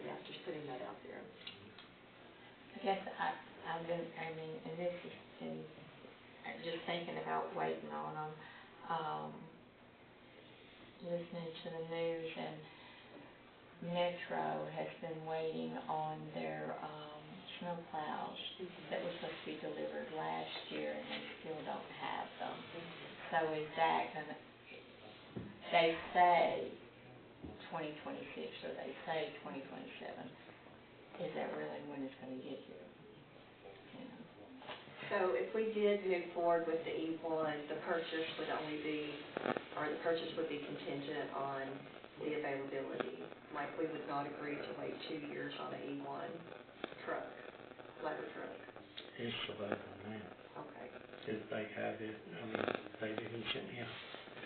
S2: yeah, just putting that out there.
S4: I guess I've been, and this is, I'm just thinking about waiting on them, listening to the news, and Metro has been waiting on their, snow plows that were supposed to be delivered last year, and they still don't have them. So is that gonna, they say 2026, or they say 2027, is that really when it's gonna get here? You know?
S2: So if we did move forward with the E1, the purchase would only be, or the purchase would be contingent on the availability. Like, we would not agree to wait 2 years on an E1 truck, ladder truck.
S14: It's about now.
S2: Okay.
S14: If they have it, they even sent me a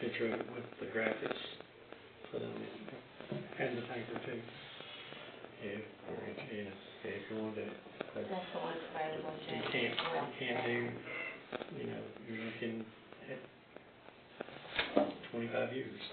S14: picture of it with the graphics for them, and the tanker too. If you want to, but
S4: That's the one available,
S14: you
S4: Jay.
S14: can't do, you're looking at 25 years.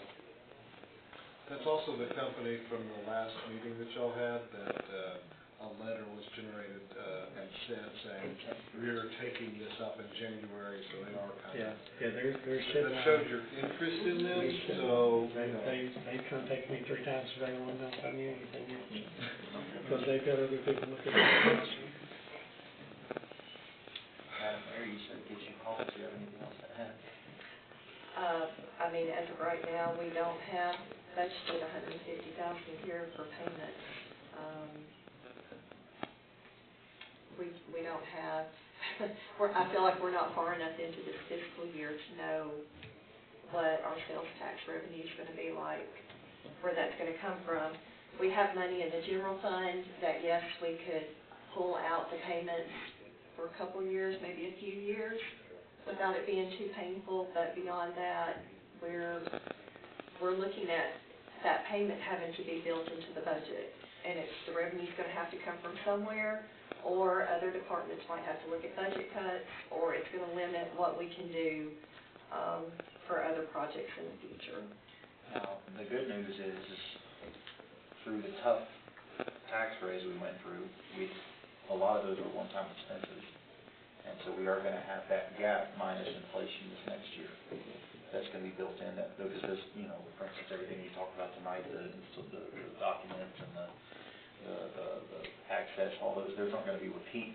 S8: That's also the company from the last meeting that y'all had, that a letter was generated and sent saying, we're taking this up in January, so they are kind of.
S14: Yeah, they're sitting.
S8: That showed your interest in them, so.
S14: They contacted me 3 times today, and I'm not telling you anything yet. Because they've got other people looking at it.
S9: Madam Mayor, you said get you calls, do you have anything else to add?
S2: As of right now, we don't have budgeted $150,000 here for payments. We don't have, I feel like we're not far enough into this fiscal year to know what our sales tax revenue is going to be like, where that's going to come from. We have money in the general fund that, yes, we could pull out the payments for a couple years, maybe a few years, without it being too painful, but beyond that, we're looking at that payment having to be built into the budget. And it's, the revenue's going to have to come from somewhere, or other departments might have to look at budget cuts, or it's going to limit what we can do for other projects in the future.
S9: Now, the good news is through the tough tax raise we went through, a lot of those are one-time expenses. And so we are going to have that gap minus inflation this next year. That's going to be built in, that, because there's, for instance, everything you talked about tonight, the documents and the access, all those aren't going to be repeat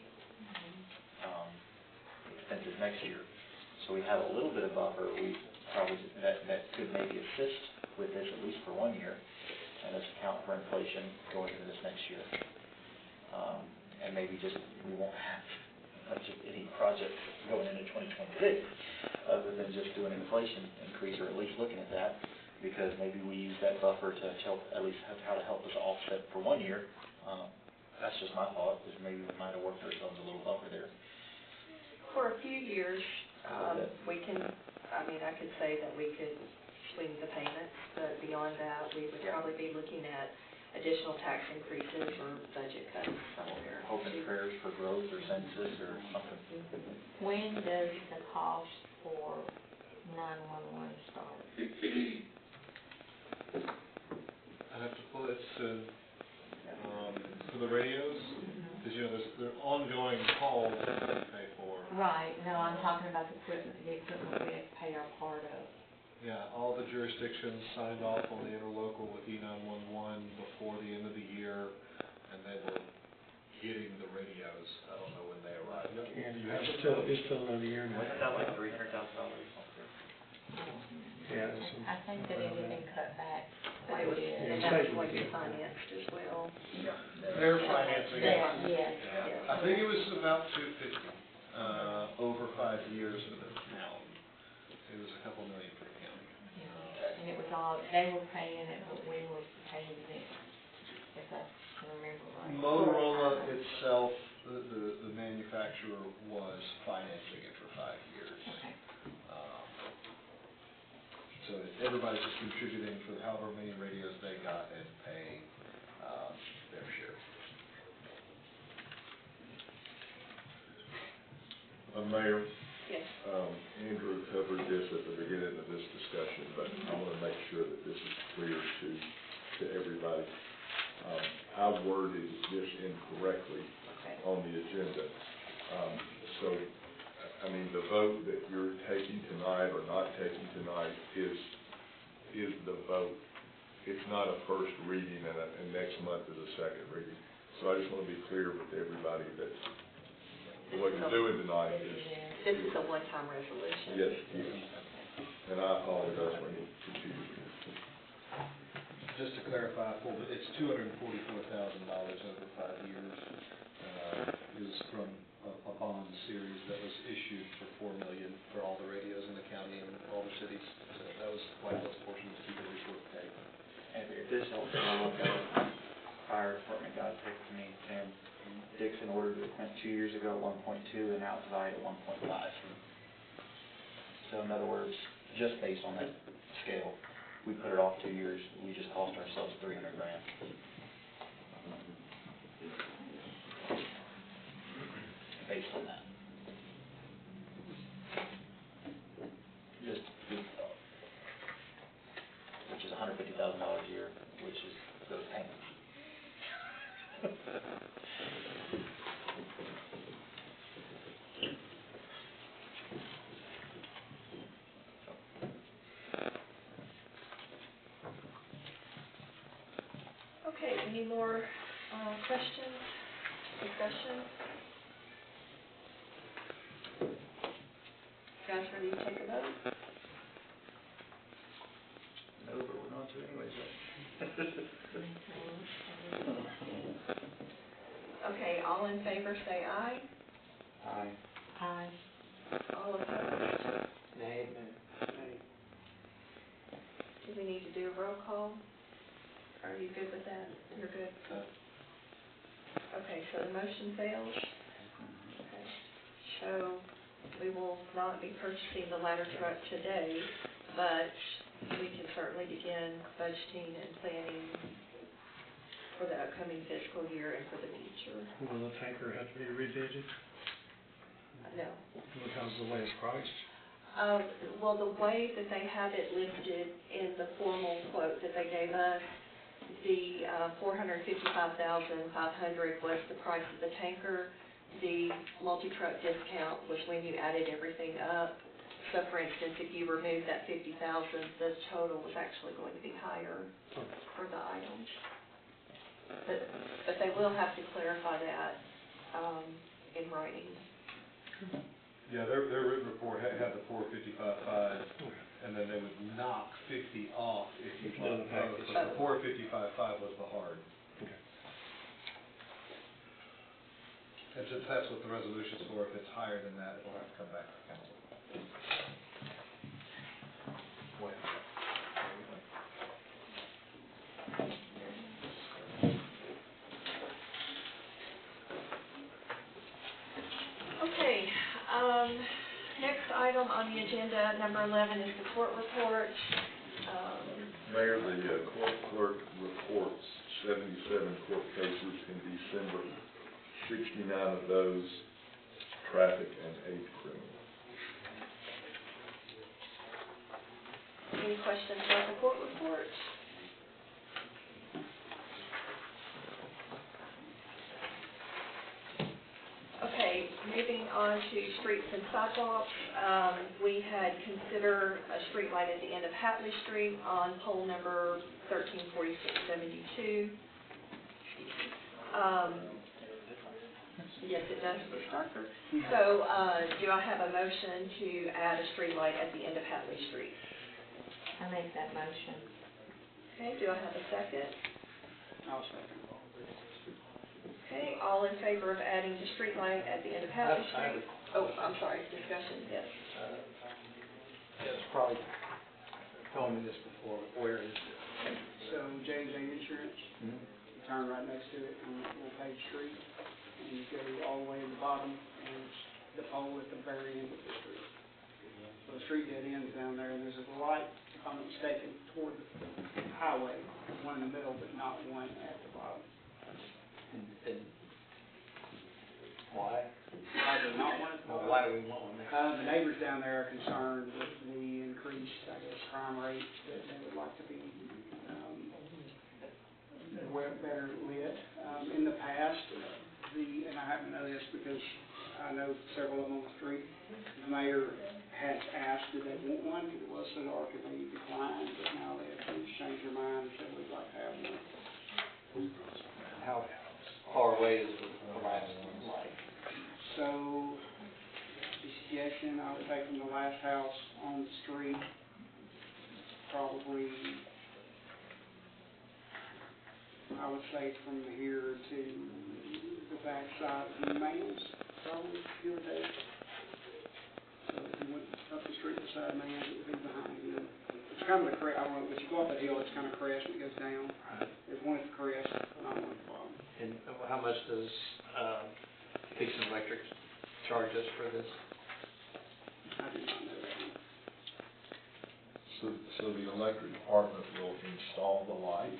S9: expenses next year. So we have a little bit of buffer. We probably, that could maybe assist with this at least for 1 year, and let's account for inflation going into this next year. And maybe just, we won't have just any project going into 2026, other than just doing an inflation increase, or at least looking at that, because maybe we use that buffer to help, at least how to help us offset for 1 year. That's just my thought, because maybe we might have worked ourselves a little buffer there.
S2: For a few years, we can, I could say that we could swing the payments, but beyond that, we would probably be looking at additional tax increases or budget cuts somewhere.
S9: Hope and prayers for growth or census or something.
S4: When does the cost for 911 start?
S8: I have to pull it soon. For the radios, because there are ongoing calls that we pay for.
S4: Right, no, I'm talking about the equipment we have to pay our part of.
S8: Yeah, all the jurisdictions signed off on the interlocal with E911 before the end of the year, and they were getting the radios. I don't know when they arrived.
S14: And it's still another year now.
S9: Wasn't that like $300,000 or something?
S14: Yeah.
S4: I think that it had been cut back.
S2: But it was, and that's what you financed as well.
S8: They're financing it.
S4: Yes.
S8: I think it was about $250 over 5 years for the town. It was a couple million for the county.
S4: And it was all, they were paying it, but we were paying it, if I can remember right.
S8: Motorola itself, the manufacturer, was financing it for 5 years.
S4: Okay.
S8: So everybody's just contributing for however many radios they got and paying their share.
S1: Mayor,
S2: Yes.
S1: Andrew covered this at the beginning of this discussion, but I want to make sure that this is clear to everybody. I worded this incorrectly on the agenda. So, I mean, the vote that you're taking tonight or not taking tonight is the vote. It's not a first reading and next month is a second reading. So I just want to be clear with everybody that what you're doing tonight is...
S2: This is a one-time resolution.
S1: Yes, yes. And I apologize for any confusion.
S8: Just to clarify, it's $244,000 over 5 years. Is from a bond series that was issued for $4 million for all the radios in the county and all the cities. So that was White House portion to keep every short pay.
S9: And if this helps, I'll look at it. Fire department guy texted me saying Dixon ordered equipment 2 years ago at 1.2 and now it's valued at 1.5. So in other words, just based on that scale, we put it off 2 years, we just cost ourselves $300,000. Based on that. Just, which is $150,000 a year, which is those payments.
S2: Okay, any more questions, discussion? Guys ready to take a vote?
S9: No, but we're going to anyways,
S2: Okay, all in favor say aye.
S9: Aye.
S4: Aye.
S2: All opposed?
S14: Nay.
S2: Do we need to do a roll call? Are you good with that? You're good? Okay, so the motion fails. Okay. So we will not be purchasing the ladder truck today, but we can certainly begin budgeting and planning for the upcoming fiscal year and for the future.
S14: Will the tanker have to be rebid?
S2: No.
S14: Because of the way it's priced?
S2: Well, the way that they have it listed in the formal quote that they gave us, the $455,500 was the price of the tanker. The multi-truck discount was when you added everything up. So for instance, if you remove that $50,000, the total was actually going to be higher for the items. But they will have to clarify that in writing.
S8: Yeah, their written report had the 455.5, and then they would knock 50 off if you bought both. But the 455.5 was the hard.
S14: Okay.
S8: And since that's what the resolution's for, if it's higher than that, it'll have to come back to council.
S2: Okay, next item on the agenda, number 11, is the court report.
S1: Mayor, the court clerk reports 17 December, 69 of those traffic and 8 criminal.
S2: Any questions about the court report? Okay, moving on to streets and sidewalks, we had considered a street light at the end of Hatley Street on pole number 134672. Yes, it does, it's darker. So, do I have a motion to add a street light at the end of Hatley Street?
S4: I make that motion.
S2: Okay, do I have a second?
S3: I'll second.
S2: Okay, all in favor of adding the street light at the end of Hatley Street? Oh, I'm sorry, discussion, yes.
S11: It's probably told me this before, but where is it?
S3: So J&J Insurance, you turn right next to it on a little page street, and you go all the way to the bottom, and it's the pole at the very end of the street. So the street dead ends down there, and there's a light, if I'm not mistaken, toward the highway, one in the middle, but not one at the bottom.
S11: And why?
S3: I do not want it.
S11: Why do we want one there?
S3: The neighbors down there are concerned with the increased, I guess, crime rate, that they would like to be, better lit. In the past, and I happen to know this because I know several of them on the street, the mayor has asked, did they want one, because it was so dark, and they declined, but now they have changed their mind and said we'd like to have one.
S11: How far away is the last light?
S3: So, the suggestion I would take from the last house on the street, probably, I would say from here to the back side of the Mans, probably, give or take. So if you went up the street beside Mans, it would be behind you. It's kind of a crest, I don't know, when you go up the hill, it's kind of crest and it goes down. There's one at the crest, not one at the bottom.
S11: And how much does Peakson Electric charge us for this?
S3: I do not know that one.
S1: So the electric department will install the light,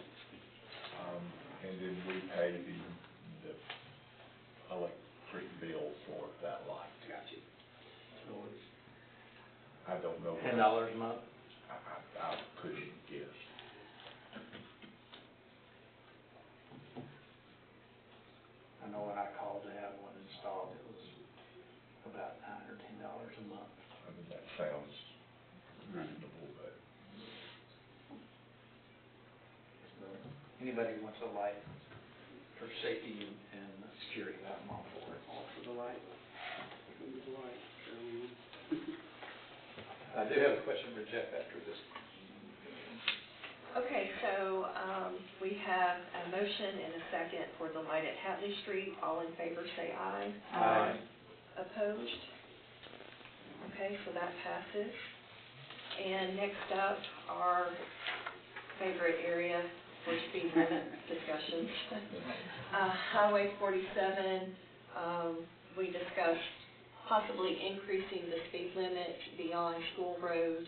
S1: and then we pay the electric bill for that light.
S3: Gotcha.
S11: So it's
S1: I don't know.
S11: $10 a month?
S1: I couldn't guess.
S11: I know when I called to have one installed, it was about $9 or $10 a month.
S1: I mean, that sounds reasonable, but
S11: Anybody who wants a light for safety and security, I'm all for it.
S3: All for the light. Move the light.
S11: I do have a question for Jeff after this.
S2: Okay, so, we have a motion and a second for the light at Hatley Street. All in favor say aye.
S11: Aye.
S2: Opposed? Okay, so that passes. And next up, our favorite area for speed limit discussions. Highway 47, we discussed possibly increasing the speed limit beyond School Road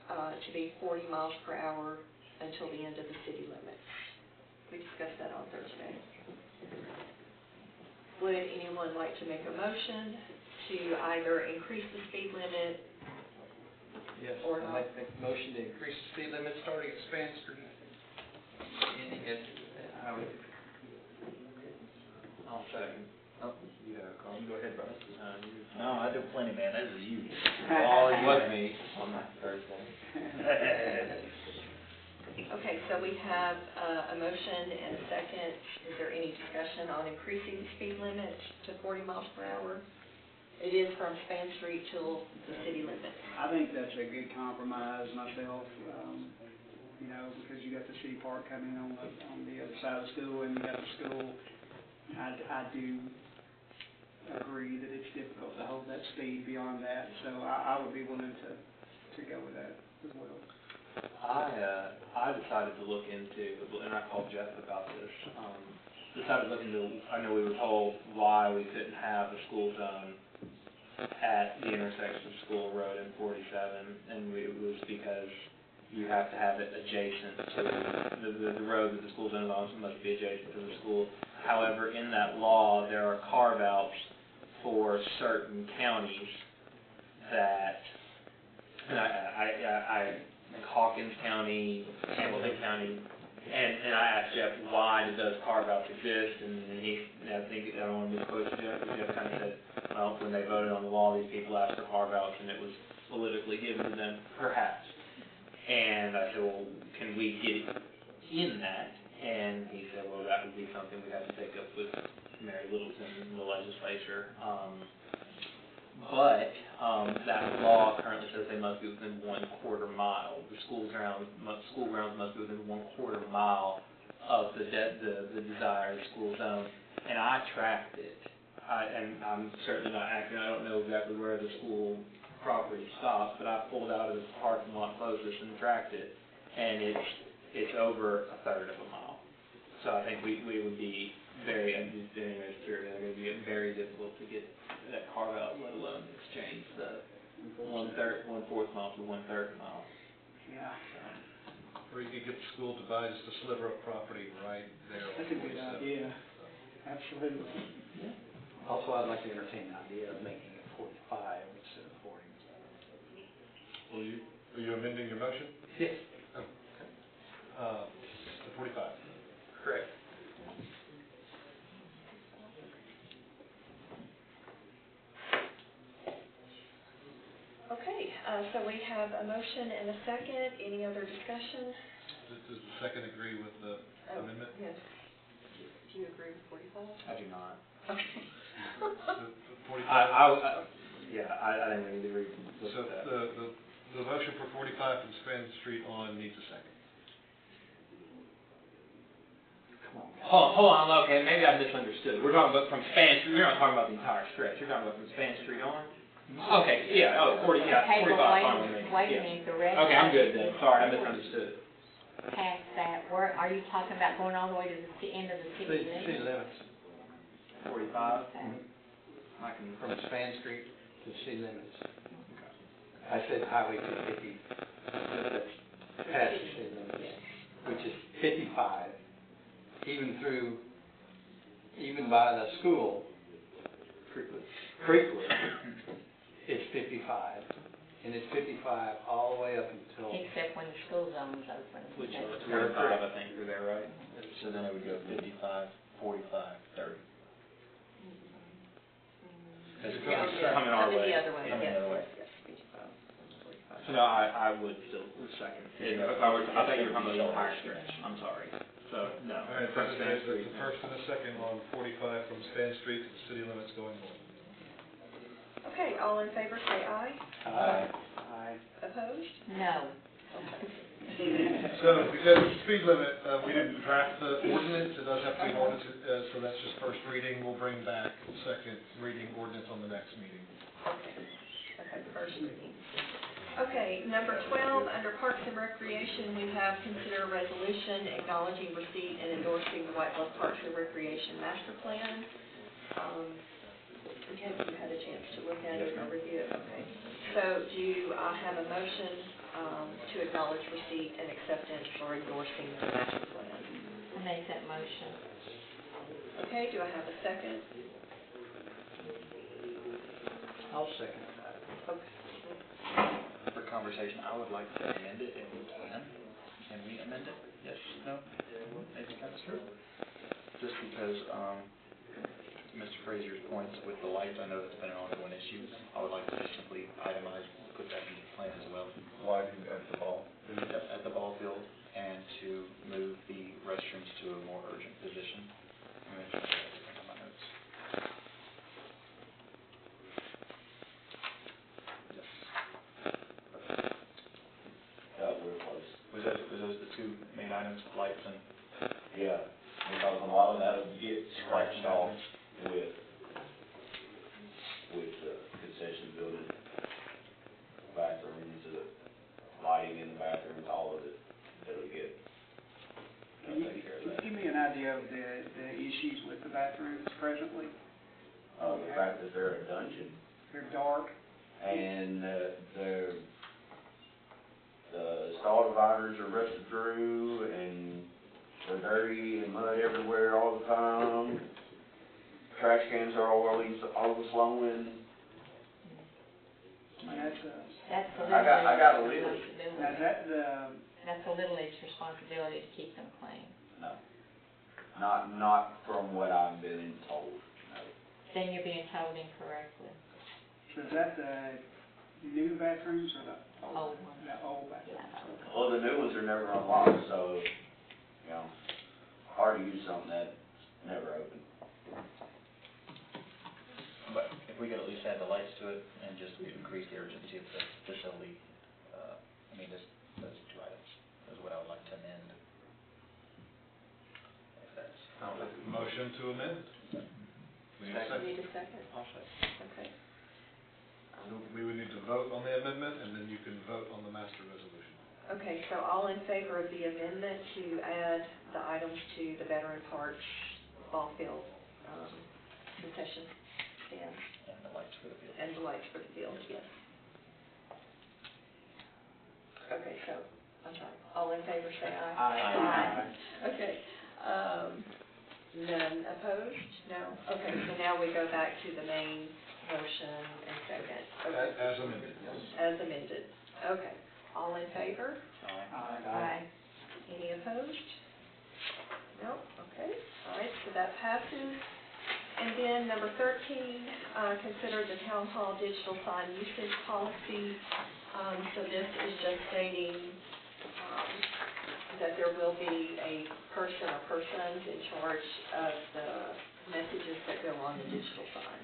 S2: to be 40 miles per hour until the end of the city limits. We discussed that on Thursday. Would anyone like to make a motion to either increase the speed limit
S11: Yes,
S2: or
S11: I'd
S2: not?
S11: like to make a motion to increase the speed limit starting at Span Street, ending at Highway 50.
S9: I'll second.
S11: Oh, you have a call, go ahead, brother.
S9: No, I do plenty, man, this is you.
S11: Oh, it was me on that Thursday.
S2: Okay, so we have a motion and a second. Is there any discussion on increasing the speed limit to 40 miles per hour? It is from Span Street till the city limit.
S3: I think that's a good compromise myself, because you got the city park coming on the other side of the school, and you got the school. I do agree that it's difficult to hold that speed beyond that, so I would be willing to go with that as well.
S12: I decided to look into, and I called Jeff about this, decided to look into, I know we were told why we couldn't have a school zone at the intersection of School Road and 47, and it was because you have to have it adjacent to the road road that the school zone is on, so it must be adjacent to the school. However, in that law, there are carve-outs for certain counties that, and like Hawkins County, Hamilton County, and I asked Jeff, why do those carve-outs exist, and I don't want to misquote Jeff, but Jeff kind of said, well, when they voted on the law, these people asked for carve-outs, and it was politically given to them, perhaps. And I said, well, can we get in that? And he said, well, that would be something we'd have to take up with Mary Littleton in the legislature. But that law currently says they must be within 1/4 mile. The school grounds must be within 1/4 mile of the desired school zone. And I tracked it. And I'm certainly not accurate. I don't know exactly where the school property stops, but I pulled out of the parking lot closest and tracked it, and it's over 1/3 of a mile. So I think we would be very, anyways, they're going to be very difficult to get that carve out, let alone exchange the 1/4 mile to 1/3 mile.
S3: Yeah.
S8: Or you could get the school to buy just a sliver of property right there.
S3: That's a good idea. Absolutely.
S11: Yeah. Also, I'd like to entertain the idea of making it 45 instead of 40.
S8: Are you amending your motion?
S11: Yes.
S8: Oh, okay. To 45.
S12: Correct.
S2: Okay, so we have a motion and a second. Any other discussion?
S8: Does the second agree with the amendment?
S2: Yes. Do you agree with 45?
S9: I do not.
S2: Okay.
S8: The 45?
S12: I think we need to read
S8: So
S12: that.
S8: the motion for 45 from Span Street on needs a second.
S12: Hold on, okay, maybe I misunderstood. We're talking about from Span Street, you're not talking about the entire stretch, you're talking about from Span Street on? Okay, yeah, 40, yeah,
S4: Okay,
S12: 45,
S4: but
S12: fine with me.
S4: wait a
S12: Yeah.
S4: minute, the rest.
S12: Okay, I'm good then, sorry, I misunderstood.
S4: Past that, where, are you talking about going all the way to the end of the city limits?
S11: City limits.
S12: 45? I can,
S11: From Span Street to city limits. I said Highway 250, that's past the city limits, which is 55, even by the school, Creekwood, it's 55, and it's 55 all the way up until.
S4: Except when the school zone's open.
S12: which
S4: That's
S12: is
S4: correct.
S12: 35, I think, through there, right?
S9: So then it would go 55, 45, 30.
S12: It's
S2: Yeah,
S12: coming our way.
S2: the other way,
S9: Coming the other way.
S2: yes, 55, 45.
S12: So no, I would still second. If I thought you were talking about the entire stretch, I'm sorry. So, no.
S8: All right,
S12: from Span
S8: there's
S12: Street.
S8: a first and a second on 45 from Span Street to the city limits going north.
S2: Okay, all in favor say aye.
S3: Aye.
S2: Opposed?
S4: No.
S8: So because of the speed limit, we didn't draft the ordinance, it does have to be an ordinance, so that's just first reading. We'll bring back second reading ordinance on the next meeting.
S2: Okay, first reading. Okay, number 12, under Parks and Recreation, we have consider a resolution acknowledging receipt and endorsing the White Bluff Parks and Recreation Master Plan. Have you had a chance to look at it or review it? Okay. So do I have a motion to acknowledge receipt and acceptance for endorsing the master plan?
S4: I make that motion.
S2: Okay, do I have a second?
S11: I'll second that.
S2: Okay.
S9: For conversation, I would like to amend it if we can. Can we amend it? Yes, no? Maybe that's true. Just because, Mr. Frazier's points with the lights, I know that's been an ongoing issue. I would like to just simply itemize, put that in the plan as well.
S1: Lighting at the ball.
S9: At the ball field, and to move the restrooms to a more urgent position. I'm going to try to get everything on my notes. Yes.
S7: We're close.
S9: Was those the two main items, lights and?
S7: Yeah, because a lot of that will get scratched off with the concession building, bathrooms, lighting in the bathrooms, all of it, it'll get,
S3: Can you
S7: take care of that.
S3: give me an idea of the issues with the bathrooms presently?
S7: The fact that they're a dungeon,
S3: They're dark.
S7: and the stall dividers are rusted through, and they're dirty and mud everywhere all the time. Trash cans are always overflowing.
S3: That's,
S4: That's the
S7: I got a
S4: Little League's
S7: list.
S3: now,
S4: responsibility.
S3: is that the,
S4: That's the Little League's responsibility to keep them clean.
S7: No. Not from what I'm being told, no.
S4: Then you're being told incorrectly.
S3: so is that the new bathrooms or the
S4: Old one.
S3: The old bathrooms?
S7: Well, the new ones are never unlocked, so, you know, hard to use something that's never open.
S9: But if we could at least add the lights to it and just increase the urgency of the facility, I mean, just those two items is what I would like to amend. If that's.
S8: Motion to amend? We need a
S2: You
S8: second.
S2: need a second?
S8: I'll second.
S2: Okay.
S8: So we would need to vote on the amendment, and then you can vote on the master resolution.
S2: Okay, so all in favor of the amendment to add the items to the Veteran Parks ball field, concession stand?
S9: And the lights for the field.
S2: And the lights for the field, yes. Okay, so, I'm sorry, all in favor say aye.
S3: Aye.
S2: Okay, none opposed? No? Okay, so now we go back to the main motion and second. Okay.
S8: As amended, yes.
S2: As amended. Okay, all in favor?
S3: Aye.
S2: Any opposed? No? Okay, all right, so that passes. And then number 13, consider the town hall digital sign usage policy. So this is just stating that there will be a person or persons in charge of the messages that go on the digital sign.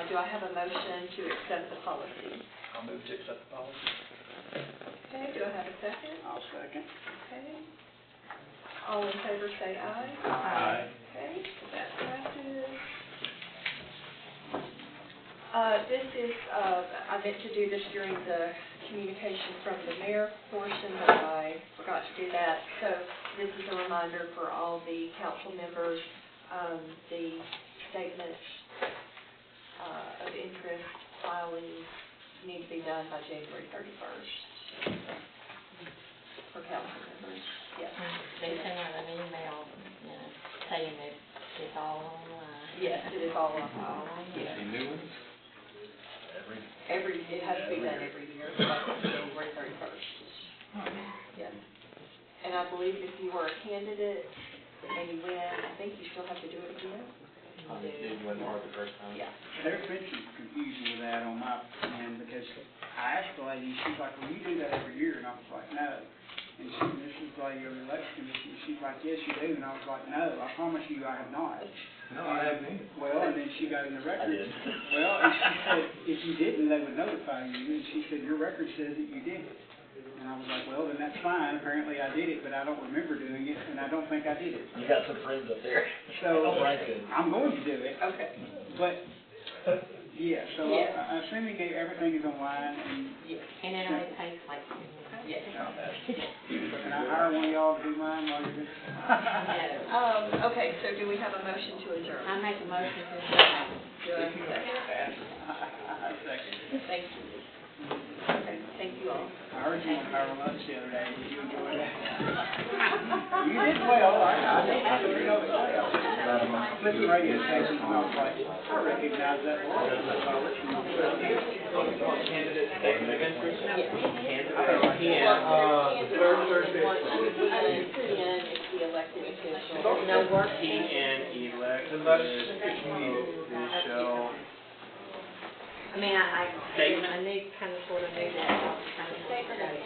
S2: Do I have a motion to accept the policy?
S9: I'll move to accept the policy.
S2: Okay, do I have a second?
S3: I'll second.
S2: Okay. All in favor say aye.
S3: Aye.
S2: Okay, so that passes. This is, I meant to do this during the communication from the mayor portion, but I forgot to do that. So this is a reminder for all the council members, the statements of interest filings need to be done by January 31st for council members. Yes.
S4: They sent out an email, saying that it's all online.
S2: Yes, it is all online. Yes.
S8: Any new ones?
S2: It has to be done every year, by January 31st. Yes. And I believe if you were a candidate and you win, I think you still have to do it again.
S12: Did win more the first time?
S2: Yeah.
S3: There's been some confusion with that on my end, because I asked the lady, she's like, well, you do that every year, and I was like, no. And this is like your election commission, she's like, yes, you do, and I was like, no, I promise you I have not.
S8: No, I haven't either.
S3: Well, and then she got in the record.
S9: I did.
S3: Well, and she said, if you didn't, they would notify you, and she said, your record says that you did it. And I was like, well, then that's fine, apparently I did it, but I don't remember doing it, and I don't think I did it.
S9: You got some friends up there.
S3: So,
S9: Right, good.
S3: I'm going to do it,
S2: Okay.
S3: but, yeah, so
S2: Yes.
S3: assuming that everything is online, and
S2: Yes.
S4: And it only takes like 10 minutes.
S2: Yes.
S3: can I hire one of y'all to do mine while you're doing
S2: No. Okay, so do we have a motion to adjourn?
S4: I make a motion to adjourn.
S2: Do I have a second?
S3: Second.
S2: Thank you. Okay, thank you all.
S3: I heard you on Power Lunch the other day, did you enjoy that? You did well, I did, you know it well. Flipping radio stations, and I was like, I recognize that voice.
S12: Third Thursday.
S2: Again, it's the elected official.
S4: No work.
S12: And elected official.
S4: I mean, I knew, kind of sort of knew that. I was trying to